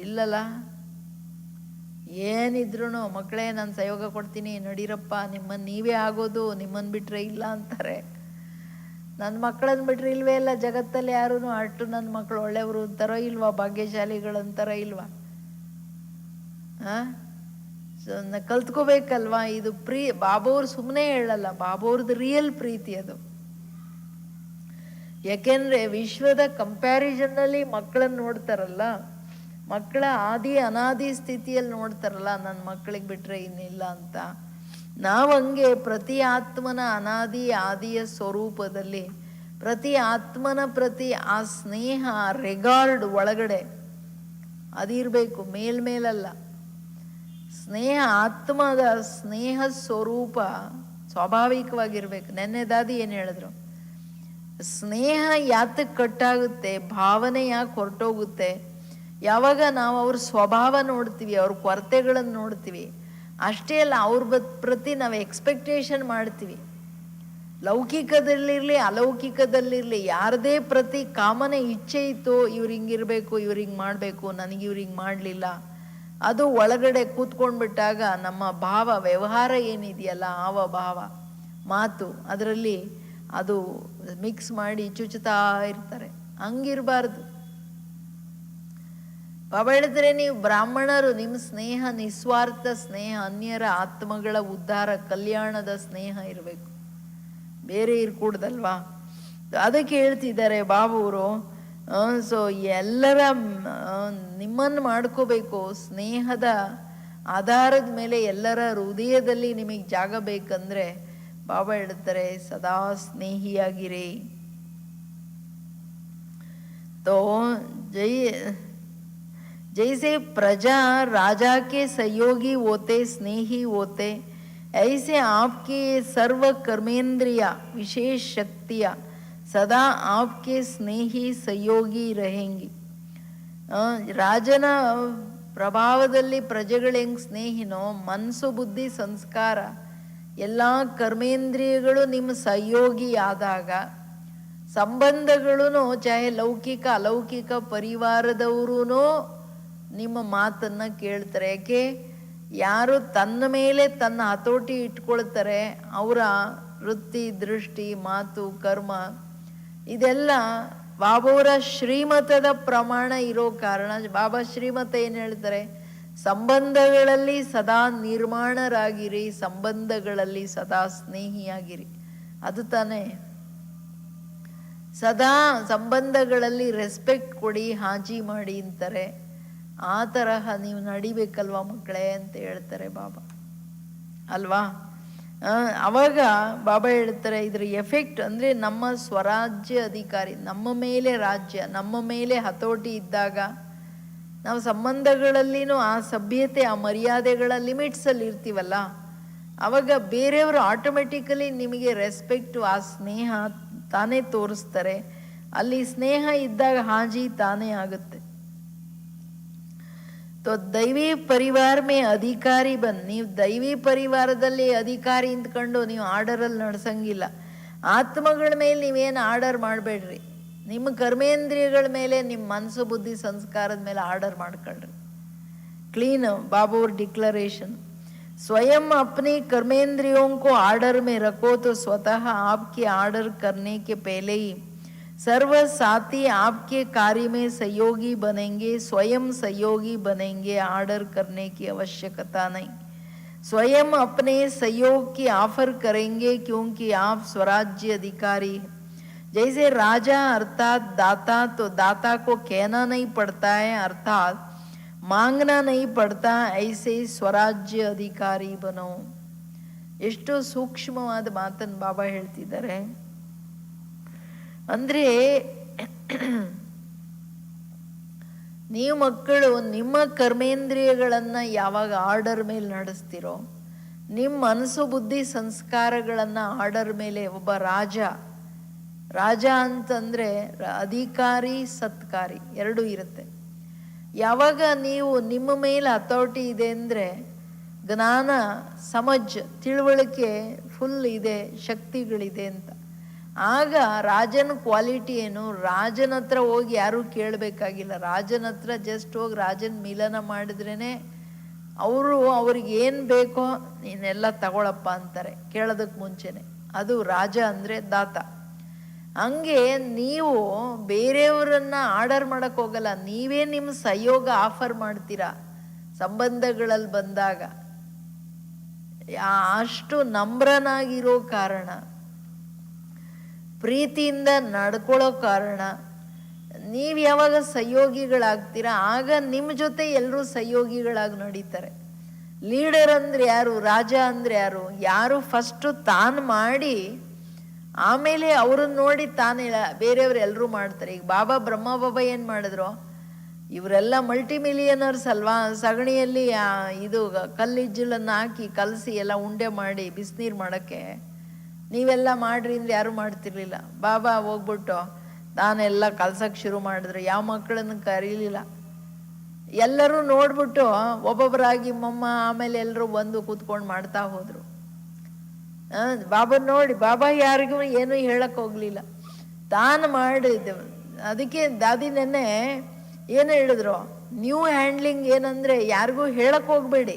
ಇಲ್ಲಲ್ಲ. ಏನಿದ್ರು ಮಕ್ಕಳೇ ನಾನು ಸಹಯೋಗ ಕೊಡ್ತೀನಿ ನಡೀರಪ್ಪ, ನಿಮ್ಮನ್ನು ನೀವೇ ಆಗೋದು, ನಿಮ್ಮನ್ನು ಬಿಟ್ಟರೆ ಇಲ್ಲ ಅಂತಾರೆ. ನನ್ನ ಮಕ್ಕಳನ್ನು ಬಿಟ್ಟರೆ ಇಲ್ವೇ ಇಲ್ಲ ಜಗತ್ತಲ್ಲಿ ಯಾರೂ. ಅಷ್ಟು ನನ್ನ ಮಕ್ಕಳು ಒಳ್ಳೆಯವರು ಅಂತಾರೋ ಇಲ್ವಾ, ಭಾಗ್ಯಶಾಲಿಗಳು ಅಂತಾರೋ ಇಲ್ವಾ? ಕಲ್ತ್ಕೋಬೇಕಲ್ವಾ? ಇದು ಬಾಬೋರು ಸುಮ್ಮನೆ ಹೇಳಲ್ಲ, ಬಾಬೋರ್ದು ರಿಯಲ್ ಪ್ರೀತಿ ಅದು. ಯಾಕೆಂದ್ರೆ ವಿಶ್ವದ ಕಂಪ್ಯಾರಿಸನ್ನಲ್ಲಿ ಮಕ್ಕಳನ್ನ ನೋಡ್ತಾರಲ್ಲ, ಮಕ್ಕಳ ಆದಿ ಅನಾದಿ ಸ್ಥಿತಿಯಲ್ಲಿ ನೋಡ್ತಾರಲ್ಲ, ನನ್ನ ಮಕ್ಕಳಿಗೆ ಬಿಟ್ರೆ ಇನ್ನಿಲ್ಲ ಅಂತ. ನಾವು ಹಂಗೆ ಪ್ರತಿ ಆತ್ಮನ ಅನಾದಿ ಆದಿಯ ಸ್ವರೂಪದಲ್ಲಿ ಪ್ರತಿ ಆತ್ಮನ ಪ್ರತಿ ಆ ಸ್ನೇಹ ರೆಗಾರ್ಡ್ ಒಳಗಡೆ ಅದಿರಬೇಕು, ಮೇಲ್ಮೇಲಲ್ಲ. ಸ್ನೇಹ ಆತ್ಮದ ಸ್ನೇಹ ಸ್ವರೂಪ ಸ್ವಾಭಾವಿಕವಾಗಿರ್ಬೇಕು. ನೆನ್ನೆದಾದಿ ಏನು ಹೇಳಿದ್ರು, ಸ್ನೇಹ ಯಾತಕ್ಕೆ ಕಟ್ಟಾಗುತ್ತೆ, ಭಾವನೆ ಯಾಕೆ ಹೊರಟೋಗುತ್ತೆ? ಯಾವಾಗ ನಾವು ಅವ್ರ ಸ್ವಭಾವ ನೋಡ್ತೀವಿ, ಅವ್ರ ಕೊರತೆಗಳನ್ನು ನೋಡ್ತೀವಿ, ಅಷ್ಟೇ ಅಲ್ಲ ಅವ್ರ ಪ್ರತಿ ನಾವು ಎಕ್ಸ್ಪೆಕ್ಟೇಷನ್ ಮಾಡ್ತೀವಿ. ಲೌಕಿಕದಲ್ಲಿರಲಿ ಅಲೌಕಿಕದಲ್ಲಿರಲಿ ಯಾರದೇ ಪ್ರತಿ ಕಾಮನೆ ಇಚ್ಛೆ ಇತ್ತು, ಇವ್ರು ಹಿಂಗಿರ್ಬೇಕು, ಇವ್ರು ಹಿಂಗೆ ಮಾಡಬೇಕು, ನನಗೆ ಇವ್ರು ಹಿಂಗೆ ಮಾಡಲಿಲ್ಲ, ಅದು ಒಳಗಡೆ ಕೂತ್ಕೊಂಡ್ಬಿಟ್ಟಾಗ ನಮ್ಮ ಭಾವ ವ್ಯವಹಾರ ಏನಿದೆಯಲ್ಲ, ಆವ ಭಾವ ಮಾತು ಅದರಲ್ಲಿ ಅದು ಮಿಕ್ಸ್ ಮಾಡಿ ಚುಚ್ಚುತ್ತಾ ಇರ್ತಾರೆ. ಹಂಗಿರಬಾರ್ದು. ಬಾಬಾ ಹೇಳಿದ್ರೆ ನೀವು ಬ್ರಾಹ್ಮಣರು, ನಿಮ್ಮ ಸ್ನೇಹ ನಿಸ್ವಾರ್ಥ ಸ್ನೇಹ, ಅನ್ಯರ ಆತ್ಮಗಳ ಉದ್ಧಾರ ಕಲ್ಯಾಣದ ಸ್ನೇಹ ಇರಬೇಕು, ಬೇರೆ ಇರ್ಕೂಡ್ದಲ್ವಾ? ಅದಕ್ಕೆ ಹೇಳ್ತಿದ್ದಾರೆ ಬಾಬುವರು. ಸೊ ಎಲ್ಲರ ನಿಮ್ಮನ್ನು ಮಾಡ್ಕೋಬೇಕು. ಸ್ನೇಹದ ಆಧಾರದ ಮೇಲೆ ಎಲ್ಲರ ಹೃದಯದಲ್ಲಿ ನಿಮಗೆ ಜಾಗ ಬೇಕಂದ್ರೆ ಬಾಬಾ ಹೇಳ್ತಾರೆ ಸದಾ ಸ್ನೇಹಿಯಾಗಿರಿ. तो जैसे प्रजा राजा के सहयोगी होते स्नेही होते, ऐसे आपके सर्व कर्मेंद्रिया विशेष शक्तियाँ सदा आपके स्नेही सहयोगी रहेंगी. ರಾಜನ ಪ್ರಭಾವದಲ್ಲಿ ಪ್ರಜೆಗಳು ಹೆಂಗೆ ಸ್ನೇಹಿನೋ, ಮನಸ್ಸು ಬುದ್ಧಿ ಸಂಸ್ಕಾರ ಎಲ್ಲ ಕರ್ಮೇಂದ್ರಿಯಗಳು ನಿಮ್ಮ ಸಹಯೋಗಿ ಆದಾಗ ಸಂಬಂಧಗಳು ಚಾಹೆ ಲೌಕಿಕ ಅಲೌಕಿಕ ಪರಿವಾರದವರು ನಿಮ್ಮ ಮಾತನ್ನ ಕೇಳ್ತಾರೆ. ಯಾಕೆ? ಯಾರು ತನ್ನ ಮೇಲೆ ತನ್ನ ಹತೋಟಿ ಇಟ್ಕೊಳ್ತಾರೆ ಅವರ ವೃತ್ತಿ, ದೃಷ್ಟಿ, ಮಾತು, ಕರ್ಮ ಇದೆಲ್ಲ ಬಾಬಾವರ ಶ್ರೀಮತದ ಪ್ರಮಾಣ ಇರೋ ಕಾರಣ ಬಾಬಾ ಶ್ರೀಮತ ಏನು ಹೇಳ್ತಾರೆ, ಸಂಬಂಧಗಳಲ್ಲಿ ಸದಾ ನಿರ್ಮಾಣರಾಗಿರಿ, ಸಂಬಂಧಗಳಲ್ಲಿ ಸದಾ ಸ್ನೇಹಿಯಾಗಿರಿ. ಅದು ತಾನೇ ಸದಾ ಸಂಬಂಧಗಳಲ್ಲಿ ರೆಸ್ಪೆಕ್ಟ್ ಕೊಡಿ, ಹಾಜಿ ಮಾಡಿ ಅಂತಾರೆ. ಆ ತರಹ ನೀವು ನಡಿಬೇಕಲ್ವಾ ಮಕ್ಕಳೇ ಅಂತ ಹೇಳ್ತಾರೆ ಬಾಬಾ ಅಲ್ವಾ. ಅವಾಗ ಬಾಬಾ ಹೇಳ್ತಾರೆ ಇದ್ರ ಎಫೆಕ್ಟ್ ಅಂದರೆ ನಮ್ಮ ಸ್ವರಾಜ್ಯ ಅಧಿಕಾರಿ, ನಮ್ಮ ಮೇಲೆ ರಾಜ್ಯ, ನಮ್ಮ ಮೇಲೆ ಹತೋಟಿ ಇದ್ದಾಗ ನಾವು ಸಂಬಂಧಗಳಲ್ಲಿನೂ ಆ ಸಭ್ಯತೆ, ಆ ಮರ್ಯಾದೆಗಳ ಲಿಮಿಟ್ಸಲ್ಲಿ ಇರ್ತೀವಲ್ಲ, ಅವಾಗ ಬೇರೆಯವರು ಆಟೋಮೆಟಿಕಲಿ ನಿಮಗೆ ರೆಸ್ಪೆಕ್ಟು, ಆ ಸ್ನೇಹ ತಾನೇ ತೋರಿಸ್ತಾರೆ. ಅಲ್ಲಿ ಸ್ನೇಹ ಇದ್ದಾಗ ಹಾಜಿ ತಾನೇ ಆಗುತ್ತೆ. ತೋ ದೈವಿ ಪರಿವಾರ ಮೇ ಅಧಿಕಾರಿ ಬಂದು, ನೀವು ದೈವಿ ಪರಿವಾರದಲ್ಲಿ ಅಧಿಕಾರಿ ಇಂತ್ಕೊಂಡು ನೀವು ಆರ್ಡರಲ್ಲಿ ನಡೆಸಂಗಿಲ್ಲ. ಆತ್ಮಗಳ ಮೇಲೆ ನೀವೇನು ಆರ್ಡರ್ ಮಾಡಬೇಡ್ರಿ, ನಿಮ್ಮ ಕರ್ಮೇಂದ್ರಿಯಗಳ ಮೇಲೆ, ನಿಮ್ಮ ಮನಸ್ಸು, ಬುದ್ಧಿ, ಸಂಸ್ಕಾರದ ಮೇಲೆ ಆರ್ಡರ್ ಮಾಡ್ಕೊಳ್ರಿ. क्लीन बाबूर डिक्लेरेशन, स्वयं अपने कर्मेंद्रियों को आर्डर में रखो तो स्वतः आपके आर्डर करने के पहले ही सर्व साथी आपके कार्य में सहयोगी बनेंगे, स्वयं सहयोगी बनेंगे, आर्डर करने की आवश्यकता नहीं. स्वयं अपने सहयोग की ऑफर करेंगे क्योंकि आप स्वराज्य अधिकारी हैं. जैसे राजा अर्थात दाता, तो दाता को कहना नहीं पड़ता है अर्थात मांगना नहीं पड़ता, ऐसे स्वराज्य अधिकारी बनो. ಎಷ್ಟು ಸೂಕ್ಷ್ಮವಾದ ಮಾತನ್ನು ಬಾಬಾ ಹೇಳ್ತಿದ್ದಾರೆ ಅಂದರೆ, ನೀವು ಮಕ್ಕಳು ನಿಮ್ಮ ಕರ್ಮೇಂದ್ರಿಯಗಳನ್ನು ಯಾವಾಗ ಆರ್ಡರ್ ಮೇಲೆ ನಡೆಸ್ತಿರೋ, ನಿಮ್ಮ ಮನಸ್ಸು, ಬುದ್ಧಿ, ಸಂಸ್ಕಾರಗಳನ್ನು ಆರ್ಡರ್ ಮೇಲೆ, ಒಬ್ಬ ರಾಜ ಅಂತಂದರೆ ಅಧಿಕಾರಿ, ಸತ್ಕಾರಿ ಎರಡೂ ಇರುತ್ತೆ. ಯಾವಾಗ ನೀವು ನಿಮ್ಮ ಮೇಲೆ ಅಥಾರಿಟಿ ಇದೆ ಅಂದರೆ, ಜ್ಞಾನ, ಸಮಜ್, ತಿಳುವಳಿಕೆ ಫುಲ್ ಇದೆ, ಶಕ್ತಿಗಳಿದೆ ಅಂತ, ಆಗ ರಾಜನ ಕ್ವಾಲಿಟಿ ಏನು, ರಾಜನ ಹತ್ರ ಹೋಗಿ ಯಾರೂ ಕೇಳಬೇಕಾಗಿಲ್ಲ. ರಾಜನ ಹತ್ರ ಜಸ್ಟ್ ಹೋಗಿ ರಾಜನ ಮಿಲನ ಮಾಡಿದ್ರೇ ಅವ್ರಿಗೆ ಏನು ಬೇಕೋ ನೀನೆಲ್ಲ ತಗೊಳಪ್ಪ ಅಂತಾರೆ ಕೇಳೋದಕ್ಕೆ ಮುಂಚೆನೆ. ಅದು ರಾಜ ಅಂದರೆ ದಾತ. ಹಂಗೆ ನೀವು ಬೇರೆಯವರನ್ನ ಆರ್ಡರ್ ಮಾಡಕ್ಕೆ ಹೋಗಲ್ಲ, ನೀವೇ ನಿಮ್ಮ ಸಹಯೋಗ ಆಫರ್ ಮಾಡ್ತೀರಾ ಸಂಬಂಧಗಳಲ್ಲಿ ಬಂದಾಗ. ಅಷ್ಟು ನಮ್ರನಾಗಿರೋ ಕಾರಣ, ಪ್ರೀತಿಯಿಂದ ನಡ್ಕೊಳ್ಳೋ ಕಾರಣ, ನೀವು ಯಾವಾಗ ಸಹಯೋಗಿಗಳಾಗ್ತೀರಾ ಆಗ ನಿಮ್ಮ ಜೊತೆ ಎಲ್ಲರೂ ಸಹಯೋಗಿಗಳಾಗಿ ನಡೀತಾರೆ. ಲೀಡರ್ ಅಂದರೆ ಯಾರು, ರಾಜ ಅಂದರೆ ಯಾರು ಫಸ್ಟು ತಾನು ಮಾಡಿ ಆಮೇಲೆ ಅವ್ರನ್ನ ನೋಡಿ ತಾನೇ ಬೇರೆಯವ್ರು ಎಲ್ಲರೂ ಮಾಡ್ತಾರೆ. ಈಗ ಬ್ರಹ್ಮ ಬಾಬಾ ಏನು ಮಾಡಿದ್ರು, ಇವರೆಲ್ಲ ಮಲ್ಟಿ ಮಿಲಿಯನರ್ಸ್ ಅಲ್ವಾ, ಸಗಣಿಯಲ್ಲಿ ಇದು ಕಲ್ಲಿಜ್ಜಲನ್ನು ಹಾಕಿ ಕಲಸಿ ಎಲ್ಲ ಉಂಡೆ ಮಾಡಿ ಬಿಸಿನೀರು ಮಾಡೋಕ್ಕೆ ನೀವೆಲ್ಲ ಮಾಡ್ರಿ ಅಂದ್ರೆ ಯಾರು ಮಾಡ್ತಿರ್ಲಿಲ್ಲ. ಬಾಬಾ ಹೋಗ್ಬಿಟ್ಟು ತಾನೆಲ್ಲ ಕಲ್ಸಕ್ಕೆ ಶುರು ಮಾಡಿದ್ರು, ಯಾವ ಮಕ್ಕಳನ್ನು ಕರೀಲಿಲ್ಲ. ಎಲ್ಲರೂ ನೋಡ್ಬಿಟ್ಟು ಒಬ್ಬೊಬ್ಬರಾಗಿ ಆಮೇಲೆ ಎಲ್ಲರೂ ಬಂದು ಕೂತ್ಕೊಂಡು ಮಾಡ್ತಾ ಹೋದ್ರು. ಬಾಬಾ ನೋಡಿ, ಬಾಬಾ ಯಾರಿಗೂ ಏನೂ ಹೇಳಕ್ ಹೋಗ್ಲಿಲ್ಲ, ತಾನು ಮಾಡಿದ. ಅದಕ್ಕೆ ದಾದಿ ನೆನ್ನೆ ಏನು ಹೇಳಿದ್ರು, ನ್ಯೂ ಹ್ಯಾಂಡ್ಲಿಂಗ್ ಏನಂದ್ರೆ ಯಾರಿಗೂ ಹೇಳಕ್ ಹೋಗ್ಬೇಡಿ,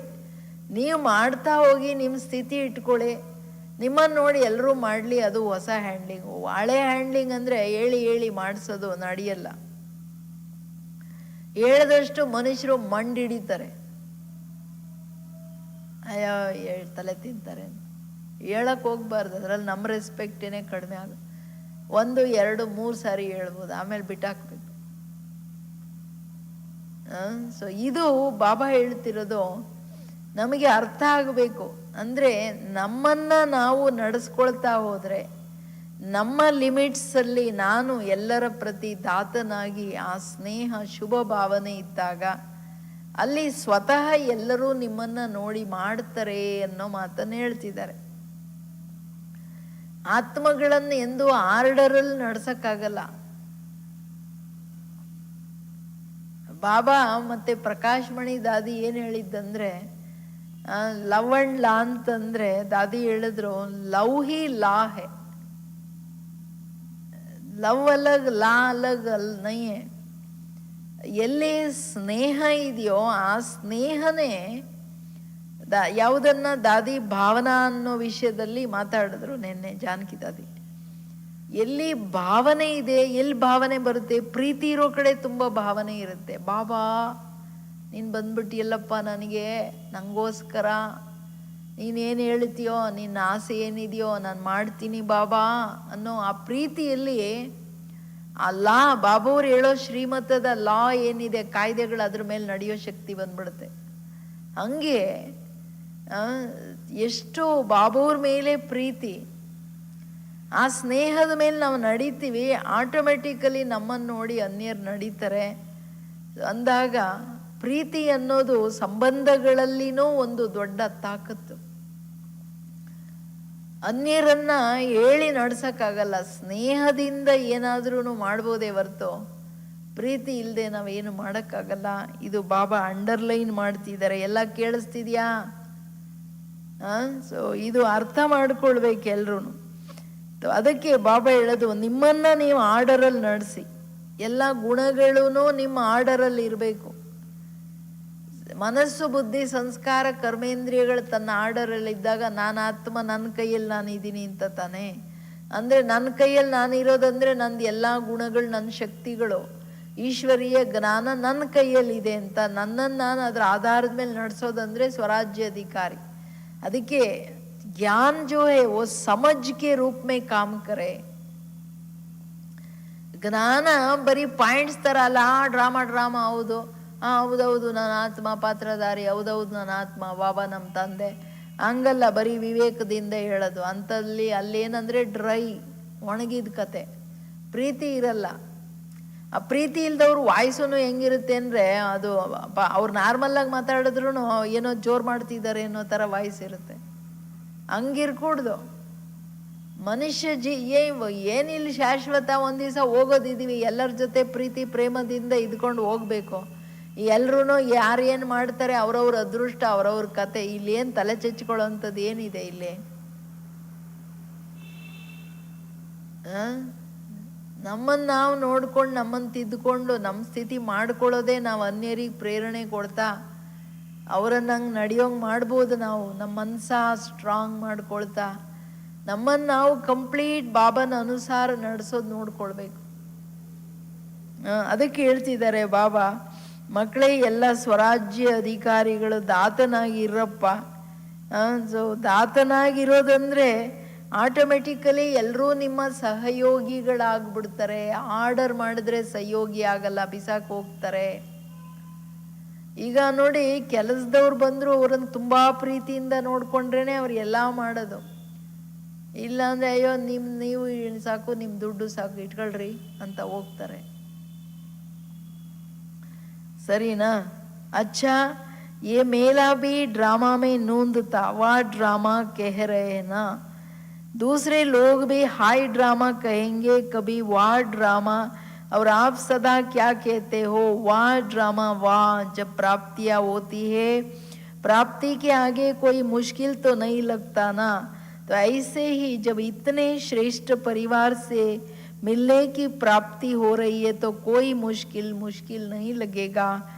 ನೀವು ಮಾಡ್ತಾ ಹೋಗಿ ನಿಮ್ಮ ಸ್ಥಿತಿ ಇಟ್ಕೊಳ್ಳಿ, ನಿಮ್ಮನ್ನು ನೋಡಿ ಎಲ್ಲರೂ ಮಾಡಲಿ, ಅದು ಹೊಸ ಹ್ಯಾಂಡ್ಲಿಂಗು. ಹಳೆ ಹ್ಯಾಂಡ್ಲಿಂಗ್ ಅಂದರೆ ಹೇಳಿ ಮಾಡಿಸೋದು ನಡೆಯಲ್ಲ. ಹೇಳಿದಷ್ಟು ಮನುಷ್ಯರು ಮಂಡಿಡಿತಾರೆ, ಅಯ್ಯೋ ತಲೆ ತಿಂತಾರೆ. ಹೇಳಕ್ಕೆ ಹೋಗ್ಬಾರ್ದು, ಅದರಲ್ಲಿ ನಮ್ಮ ರೆಸ್ಪೆಕ್ಟೇನೆ ಕಡಿಮೆ ಆಗುತ್ತೆ. 1, 2, 3 ಸಾರಿ ಹೇಳ್ಬೋದು, ಆಮೇಲೆ ಬಿಟ್ಟಾಕ್ಬೇಕು. ಸೊ ಇದು ಬಾಬಾ ಹೇಳ್ತಿರೋದು ನಮಗೆ ಅರ್ಥ ಆಗಬೇಕು. ಅಂದರೆ ನಮ್ಮನ್ನು ನಾವು ನಡೆಸ್ಕೊಳ್ತಾ ಹೋದರೆ, ನಮ್ಮ ಲಿಮಿಟ್ಸಲ್ಲಿ ನಾನು ಎಲ್ಲರ ಪ್ರತಿ ದಾತನಾಗಿ ಆ ಸ್ನೇಹ, ಶುಭ ಭಾವನೆ ಇದ್ದಾಗ ಅಲ್ಲಿ ಸ್ವತಃ ಎಲ್ಲರೂ ನಿಮ್ಮನ್ನು ನೋಡಿ ಮಾಡ್ತಾರೆ ಅನ್ನೋ ಮಾತನ್ನು ಹೇಳ್ತಿದ್ದಾರೆ. ಆತ್ಮಗಳನ್ನು ಎಂದೂ ಆರ್ಡರಲ್ಲಿ ನಡ್ಸಕ್ಕಾಗಲ್ಲ. ಬಾಬಾ ಮತ್ತೆ ಪ್ರಕಾಶ್ ಮಣಿ ದಾದಿ ಏನು ಹೇಳಿದ್ದಂದ್ರೆ, ಲವ್ ಅಂಡ್ ಲಾ ಅಂತಂದ್ರೆ ದಾದಿ ಹೇಳಿದ್ರು, ಲವ್ ಹಿ ಲಾ ಹೇ, ಲವ್ ಅಲಗ್ ಲಾ ಅಲಗ್ ಅಲ್ ನೈ ಹೇ. ಎಲ್ಲಿ ಸ್ನೇಹ ಇದೆಯೋ ಆ ಸ್ನೇಹನೇ ಯಾವುದನ್ನ ದಾದಿ ಭಾವನಾ ಅನ್ನೋ ವಿಷಯದಲ್ಲಿ ಮಾತಾಡಿದ್ರು ನಿನ್ನೆ ಜಾನಕಿ ದಾದಿ. ಎಲ್ಲಿ ಭಾವನೆ ಇದೆ, ಎಲ್ಲಿ ಭಾವನೆ ಬರುತ್ತೆ, ಪ್ರೀತಿ ಇರೋ ಕಡೆ ತುಂಬ ಭಾವನೆ ಇರುತ್ತೆ. ಬಾಬಾ ನೀನು ಬಂದ್ಬಿಟ್ಟಿಯಲ್ಲಪ್ಪ ನನಗೆ, ನಂಗೋಸ್ಕರ ನೀನೇನು ಹೇಳ್ತೀಯೋ, ನಿನ್ನ ಆಸೆ ಏನಿದೆಯೋ ನಾನು ಮಾಡ್ತೀನಿ ಬಾಬಾ ಅನ್ನೋ ಆ ಪ್ರೀತಿಯಲ್ಲಿ ಆ ಲಾ, ಬಾಬಾವ್ರು ಹೇಳೋ ಶ್ರೀಮತದ ಲಾ ಏನಿದೆ, ಕಾಯ್ದೆಗಳು ಅದ್ರ ಮೇಲೆ ನಡೆಯೋ ಶಕ್ತಿ ಬಂದ್ಬಿಡುತ್ತೆ. ಹಂಗೆ ಎಷ್ಟು ಬಾಬಾವ್ರ ಮೇಲೆ ಪ್ರೀತಿ, ಆ ಸ್ನೇಹದ ಮೇಲೆ ನಾವು ನಡೀತೀವಿ, ಆಟೋಮೆಟಿಕಲಿ ನಮ್ಮನ್ನು ನೋಡಿ ಅನ್ಯರು ನಡೀತಾರೆ ಅಂದಾಗ ಪ್ರೀತಿ ಅನ್ನೋದು ಸಂಬಂಧಗಳಲ್ಲಿನೂ ಒಂದು ದೊಡ್ಡ ತಾಕತ್ತು. ಅನ್ಯರನ್ನ ಹೇಳಿ ನಡ್ಸಕ್ಕಾಗಲ್ಲ, ಸ್ನೇಹದಿಂದ ಏನಾದ್ರೂ ಮಾಡ್ಬೋದೇ ಹೊರ್ತು ಪ್ರೀತಿ ಇಲ್ಲದೆ ನಾವೇನು ಮಾಡೋಕ್ಕಾಗಲ್ಲ. ಇದು ಬಾಬಾ ಅಂಡರ್ಲೈನ್ ಮಾಡ್ತಿದ್ದಾರೆ. ಎಲ್ಲ ಕೇಳಿಸ್ತಿದ್ಯಾ? ಸೊ ಇದು ಅರ್ಥ ಮಾಡ್ಕೊಳ್ಬೇಕು ಎಲ್ರೂ. ಅದಕ್ಕೆ ಬಾಬಾ ಹೇಳೋದು, ನಿಮ್ಮನ್ನ ನೀವು ಆರ್ಡರಲ್ಲಿ ನಡೆಸಿ, ಎಲ್ಲ ಗುಣಗಳೂ ನಿಮ್ಮ ಆರ್ಡರಲ್ಲಿ ಇರಬೇಕು. ಮನಸ್ಸು, ಬುದ್ಧಿ, ಸಂಸ್ಕಾರ, ಕರ್ಮೇಂದ್ರಿಯಗಳು ತನ್ನ ಆರ್ಡರಲ್ಲಿ ಇದ್ದಾಗ ನಾನು ಆತ್ಮ, ನನ್ನ ಕೈಯಲ್ಲಿ ನಾನು ಇದ್ದೀನಿ ಅಂತ ತಾನೆ. ಅಂದರೆ ನನ್ನ ಕೈಯಲ್ಲಿ ನಾನು ಇರೋದಂದರೆ ನಂದು ಎಲ್ಲ ಗುಣಗಳು, ನನ್ನ ಶಕ್ತಿಗಳು, ಈಶ್ವರೀಯ ಜ್ಞಾನ ನನ್ನ ಕೈಯಲ್ಲಿ ಇದೆ ಅಂತ ನನ್ನನ್ನು ನಾನು ಅದರ ಆಧಾರದ ಮೇಲೆ ನಡೆಸೋದಂದ್ರೆ ಸ್ವರಾಜ್ಯ ಅಧಿಕಾರಿ. ಅದಕ್ಕೆ ज्ञान जो है वो समझ के रूप में काम करे. ಜ್ಞಾನ ಬರೀ ಪಾಯಿಂಟ್ಸ್ ತರ ಅಲ್ಲ, ಡ್ರಾಮಾ ಹೌದು, ಹೌದೌದು ನನ್ನ ಆತ್ಮ ಪಾತ್ರಧಾರಿ, ಹೌದೌದು ನನ್ನ ಆತ್ಮ ಬಾಬಾ ನಮ್ಮ ತಂದೆ, ಹಂಗಲ್ಲ ಬರೀ ವಿವೇಕದಿಂದ ಹೇಳೋದು. ಅಂಥಲ್ಲಿ ಅಲ್ಲೇನಂದ್ರೆ ಡ್ರೈ, ಒಣಗಿದ ಕತೆ, ಪ್ರೀತಿ ಇರಲ್ಲ. ಆ ಪ್ರೀತಿ ಇಲ್ದವ್ರು ವಾಯ್ಸೂ ಹೆಂಗಿರುತ್ತೆ ಅಂದರೆ, ಅದು ಅವ್ರು ನಾರ್ಮಲ್ಲಾಗಿ ಮಾತಾಡಿದ್ರು ಏನೋ ಜೋರು ಮಾಡ್ತಿದ್ದಾರೆ ಅನ್ನೋ ಥರ ವಾಯ್ಸ್ ಇರುತ್ತೆ. ಹಂಗಿರ್ಕೂಡ್ದು. ಮನುಷ್ಯ ಏನಿಲ್ಲಿ ಶಾಶ್ವತ, ಒಂದು ದಿವಸ ಹೋಗೋದಿದ್ದೀವಿ, ಎಲ್ಲರ ಜೊತೆ ಪ್ರೀತಿ ಪ್ರೇಮದಿಂದ ಇದ್ಕೊಂಡು ಹೋಗ್ಬೇಕು. ಎಲ್ರೂ ಯಾರು ಏನು ಮಾಡ್ತಾರೆ ಅವ್ರವ್ರ ಅದೃಷ್ಟ, ಅವ್ರವ್ರ ಕತೆ. ಇಲ್ಲಿ ಏನು ತಲೆ ಚೆಚ್ಕೊಳ್ಳೋಂಥದ್ದು ಏನಿದೆ ಇಲ್ಲಿ? ನಮ್ಮನ್ನು ನಾವು ನೋಡ್ಕೊಂಡು, ನಮ್ಮನ್ನು ತಿದ್ದುಕೊಂಡು, ನಮ್ಮ ಸ್ಥಿತಿ ಮಾಡ್ಕೊಳ್ಳೋದೇ ನಾವು ಅನ್ಯರಿಗೆ ಪ್ರೇರಣೆ ಕೊಡ್ತಾ ಅವರನ್ನ ಹಂಗೆ ನಡೆಯೋಂಗೆ ಮಾಡ್ಬೋದು. ನಾವು ನಮ್ಮ ಮನಸ್ಸ ಸ್ಟ್ರಾಂಗ್ ಮಾಡ್ಕೊಳ್ತಾ ನಮ್ಮನ್ನು ನಾವು ಕಂಪ್ಲೀಟ್ ಬಾಬಾನ ಅನುಸಾರ ನಡೆಸೋದು ನೋಡ್ಕೊಳ್ಬೇಕು. ಅದಕ್ಕೆ ಹೇಳ್ತಿದ್ದಾರೆ ಬಾಬಾ, ಮಕ್ಕಳೇ ಎಲ್ಲ ಸ್ವರಾಜ್ಯ ಅಧಿಕಾರಿಗಳು ದಾತನಾಗಿ ಇರಪ್ಪ. ಸೊ ದಾತನಾಗಿರೋದಂದ್ರೆ ಆಟೋಮೆಟಿಕಲಿ ಎಲ್ಲರೂ ನಿಮ್ಮ ಸಹಯೋಗಿಗಳಾಗ್ಬಿಡ್ತಾರೆ. ಆರ್ಡರ್ ಮಾಡಿದ್ರೆ ಸಹಯೋಗಿ ಆಗಲ್ಲ, ಬಿಸಾಕ್ ಹೋಗ್ತಾರೆ. ಈಗ ನೋಡಿ, ಕೆಲಸದವ್ರು ಬಂದ್ರು ಅವ್ರನ್ನ ತುಂಬಾ ಪ್ರೀತಿಯಿಂದ ನೋಡ್ಕೊಂಡ್ರೇನೆ ಅವ್ರು ಎಲ್ಲ ಮಾಡೋದು. ಇಲ್ಲಾಂದ್ರೆ ಅಯ್ಯೋ ನೀವು ಸಾಕು, ನಿಮ್ಮ ದುಡ್ಡು ಸಾಕು, ಇಟ್ಕೊಳ್ರಿ ಅಂತ ಹೋಗ್ತಾರೆ. ಸರಿನಾ? अच्छा ये मेला भी ड्रामा में नूंदता, वह ड्रामा कह रहे ना. दूसरे लोग भी हाई ड्रामा कहेंगे, कभी वाह ड्रामा. और आप सदा क्या कहते हो? वाह ड्रामा वाह. जब प्राप्तियाँ होती है, प्राप्ति के आगे कोई मुश्किल तो नहीं लगता ना. तो ऐसे ही जब इतने श्रेष्ठ परिवार से मिलने की प्राप्ति हो रही है तो कोई मुश्किल नहीं लगेगा.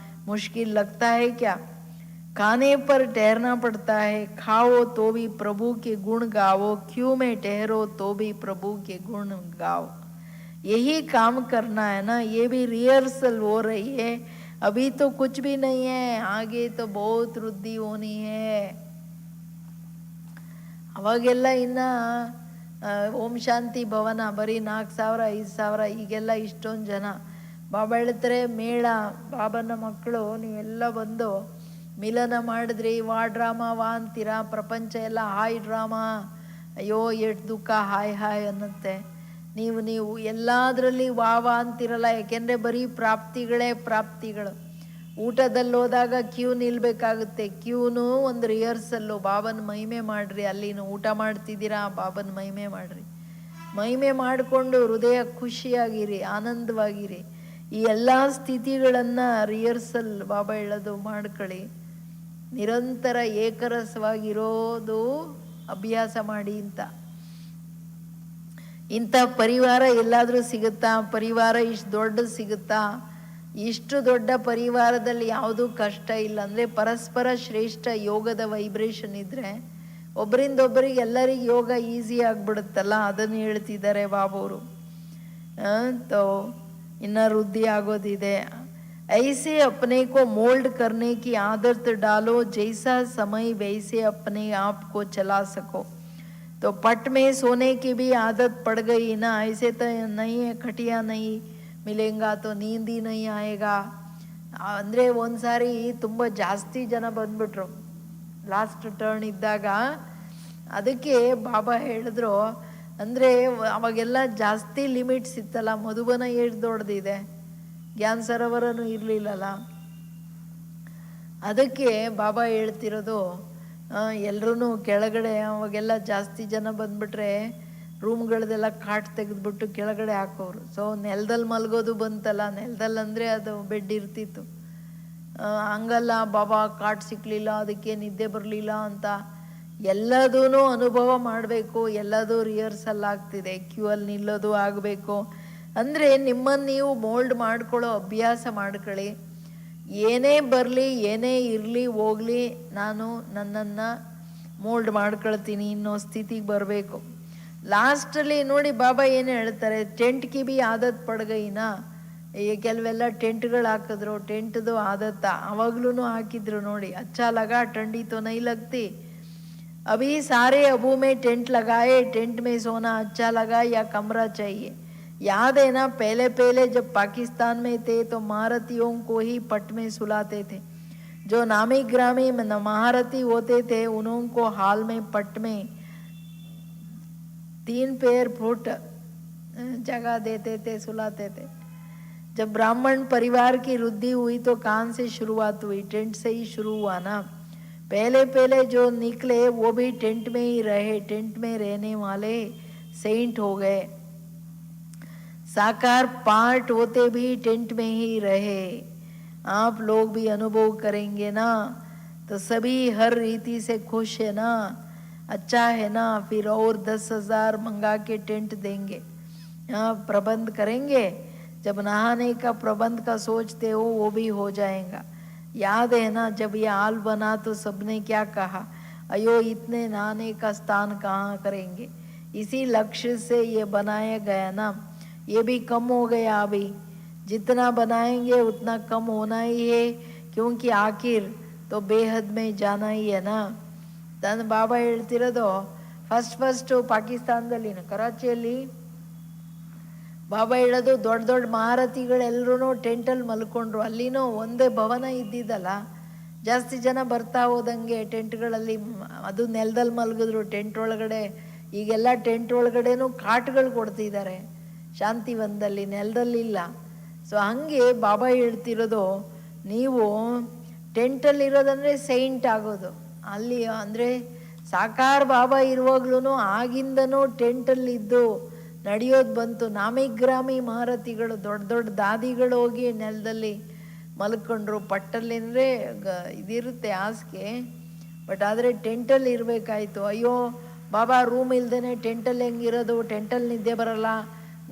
मुश्किल लगता है क्या? खाने पर ठहरना पड़ता है. खाओ तो भी प्रभु के गुण गाओ, क्यों में ठहरो तो भी प्रभु के गुण गाओ. यही काम करना है ना. ये भी रिहर्सल हो रही है, अभी तो कुछ भी नहीं है, आगे तो बहुत वृद्धि होनी है. ಅವಾಗೆಲ್ಲ ಇನ್ನ ಓಂ ಶಾಂತಿ ಭವನ ಬರೀ 4,000 5,000, ಈಗೆಲ್ಲ ಇಷ್ಟೊಂದು ಜನ. ಬಾಬಾ ಹೇಳ್ತಾರೆ, ಮೇಳ, ಬಾಬನ ಮಕ್ಕಳು ನೀವೆಲ್ಲ ಬಂದು ಮಿಲನ ಮಾಡಿದ್ರಿ, ವಾ ಡ್ರಾಮಾ ವಾ ಅಂತೀರಾ, ಪ್ರಪಂಚ ಎಲ್ಲ ಹಾಯ್ ಡ್ರಾಮಾ, ಅಯ್ಯೋ ಎಷ್ಟು ದುಃಖ ಹಾಯ್ ಹಾಯ್ ಅನ್ನತ್ತೆ. ನೀವು ಎಲ್ಲದರಲ್ಲಿ ವಾ ಅಂತಿರಲ್ಲ, ಯಾಕೆಂದರೆ ಬರೀ ಪ್ರಾಪ್ತಿಗಳು. ಊಟದಲ್ಲಿ ಹೋದಾಗ ಕ್ಯೂ ನಿಲ್ಬೇಕಾಗುತ್ತೆ. ಕ್ಯೂನು ಒಂದು ರಿಹರ್ಸಲ್ಲು. ಬಾಬನ ಮಹಿಮೆ ಮಾಡ್ರಿ, ಅಲ್ಲಿನ ಊಟ ಮಾಡ್ತಿದ್ದೀರಾ, ಬಾಬನ ಮಹಿಮೆ ಮಾಡ್ರಿ. ಮಹಿಮೆ ಮಾಡಿಕೊಂಡು ಹೃದಯ ಖುಷಿಯಾಗಿರಿ, ಆನಂದವಾಗಿರಿ. ಈ ಎಲ್ಲ ಸ್ಥಿತಿಗಳನ್ನು ರಿಹರ್ಸಲ್ ಬಾಬಾ ಹೇಳೋದು ಮಾಡ್ಕೊಳ್ಳಿ. ನಿರಂತರ ಏಕರಸವಾಗಿರೋದು ಅಭ್ಯಾಸ ಮಾಡಿ. ಇಂಥ ಪರಿವಾರ ಎಲ್ಲಾದರೂ ಸಿಗುತ್ತಾ? ಪರಿವಾರ ಇಷ್ಟು ದೊಡ್ಡ ಸಿಗುತ್ತಾ? ಇಷ್ಟು ದೊಡ್ಡ ಪರಿವಾರದಲ್ಲಿ ಯಾವುದೂ ಕಷ್ಟ ಇಲ್ಲ. ಅಂದರೆ ಪರಸ್ಪರ ಶ್ರೇಷ್ಠ ಯೋಗದ ವೈಬ್ರೇಷನ್ ಇದ್ದರೆ ಒಬ್ಬರಿಂದ ಒಬ್ಬರಿಗೆ ಎಲ್ಲರಿಗೆ ಯೋಗ ಈಸಿ ಆಗಿಬಿಡುತ್ತಲ್ಲ, ಅದನ್ನು ಹೇಳ್ತಿದ್ದಾರೆ ಬಾಬವರು. ತೋ ಇನ್ನು ವೃದ್ಧಿ ಆಗೋದಿದೆ. ऐसे अपने को मोल्ड करने की आदत डालो, जैसा समय वैसे अपने आप को चला सको. तो पट में सोने की भी आदत पड़ गई ना, ऐसे तो नहीं है, खटिया नहीं मिलेगा तो नींद ही नहीं आएगा. ಅಂದರೆ ಒಂದು ಸಾರಿ ತುಂಬ ಜಾಸ್ತಿ ಜನ ಬಂದ್ಬಿಟ್ರು ಲಾಸ್ಟ್ ಟರ್ನ್ ಇದ್ದಾಗ. ಅದಕ್ಕೆ ಬಾಬಾ ಹೇಳಿದ್ರು, ಅಂದರೆ ಅವಾಗೆಲ್ಲ ಜಾಸ್ತಿ ಲಿಮಿಟ್ಸ್ ಇತ್ತಲ್ಲ, ಮಧುಬನ ಎಷ್ಟು ದೊಡ್ಡದಿದೆ, ಜ್ಞಾನ ಸರೋವರನೂ ಇರಲಿಲ್ಲಲ್ಲ. ಅದಕ್ಕೆ ಬಾಬಾ ಹೇಳ್ತಿರೋದು, ಎಲ್ಲರೂ ಕೆಳಗಡೆ ಅವಾಗೆಲ್ಲ ಜಾಸ್ತಿ ಜನ ಬಂದ್ಬಿಟ್ರೆ ರೂಮ್ಗಳದೆಲ್ಲ ಕಾಟ್ ತೆಗೆದ್ಬಿಟ್ಟು ಕೆಳಗಡೆ ಹಾಕೋರು. ಸೊ ನೆಲದಲ್ಲಿ ಮಲಗೋದು ಬಂತಲ್ಲ, ನೆಲದಲ್ಲಿ ಅಂದರೆ ಅದು ಬೆಡ್ ಇರ್ತಿತ್ತು. ಹಂಗಲ್ಲ, ಬಾಬಾ ಕಾಟ್ ಸಿಕ್ಕಲಿಲ್ಲ, ಅದಕ್ಕೆ ನಿದ್ದೆ ಬರಲಿಲ್ಲ ಅಂತ ಎಲ್ಲದೂ ಅನುಭವ ಮಾಡಬೇಕು. ಎಲ್ಲದೂ ರಿಹರ್ಸಲ್ ಆಗ್ತಿದೆ, ಕ್ಯೂ ಅಲ್ಲಿ ನಿಲ್ಲೋದು ಆಗಬೇಕು. ಅಂದರೆ ನಿಮ್ಮನ್ನು ನೀವು ಮೋಲ್ಡ್ ಮಾಡ್ಕೊಳ್ಳೋ ಅಭ್ಯಾಸ ಮಾಡ್ಕೊಳ್ಳಿ. ಏನೇ ಬರಲಿ, ಏನೇ ಇರಲಿ ಹೋಗಲಿ, ನಾನು ನನ್ನನ್ನು ಮೋಲ್ಡ್ ಮಾಡ್ಕೊಳ್ತೀನಿ ಅನ್ನೋ ಸ್ಥಿತಿಗೆ ಬರಬೇಕು. ಲಾಸ್ಟಲ್ಲಿ ನೋಡಿ ಬಾಬಾ ಏನು ಹೇಳ್ತಾರೆ, ಟೆಂಟ್ಗೆ ಬಿ ಆದತ್ ಪಡ್ಗೈನಾ. ಈಗ ಕೆಲವೆಲ್ಲ ಟೆಂಟ್ಗಳು ಹಾಕಿದ್ರು, ಟೆಂಟ್ದು ಆದತ್ತ ಅವಾಗ್ಲೂ ಹಾಕಿದ್ರು ನೋಡಿ. ಅಚ್ಚಾ ಲಗಾ ठंडी तो नहीं लगती, अभी सारे अबू में टेंट लगाए, टेंट में सोना अच्छा लगा या कमरा चाहिए. याद है ना, पहले पहले जब पाकिस्तान में थे तो महारथियों को ही पट में सुलाते थे. जो नामी ग्रामी महारथी होते थे उनको हाल में पट में 3 पैर फुट जगह देते थे, सुलाते थे. जब ब्राह्मण परिवार की वृद्धि हुई तो कहाँ से शुरुआत हुई, टेंट से ही शुरू हुआ ना. पहले पहले जो निकले वो भी टेंट में ही रहे, टेंट में रहने वाले सेंट हो गए. साकार पार्ट होते भी टेंट में ही रहे. आप लोग भी अनुभव करेंगे ना, तो सभी हर रीति से खुश है ना, अच्छा है ना. फिर और 10,000 मंगा के टेंट देंगे, प्रबंध करेंगे. जब नहाने का प्रबंध का सोचते हो वो भी हो जाएगा. याद है ना, जब ये हाल बना तो सबने क्या कहा, अयो इतने नहाने का स्थान कहाँ करेंगे. इसी लक्ष्य से ये बनाया गया ना. ये भी कम हो गया, अभी जितना बनाएंगे उतना कम होना ही है, क्योंकि आखिर तो बेहद में जाना ही है ना. तन बाबा ಹೇಳ್ತಿರೋದು ಫಸ್ಟ್ ಪಾಕಿಸ್ತಾನದಲ್ಲಿ ಕರಾಚಿಯಲ್ಲಿ ಬಾಬಾ ಹೇಳೋದು, ದೊಡ್ಡ ದೊಡ್ಡ ಮಹಾರಥಿಗಳೆಲ್ಲರೂ ಟೆಂಟಲ್ಲಿ ಮಲ್ಕೊಂಡ್ರು. ಅಲ್ಲಿನೂ ಒಂದೇ ಭವನ ಇದ್ದಿದ್ದಲ್ಲ, ಜಾಸ್ತಿ ಜನ ಬರ್ತಾ ಹೋದಂಗೆ ಟೆಂಟ್ಗಳಲ್ಲಿ, ಅದು ನೆಲದಲ್ಲಿ ಮಲಗಿದ್ರು ಟೆಂಟ್ ಒಳಗಡೆ. ಈಗೆಲ್ಲ ಟೆಂಟ್ ಒಳಗಡೆನೂ ಕಾಟ್ಗಳು ಕೊಡ್ತಿದ್ದಾರೆ ಶಾಂತಿವನದಲ್ಲಿ, ನೆಲದಲ್ಲಿಲ್ಲ. ಸೊ ಹಾಗೆ ಬಾಬಾ ಹೇಳ್ತಿರೋದು, ನೀವು ಟೆಂಟಲ್ಲಿರೋದಂದರೆ ಸೈಂಟ್ ಆಗೋದು. ಅಲ್ಲಿ ಅಂದರೆ ಸಾಕಾರ ಬಾಬಾ ಇರುವಾಗ್ಲೂ ಆಗಿಂದನೂ ಟೆಂಟಲ್ಲಿದ್ದು ನಡೆಯೋದು ಬಂತು. ನಾಮಿಗ್ರಾಮಿ ಮಹಾರಥಿಗಳು, ದೊಡ್ಡ ದೊಡ್ಡ ದಾದಿಗಳು ಹೋಗಿ ನೆಲದಲ್ಲಿ ಮಲ್ಕೊಂಡ್ರು. ಪಟ್ಟಲ್ಲಿ ಅಂದರೆ ಇದಿರುತ್ತೆ ಹಾಸಿಗೆ, ಬಟ್ ಆದರೆ ಟೆಂಟಲ್ಲಿ ಇರಬೇಕಾಯ್ತು. ಅಯ್ಯೋ ಬಾಬಾ ರೂಮ್ ಇಲ್ದೇ ಟೆಂಟಲ್ಲಿ ಹೆಂಗಿರೋದು, ಟೆಂಟಲ್ಲಿ ನಿದ್ದೆ ಬರಲ್ಲ,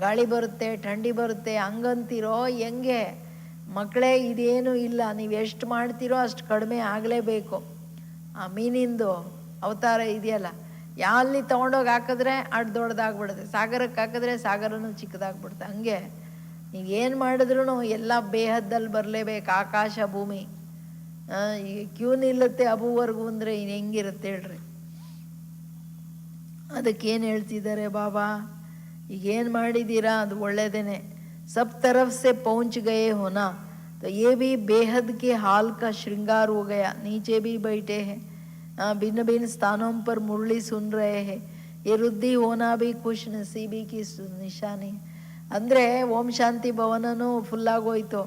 ಗಾಳಿ ಬರುತ್ತೆ, ಥಂಡಿ ಬರುತ್ತೆ ಹಂಗಂತೀರೋ ಹೆಂಗೆ ಮಕ್ಕಳೇ? ಇದೇನು ಇಲ್ಲ, ನೀವು ಎಷ್ಟು ಮಾಡ್ತೀರೋ ಅಷ್ಟು ಕಡಿಮೆ ಆಗಲೇಬೇಕು. ಆ ಮೀನಿಂದು ಅವತಾರ ಇದೆಯಲ್ಲ, ಅಲ್ಲಿ ತೊಗೊಂಡೋಗಿ ಹಾಕಿದ್ರೆ ಅಷ್ಟು ದೊಡ್ಡದಾಗ್ಬಿಡುತ್ತೆ, ಸಾಗರಕ್ಕೆ ಹಾಕಿದ್ರೆ ಸಾಗರನೂ ಚಿಕ್ಕದಾಗ್ಬಿಡುತ್ತೆ. ಹಂಗೆ ನೀವೇನು ಮಾಡಿದ್ರೂ ಎಲ್ಲ ಬೇಹದ್ದಲ್ಲಿ ಬರಲೇಬೇಕು, ಆಕಾಶ ಭೂಮಿ. ಈಗ ಕ್ಯೂ ನಿಲ್ಲುತ್ತೆ ಅಬುವರೆಗೂ ಅಂದರೆ ಇನ್ನು ಹೆಂಗಿರುತ್ತೆ ಹೇಳ್ರಿ. ಅದಕ್ಕೇನು ಹೇಳ್ತಿದ್ದಾರೆ ಬಾಬಾ, ಈಗೇನು ಮಾಡಿದ್ದೀರಾ ಅದು ಒಳ್ಳೆಯದೇನೆ. सब तरफ से पहुंच गए हो ना, तो ये भी बेहद के हाल का श्रृंगार हो गया. नीचे भी बैठे हैं, भिन्न भिन्न स्थानों पर मुरली सुन रहे हैं. ये वृद्धि होना भी खुश नसीबी की निशानी. ಅಂದರೆ ಓಂ ಶಾಂತಿ ಭವನನೂ ಫುಲ್ಲಾಗೋಯ್ತು.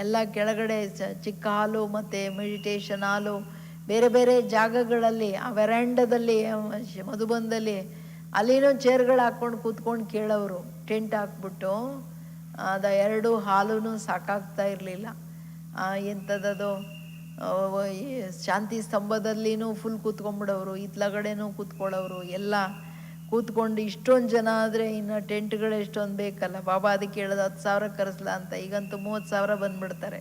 ಎಲ್ಲ ಕೆಳಗಡೆ ಚಿಕ್ಕ ಹಾಲು ಮತ್ತು ಮೆಡಿಟೇಷನ್ ಹಾಲು ಬೇರೆ ಬೇರೆ ಜಾಗಗಳಲ್ಲಿ, ಆ ವೆರಾಂಡದಲ್ಲಿ ಮಧುಬನದಲ್ಲಿ ಅಲ್ಲಿನೂ ಚೇರ್ಗಳು ಹಾಕ್ಕೊಂಡು ಕೂತ್ಕೊಂಡು ಕೇಳೋರು. ಟೆಂಟ್ ಹಾಕ್ಬಿಟ್ಟು ಅದು 2 ಹಾಲೂ ಸಾಕಾಗ್ತಾ ಇರಲಿಲ್ಲ. ಎಂಥದ್ದು ಶಾಂತಿ ಸ್ತಂಭದಲ್ಲಿನೂ ಫುಲ್ ಕೂತ್ಕೊಂಡ್ಬಿಡೋರು, ಇತ್ಲಗಡೆನೂ ಕೂತ್ಕೊಳ್ಳೋರು. ಎಲ್ಲ ಕೂತ್ಕೊಂಡು ಇಷ್ಟೊಂದು ಜನ ಆದರೆ ಇನ್ನು ಟೆಂಟ್ಗಳು ಎಷ್ಟೊಂದು ಬೇಕಲ್ಲ. ಬಾಬಾ ಅದಕ್ಕೆ ಹೇಳೋದು 10,000 ಕರೆಸ್ಲ ಅಂತ. ಈಗಂತೂ 30,000 ಬಂದ್ಬಿಡ್ತಾರೆ.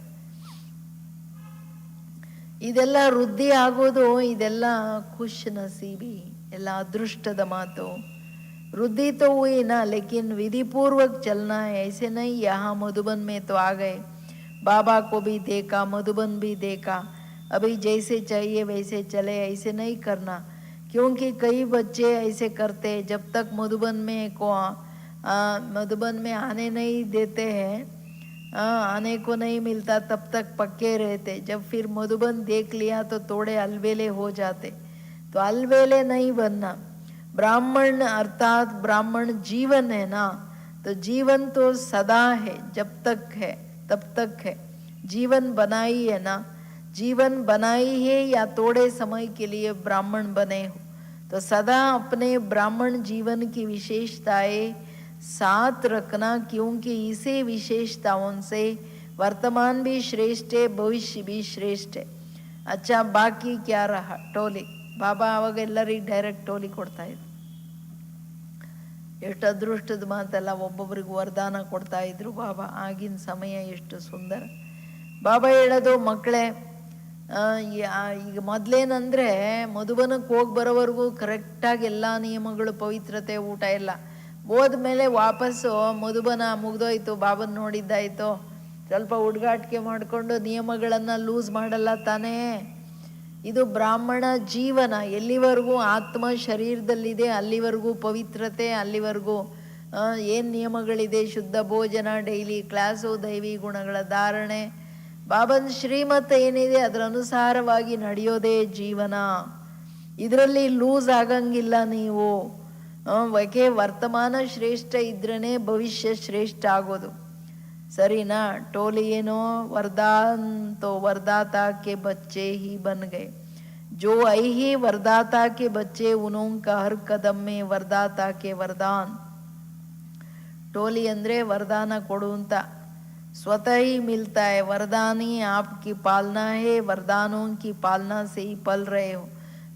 ಇದೆಲ್ಲ ವೃದ್ಧಿ ಆಗೋದು, ಇದೆಲ್ಲ ಖುಷ್ ನಸೀಬಿ, ಎಲ್ಲ ಅದೃಷ್ಟದ ಮಾತು. वृद्धि तो हुई ना, लेकिन विधि पूर्वक चलना है. ऐसे नहीं यहाँ मधुबन में तो आ गए, बाबा को भी देखा, मधुबन भी देखा, अभी जैसे चाहिए वैसे चले, ऐसे नहीं करना. क्योंकि कई बच्चे ऐसे करते, जब तक मधुबन में आने नहीं देते हैं, आने को नहीं मिलता, तब तक पक्के रहते. जब फिर मधुबन देख लिया तो थोड़े अलबेले हो जाते. तो अलबेले नहीं बनना. ब्राह्मण अर्थात ब्राह्मण जीवन है ना, तो जीवन तो सदा है, जब तक है तब तक है. जीवन बनाई है ना, जीवन बनाई है या थोड़े समय के लिए ब्राह्मण बने हो, तो सदा अपने ब्राह्मण जीवन की विशेषताएं साथ रखना. क्योंकि इसे विशेषताओं से वर्तमान भी श्रेष्ठ है, भविष्य भी श्रेष्ठ है. अच्छा, बाकी क्या रहा? टोली. ಬಾಬಾ ಅವಾಗ ಎಲ್ಲರಿಗೆ ಡೈರೆಕ್ಟ್ ಟೋಲಿ ಕೊಡ್ತಾ ಇದ್ರು. ಎಷ್ಟು ಅದೃಷ್ಟದ ಮಾತಲ್ಲ, ಒಬ್ಬೊಬ್ರಿಗೆ ವರದಾನ ಕೊಡ್ತಾ ಇದ್ರು ಬಾಬಾ. ಆಗಿನ ಸಮಯ ಎಷ್ಟು ಸುಂದರ. ಬಾಬಾ ಹೇಳೋದು, ಮಕ್ಕಳೇ, ಈಗ ಮೊದಲೇನಂದರೆ ಮಧುಬನಕ್ಕೆ ಹೋಗಿ ಬರೋವರೆಗೂ ಕರೆಕ್ಟಾಗಿ ಎಲ್ಲ ನಿಯಮಗಳು, ಪವಿತ್ರತೆ, ಊಟ ಎಲ್ಲ ಹೋದ್ಮೇಲೆ ವಾಪಸ್ಸು ಮಧುಬನ ಮುಗ್ದೋಯ್ತು, ಬಾಬನ ನೋಡಿದ್ದಾಯ್ತು, ಸ್ವಲ್ಪ ಹುಡುಗಾಟಿಕೆ ಮಾಡಿಕೊಂಡು ನಿಯಮಗಳನ್ನು ಲೂಸ್ ಮಾಡಲ್ಲ ತಾನೇ. ಇದು ಬ್ರಾಹ್ಮಣ ಜೀವನ. ಎಲ್ಲಿವರೆಗೂ ಆತ್ಮ ಶರೀರದಲ್ಲಿದೆ ಅಲ್ಲಿವರೆಗೂ ಪವಿತ್ರತೆ, ಅಲ್ಲಿವರೆಗೂ ಏನು ನಿಯಮಗಳಿದೆ, ಶುದ್ಧ ಭೋಜನ, ಡೈಲಿ ಕ್ಲಾಸು, ದೈವಿ ಗುಣಗಳ ಧಾರಣೆ, ಬಾಬನ ಶ್ರೀಮತ ಏನಿದೆ ಅದರ ಅನುಸಾರವಾಗಿ ನಡೆಯೋದೇ ಜೀವನ. ಇದರಲ್ಲಿ ಲೂಸ್ ಆಗಂಗಿಲ್ಲ ನೀವು. ಯಾಕೆ? ವರ್ತಮಾನ ಶ್ರೇಷ್ಠ ಇದ್ರೇ ಭವಿಷ್ಯ ಶ್ರೇಷ್ಠ ಆಗೋದು. ಸರಿನಾ? टोली ಏನೋ वरदान तो वरदाता के बच्चे ही बन गए. जो आई ही वरदाता के बच्चे, उनका हर कदम में वरदाता के वरदान. टोली ಅಂದ್ರೆ वरदान ಕೊಡು ಅಂತ. स्वतः ही मिलता है. वरदान ही आपकी पालना है, वरदानों की पालना से ही पल रहे हो.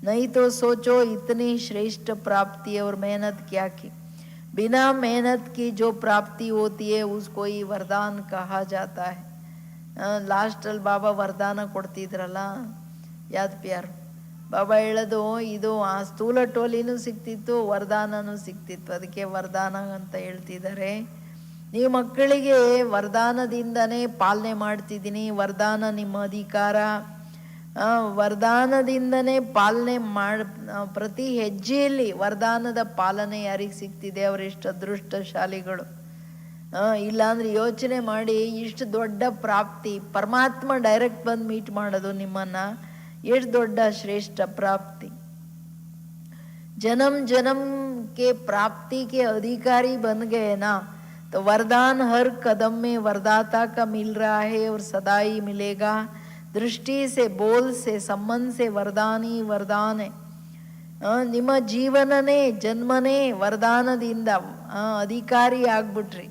नहीं तो सोचो इतनी श्रेष्ठ प्राप्ति और मेहनत क्या की. बिना मेहनत की जो प्राप्ति होती है उसको ही वरदान कहा जाता है. ಲಾಸ್ಟಲ್ಲಿ ಬಾಬಾ ವರದಾನ ಕೊಡ್ತಿದ್ರಲ್ಲ, ಯಾದ್ ಪ್ಯಾರು. ಬಾಬಾ ಹೇಳೋದು, ಇದು ಆ ಸ್ಥೂಲ ಟೋಲಿನೂ ಸಿಕ್ತಿತ್ತು, ವರದಾನನೂ ಸಿಕ್ತಿತ್ತು, ಅದಕ್ಕೆ ವರದಾನ ಅಂತ ಹೇಳ್ತಿದ್ದಾರೆ. ನೀವು ಮಕ್ಕಳಿಗೆ ವರದಾನದಿಂದನೇ ಪಾಲನೆ ಮಾಡ್ತಿದ್ದೀನಿ. ವರದಾನ ನಿಮ್ಮ ಅಧಿಕಾರ. ವರದಾನದಿಂದನೇ ಪಾಲನೆ ಪ್ರತಿ ಹೆಜ್ಜೆಯಲ್ಲಿ ವರದಾನದ ಪಾಲನೆ ಯಾರಿಗೆ ಸಿಗ್ತಿದೆ ಅವರೆಷ್ಟು ಅದೃಷ್ಟಶಾಲಿಗಳು. ಇಲ್ಲಾಂದ್ರೆ ಯೋಚನೆ ಮಾಡಿ, ಇಷ್ಟು ದೊಡ್ಡ ಪ್ರಾಪ್ತಿ, ಪರಮಾತ್ಮ ಡೈರೆಕ್ಟ್ ಬಂದು ಮೀಟ್ ಮಾಡೋದು ನಿಮ್ಮನ್ನ, ಎಷ್ಟು ದೊಡ್ಡ ಶ್ರೇಷ್ಠ ಪ್ರಾಪ್ತಿ. जन्म जन्म के प्राप्ति के अधिकारी बन गए ना, तो वरदान हर कदम में वरदाता का मिल रहा है और सदा ही मिलेगा. दृष्टि से, बोल से, संबंध से वरदान ही वरदान है. ನಿಮ್ಮ ಜೀವನನೇ ಜನ್ಮನೇ ವರದಾನದಿಂದ ಅಧಿಕಾರಿ ಆಗ್ಬಿಟ್ರಿ.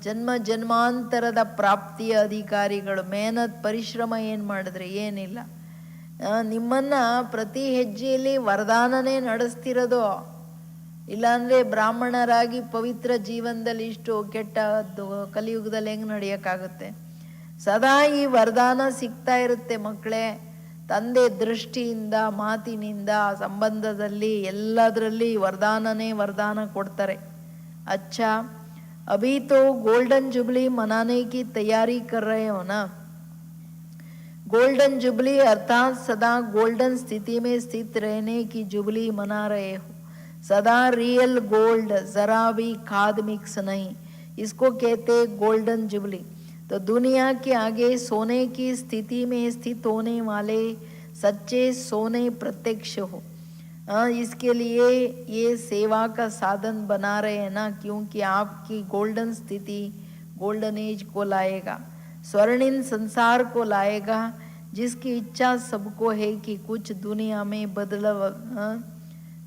ಜನ್ಮ ಜನ್ಮಾಂತರದ ಪ್ರಾಪ್ತಿಯ ಅಧಿಕಾರಿಗಳು. ಮೇಹನತ್, ಪರಿಶ್ರಮ ಏನು ಮಾಡಿದ್ರೆ ಏನಿಲ್ಲ. ನಿಮ್ಮನ್ನ ಪ್ರತಿ ಹೆಜ್ಜೆಯಲ್ಲಿ ವರದಾನನೇ ನಡೆಸ್ತಿರೋದು. ಇಲ್ಲಾಂದರೆ ಬ್ರಾಹ್ಮಣರಾಗಿ ಪವಿತ್ರ ಜೀವನದಲ್ಲಿ ಇಷ್ಟು ಕೆಟ್ಟದ್ದು ಕಲಿಯುಗದಲ್ಲಿ ಹೆಂಗೆ ನಡೆಯೋಕ್ಕಾಗುತ್ತೆ? ಸದಾ ಈ ವರದಾನ ಸಿಗ್ತಾ ಇರುತ್ತೆ ಮಕ್ಕಳೇ. ತಂದೆ ದೃಷ್ಟಿಯಿಂದ, ಮಾತಿನಿಂದ, ಸಂಬಂಧದಲ್ಲಿ, ಎಲ್ಲದರಲ್ಲಿ ವರದಾನನೇ ವರದಾನ ಕೊಡ್ತಾರೆ. अच्छा, अभी तो गोल्डन जुबली मनाने की तैयारी कर रहे हो ना. गोल्डन जुबली अर्थात सदा गोल्डन स्थिति में स्थित रहने की जुबली मना रहे हो. सदा रियल गोल्ड, जरा भी खाद मिक्स नहीं, इसको कहते गोल्डन जुबली. तो दुनिया के आगे सोने की स्थिति में स्थित होने वाले सच्चे सोने प्रत्यक्ष हो. इसके लिए ये सेवा का साधन बना रहे हैं ना, क्योंकि आपकी गोल्डन स्थिति गोल्डन एज को लाएगा, स्वर्णिम संसार को लाएगा, जिसकी इच्छा सबको है कि कुछ दुनिया में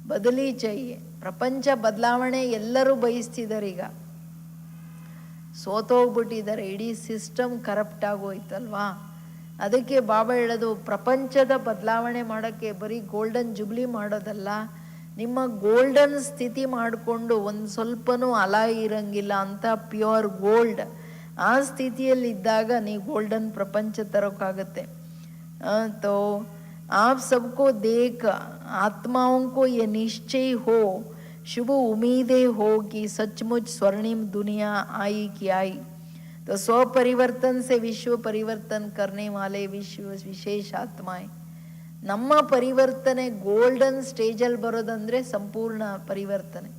बदली चाहिए. ಪ್ರಪಂಚ ಬದಲಾವಣೆ ಎಲ್ಲರೂ ಬಯಸ್ತಿದ್ದಾರೆ. ಈಗ ಸೋತೋಗ್ಬಿಟ್ಟಿದ್ದಾರೆ, ಇಡೀ ಸಿಸ್ಟಮ್ ಕರಪ್ಟ್ ಆಗೋಯ್ತಲ್ವಾ. ಅದಕ್ಕೆ ಬಾಬಾ ಹೇಳೋದು, ಪ್ರಪಂಚದ ಬದಲಾವಣೆ ಮಾಡೋಕ್ಕೆ ಬರೀ ಗೋಲ್ಡನ್ ಜುಬ್ಲಿ ಮಾಡೋದಲ್ಲ, ನಿಮ್ಮ ಗೋಲ್ಡನ್ ಸ್ಥಿತಿ ಮಾಡಿಕೊಂಡು ಒಂದು ಸ್ವಲ್ಪನೂ ಅಲ ಇರಂಗಿಲ್ಲ ಅಂತ ಪ್ಯೂರ್ ಗೋಲ್ಡ್ ಆ ಸ್ಥಿತಿಯಲ್ಲಿದ್ದಾಗ ನೀವು ಗೋಲ್ಡನ್ ಪ್ರಪಂಚ ತರೋಕ್ಕಾಗತ್ತೆ. तो आप सबको देख आत्माओं को ये निश्चय हो, शुभ उम्मीदें हो कि सचमुच स्वर्णिम दुनिया आई कि आई. तो स्व परिवर्तन से विश्व परिवर्तन करने वाले विश्व विशेष आत्माएं. ನಮ್ಮ ಪರಿವರ್ತನೆ ಗೋಲ್ಡನ್ ಸ್ಟೇಜಲ್ಲಿ ಬರೋದಂದರೆ ಸಂಪೂರ್ಣ ಪರಿವರ್ತನೆ.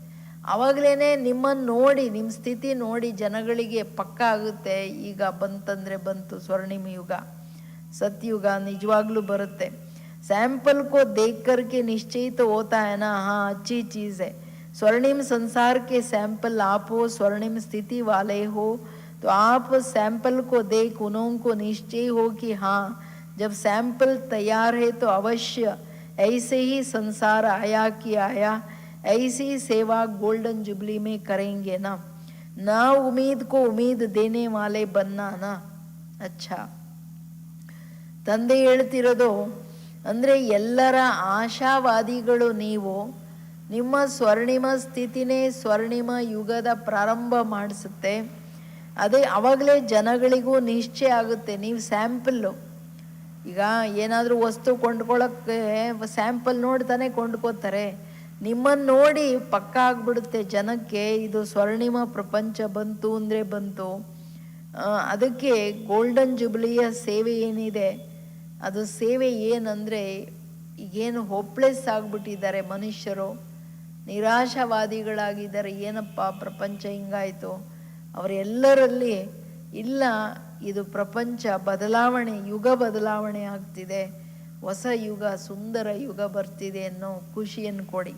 ಆವಾಗಲೇ ನಿಮ್ಮನ್ನು ನೋಡಿ, ನಿಮ್ಮ ಸ್ಥಿತಿ ನೋಡಿ ಜನಗಳಿಗೆ ಪಕ್ಕ ಆಗುತ್ತೆ, ಈಗ ಬಂತಂದರೆ ಬಂತು ಸ್ವರ್ಣಿಮ ಯುಗ, सतयुग निजवाग्लू बरुत्ते. सैंपल को देख करके निश्चय तो होता है ना, हाँ अच्छी चीज़ है. स्वर्णिम संसार के सैंपल आप हो, स्वर्णिम स्थिति वाले हो, तो आप सैंपल को देख उन्हों को निश्चय हो कि हाँ जब सैंपल तैयार है तो अवश्य ऐसे ही संसार आया कि आया, ऐसी सेवा गोल्डन जुबली में करेंगे ना. ना उम्मीद को उम्मीद देने वाले बनना ना. अच्छा, ತಂದೆ ಹೇಳ್ತಿರೋದು ಅಂದರೆ ಎಲ್ಲರ ಆಶಾವಾದಿಗಳು ನೀವು. ನಿಮ್ಮ ಸ್ವರ್ಣಿಮ ಸ್ಥಿತಿನೇ ಸ್ವರ್ಣಿಮ ಯುಗದ ಪ್ರಾರಂಭ ಮಾಡಿಸುತ್ತೆ. ಅದೇ ಆವಾಗಲೇ ಜನಗಳಿಗೂ ನಿಶ್ಚಯ ಆಗುತ್ತೆ. ನೀವು ಸ್ಯಾಂಪಲ್ಲು, ಈಗ ಏನಾದರೂ ವಸ್ತು ಕೊಂಡ್ಕೊಳ್ಳೋಕ್ಕೆ ಸ್ಯಾಂಪಲ್ ನೋಡ್ತಾನೆ ಕೊಂಡ್ಕೋತಾರೆ. ನಿಮ್ಮನ್ನು ನೋಡಿ ಪಕ್ಕ ಆಗಿಬಿಡುತ್ತೆ ಜನಕ್ಕೆ, ಇದು ಸ್ವರ್ಣಿಮ ಪ್ರಪಂಚ ಬಂತು ಅಂದರೆ ಬಂತು. ಅದಕ್ಕೆ ಗೋಲ್ಡನ್ ಜುಬ್ಲಿಯ ಸೇವೆ ಏನಿದೆ, ಅದು ಸೇವೆ ಏನಂದರೆ, ಈಗೇನು ಹೋಪ್ಲೆಸ್ ಆಗಿಬಿಟ್ಟಿದ್ದಾರೆ ಮನುಷ್ಯರು, ನಿರಾಶಾವಾದಿಗಳಾಗಿದ್ದಾರೆ, ಏನಪ್ಪ ಪ್ರಪಂಚ ಹಿಂಗಾಯಿತು, ಅವರೆಲ್ಲರಲ್ಲಿ ಇಲ್ಲ, ಇದು ಪ್ರಪಂಚ ಬದಲಾವಣೆ, ಯುಗ ಬದಲಾವಣೆ ಆಗ್ತಿದೆ, ಹೊಸ ಯುಗ, ಸುಂದರ ಯುಗ ಬರ್ತಿದೆ ಅನ್ನೋ ಖುಷಿಯನ್ನು ಕೊಡಿ.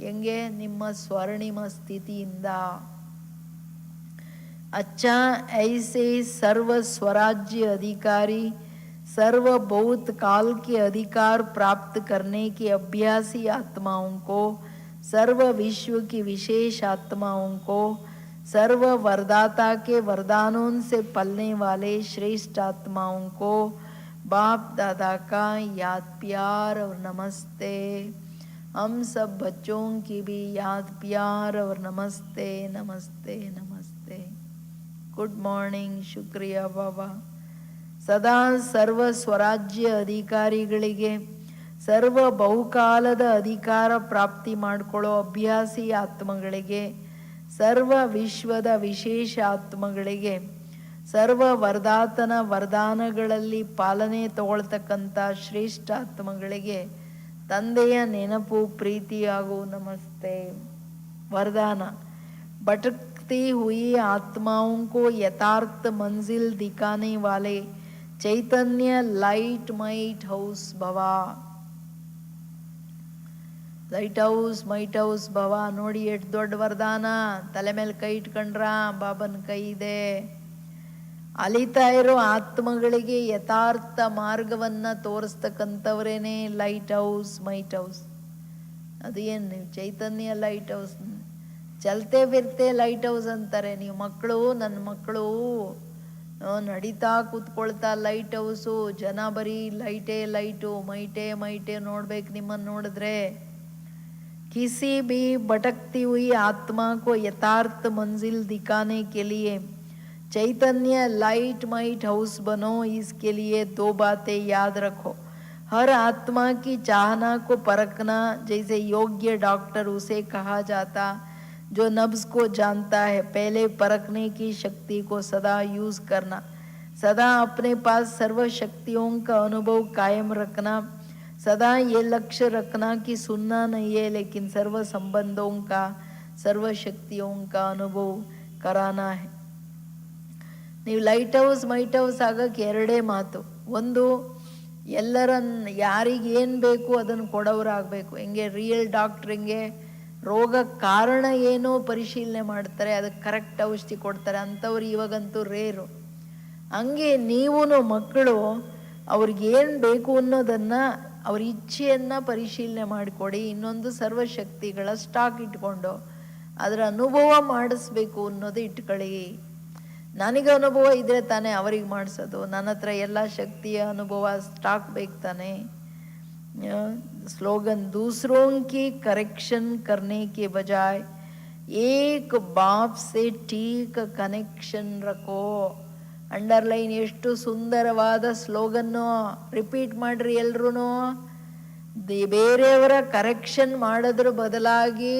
ಹೆಂಗೆ? ನಿಮ್ಮ ಸ್ವರ್ಣಿಮ ಸ್ಥಿತಿಯಿಂದ. अच्छा ऐसे सर्व स्वराज्य अधिकारी सर्व बहुत काल के अधिकार प्राप्त करने के अभ्यासी आत्माओं को, सर्व विश्व की विशेष आत्माओं को, सर्व वरदाता के वरदानों से पलने वाले श्रेष्ठ आत्माओं को बाप दादा का याद प्यार और नमस्ते. हम सब बच्चों की भी याद प्यार और नमस्ते नमस्ते नमस्ते. गुड मॉर्निंग, शुक्रिया बाबा. ಸದಾ ಸರ್ವ ಸ್ವರಾಜ್ಯ ಅಧಿಕಾರಿಗಳಿಗೆ, ಸರ್ವ ಬಹುಕಾಲದ ಅಧಿಕಾರ ಪ್ರಾಪ್ತಿ ಮಾಡಿಕೊಳ್ಳೋ ಅಭ್ಯಾಸಿ ಆತ್ಮಗಳಿಗೆ, ಸರ್ವ ವಿಶ್ವದ ವಿಶೇಷ ಆತ್ಮಗಳಿಗೆ, ಸರ್ವ ವರದಾತನ ವರದಾನಗಳಲ್ಲಿ ಪಾಲನೆ ತಗೊಳ್ತಕ್ಕಂಥ ಶ್ರೇಷ್ಠ ಆತ್ಮಗಳಿಗೆ ತಂದೆಯ ನೆನಪು, ಪ್ರೀತಿ ಹಾಗೂ ನಮಸ್ತೆ. ವರದಾನ: भटकती हुई आत्माओं को यथार्थ मंजिल दिखाने वाले चैतन्य लाइट मೈಟ್ ಹೌಸ್ ಭವ. ಲೈಟ್ ಹೌಸ್ ಭವ. ನೋಡಿ ಎಷ್ಟು ದೊಡ್ಡ ವರದಾನ. ತಲೆ ಮೇಲೆ ಕೈ ಇಟ್ಕೊಂಡ್ರ ಬಾಬನ ಕೈ ಇದೆ. ಅಲಿತಾ ಇರೋ ಆತ್ಮಗಳಿಗೆ ಯಥಾರ್ಥ ಮಾರ್ಗವನ್ನ ತೋರಿಸ್ತಕ್ಕಂಥವ್ರೇನೆ ಲೈಟ್ ಹೌಸ್, ಮೈಟ್ ಹೌಸ್. ಅದು ಏನು, ನೀವು ಚೈತನ್ಯ ಲೈಟ್ ಹೌಸ್, ಚಲ್ತೆ ಫಿರ್ತೆ ಲೈಟ್ ಹೌಸ್ ಅಂತಾರೆ. ನೀವು ಮಕ್ಕಳು, ನನ್ನ ಮಕ್ಕಳು ನಡೀತಾ ಕೂತ್ಕೊಳ್ತಾ ಲೈಟ್ ಹೌಸು, ಜನ ಬರೀ ಲೈಟೇ ಲೈಟು, ಮೈಟೇ ನೋಡ್ಬೇಕು ನಿಮ್ಮನ್ನು ನೋಡಿದ್ರೆ. किसी भी भटकती हुई आत्मा को यथार्थ मंजिल दिखाने के लिए चैतन्य लाइट माइट हाउस बनो. इसके लिए दो बातें याद रखो. हर आत्मा की चाहना को परखना, जैसे योग्य डॉक्टर उसे कहा जाता, जो नब्ज को जानता है. पहले परखने की शक्ति को सदा यूज करना, सदा अपने पास सर्व शक्तियों का अनुभव कायम रखना, सदा ये लक्ष्य रखना कि सुनना नहीं है लेकिन सर्व संबंधों का, सर्व शक्तियों का अनुभव कराना है. ನೀವು ಲೈಟ್ ಹೌಸ್ ಮೈಟ್ ಹೌಸ್ ಆಗಕ್ಕೆ ಎರಡೇ ಮಾತು. ಒಂದು, ಎಲ್ಲರನ್ನ ಯಾರಿಗೇನು ಬೇಕು ಅದನ್ನು ಕೊಡೋರಾಗಬೇಕು. ಹೆಂಗೆ ರಿಯಲ್ ಡಾಕ್ಟ್ರಿಂಗೆ ರೋಗ ಕಾರಣ ಏನೋ ಪರಿಶೀಲನೆ ಮಾಡ್ತಾರೆ, ಅದಕ್ಕೆ ಕರೆಕ್ಟ್ ಔಷಧಿ ಕೊಡ್ತಾರೆ, ಅಂಥವ್ರು ಇವಾಗಂತೂ ರೇರು. ಹಂಗೆ ನೀವು ಮಕ್ಕಳು ಅವ್ರಿಗೇನು ಬೇಕು ಅನ್ನೋದನ್ನು, ಅವ್ರ ಇಚ್ಛೆಯನ್ನು ಪರಿಶೀಲನೆ ಮಾಡಿಕೊಡಿ. ಇನ್ನೊಂದು ಸರ್ವಶಕ್ತಿಗಳ ಸ್ಟಾಕ್ ಇಟ್ಕೊಂಡು ಅದರ ಅನುಭವ ಮಾಡಿಸ್ಬೇಕು ಅನ್ನೋದು ಇಟ್ಕೊಳ್ಳಿ. ನನಗೆ ಅನುಭವ ಇದ್ರೆ ತಾನೇ ಅವ್ರಿಗೆ ಮಾಡಿಸೋದು. ನನ್ನ ಹತ್ರ ಎಲ್ಲ ಶಕ್ತಿಯ ಅನುಭವ ಸ್ಟಾಕ್ ಬೇಕು ತಾನೆ. स्लोगन, दूसरों की करेक्शन करने के बजाय एक बाप से ठीक ಕನೆಕ್ಷನ್ ರಖೋ. ಅಂಡರ್ಲೈನ್. ಎಷ್ಟು ಸುಂದರವಾದ ಸ್ಲೋಗನ್ನು. ರಿಪೀಟ್ ಮಾಡ್ರಿ ಎಲ್ರೂ. ಬೇರೆಯವರ ಕರೆಕ್ಷನ್ ಮಾಡೋದ್ರ ಬದಲಾಗಿ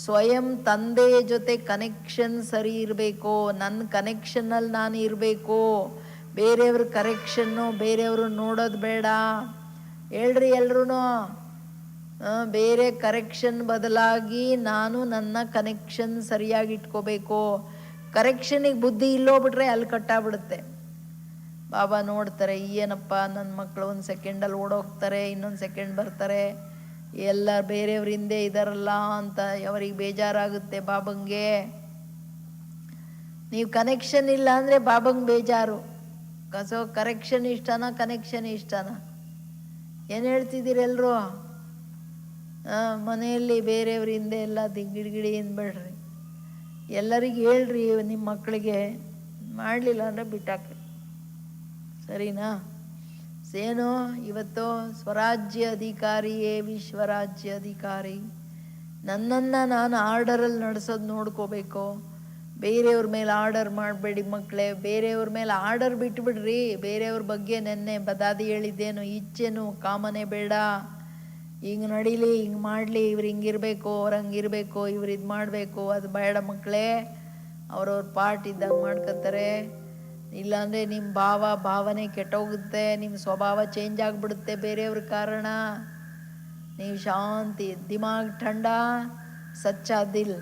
ಸ್ವಯಂ ತಂದೆಯ ಜೊತೆ ಕನೆಕ್ಷನ್ ಸರಿ ಇರಬೇಕು. ನನ್ನ ಕನೆಕ್ಷನ್ನಲ್ಲಿ ನಾನು ಇರಬೇಕು. ಬೇರೆಯವ್ರ ಕರೆಕ್ಷನ್ನು ಬೇರೆಯವರು ನೋಡೋದು ಬೇಡ. ಹೇಳ್ರಿ ಎಲ್ರೂ. ಬೇರೆ ಕರೆಕ್ಷನ್ ಬದಲಾಗಿ ನಾನು ನನ್ನ ಕನೆಕ್ಷನ್ ಸರಿಯಾಗಿ ಇಟ್ಕೋಬೇಕು. ಕರೆಕ್ಷನಿಗೆ ಬುದ್ಧಿ ಇಲ್ಲೋಗ್ಬಿಟ್ರೆ ಅಲ್ಲಿ ಕಟ್ಟಾಗ್ಬಿಡುತ್ತೆ. ಬಾಬಾ ನೋಡ್ತಾರೆ, ಏನಪ್ಪ ನನ್ನ ಮಕ್ಕಳು ಒಂದು ಸೆಕೆಂಡಲ್ಲಿ ಓಡೋಗ್ತಾರೆ, ಇನ್ನೊಂದು ಸೆಕೆಂಡ್ ಬರ್ತಾರೆ, ಎಲ್ಲ ಬೇರೆಯವ್ರ ಹಿಂದೆ ಇದಾರಲ್ಲ ಅಂತ ಅವರಿಗೆ ಬೇಜಾರಾಗುತ್ತೆ ಬಾಬಂಗೆ. ನೀವು ಕನೆಕ್ಷನ್ ಇಲ್ಲ ಅಂದರೆ ಬಾಬಂಗೆ ಬೇಜಾರು. ಕರೆಕ್ಷನ್ ಇಷ್ಟನಾ ಕನೆಕ್ಷನ್ ಇಷ್ಟನಾ? ಏನು ಹೇಳ್ತಿದ್ದೀರಿ ಎಲ್ಲರೂ? ಮನೆಯಲ್ಲಿ ಬೇರೆಯವ್ರ ಹಿಂದೆ ಎಲ್ಲ ಗಿಡಗಿಡಿ ಅಂದ್ಬೇಡ್ರಿ. ಎಲ್ಲರಿಗೂ ಹೇಳ್ರಿ ನಿಮ್ಮ ಮಕ್ಕಳಿಗೆ. ಮಾಡಲಿಲ್ಲ ಅಂದರೆ ಬಿಟ್ಟಾಕ್ರಿ. ಸರಿನಾ? ಏನು ಇವತ್ತು ಸ್ವರಾಜ್ಯ ಅಧಿಕಾರಿಯೇ ವಿಶ್ವರಾಜ್ಯ ಅಧಿಕಾರಿ. ನನ್ನನ್ನು ನಾನು ಆರ್ಡರಲ್ಲಿ ನಡೆಸೋದು ನೋಡ್ಕೋಬೇಕು. ಬೇರೆಯವ್ರ ಮೇಲೆ ಆರ್ಡರ್ ಮಾಡಬೇಡಿ ಮಕ್ಕಳೇ. ಬೇರೆಯವ್ರ ಮೇಲೆ ಆರ್ಡರ್ ಬಿಟ್ಬಿಡ್ರಿ. ಬೇರೆಯವ್ರ ಬಗ್ಗೆ ನೆನ್ನೆ ಬದಾದಿ ಹೇಳಿದ್ದೇನು, ಇಚ್ಛೆನು ಕಾಮನೆ ಬೇಡ. ಹಿಂಗೆ ನಡೀಲಿ, ಹಿಂಗೆ ಮಾಡಲಿ, ಇವ್ರು ಹಿಂಗಿರಬೇಕು, ಅವ್ರು ಹಂಗಿರಬೇಕು, ಇವ್ರು ಇದು ಮಾಡಬೇಕು, ಅದು ಬೇಡ ಮಕ್ಕಳೇ. ಅವ್ರವ್ರ ಪಾರ್ಟ್ ಇದ್ದಾಗ ಮಾಡ್ಕೊತಾರೆ. ಇಲ್ಲಾಂದರೆ ನಿಮ್ಮ ಭಾವನೆ ಕೆಟ್ಟೋಗುತ್ತೆ. ನಿಮ್ಮ ಸ್ವಭಾವ ಚೇಂಜ್ ಆಗಿಬಿಡುತ್ತೆ ಬೇರೆಯವ್ರ ಕಾರಣ. ನೀವು ಶಾಂತಿ, ದಿಮಾಗ್ ಠಂಡಾ, ಸಚ್ಚಾ ದಿಲ್,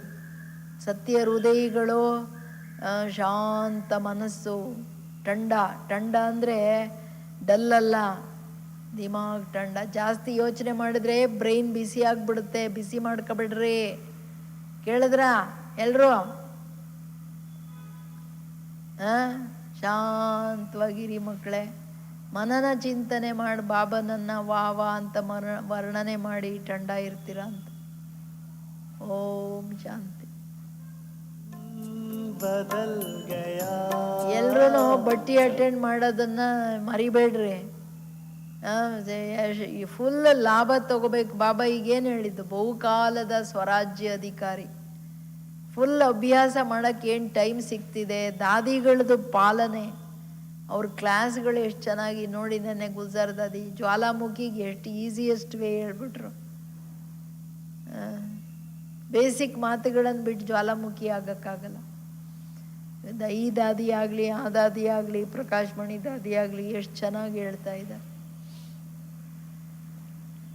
ಸತ್ಯ ಹೃದಯಗಳು, ಶಾಂತ ಮನಸ್ಸು. ಟಂಡ ಅಂದರೆ ಡಲ್ಲಲ್ಲ, ದಿಮಾಗ್ ಟಂಡ. ಜಾಸ್ತಿ ಯೋಚನೆ ಮಾಡಿದ್ರೆ ಬ್ರೈನ್ ಬಿಸಿ ಆಗಿಬಿಡುತ್ತೆ. ಬಿಸಿ ಮಾಡ್ಕೊಬಿಡ್ರಿ. ಕೇಳಿದ್ರ ಎಲ್ರು? ಶಾಂತವಾಗಿರಿ ಮಕ್ಕಳೇ. ಮನನ ಚಿಂತನೆ ಮಾಡಿ ಬಾಬನನ್ನ ವಾ ಅಂತ ವರ್ಣನೆ ಮಾಡಿ ಟಂಡ ಇರ್ತೀರ ಅಂತ. ಓಂ ಶಾಂತಿ. ಎಲ್ರೂ ಬಟ್ಟಿ ಅಟೆಂಡ್ ಮಾಡೋದನ್ನ ಮರಿಬೇಡ್ರಿ. ಫುಲ್ ಲಾಭ ತಗೋಬೇಕು. ಬಾಬಾ ಈಗೇನು ಹೇಳಿದ್ದು? ಬಹುಕಾಲದ ಸ್ವರಾಜ್ಯ ಅಧಿಕಾರಿ. ಫುಲ್ ಅಭ್ಯಾಸ ಮಾಡೋಕ್ಕೆ ಏನು ಟೈಮ್ ಸಿಗ್ತಿದೆ. ದಾದಿಗಳದ್ದು ಪಾಲನೆ, ಅವ್ರ ಕ್ಲಾಸ್ಗಳು ಎಷ್ಟು ಚೆನ್ನಾಗಿ ನೋಡಿ. ನೆನ್ನೆ ಗುಲ್ಜಾರ್ ದಾದಿ ಜ್ವಾಲಾಮುಖಿಗೆ ಎಷ್ಟು ಈಸಿಯೆಸ್ಟ್ ವೇ ಹೇಳ್ಬಿಟ್ರು. ಬೇಸಿಕ್ ಮಾತುಗಳನ್ನು ಬಿಟ್ಟು ಜ್ವಾಲಾಮುಖಿ ಆಗೋಕ್ಕಾಗಲ್ಲ. ಈ ದಾದಿ ಆಗಲಿ, ಆ ದಾದಿ ಆಗಲಿ, ಪ್ರಕಾಶ್ ಮಣಿ ದಾದಿ ಆಗಲಿ ಎಷ್ಟು ಚೆನ್ನಾಗಿ ಹೇಳ್ತಾ ಇದ್ದಾರೆ.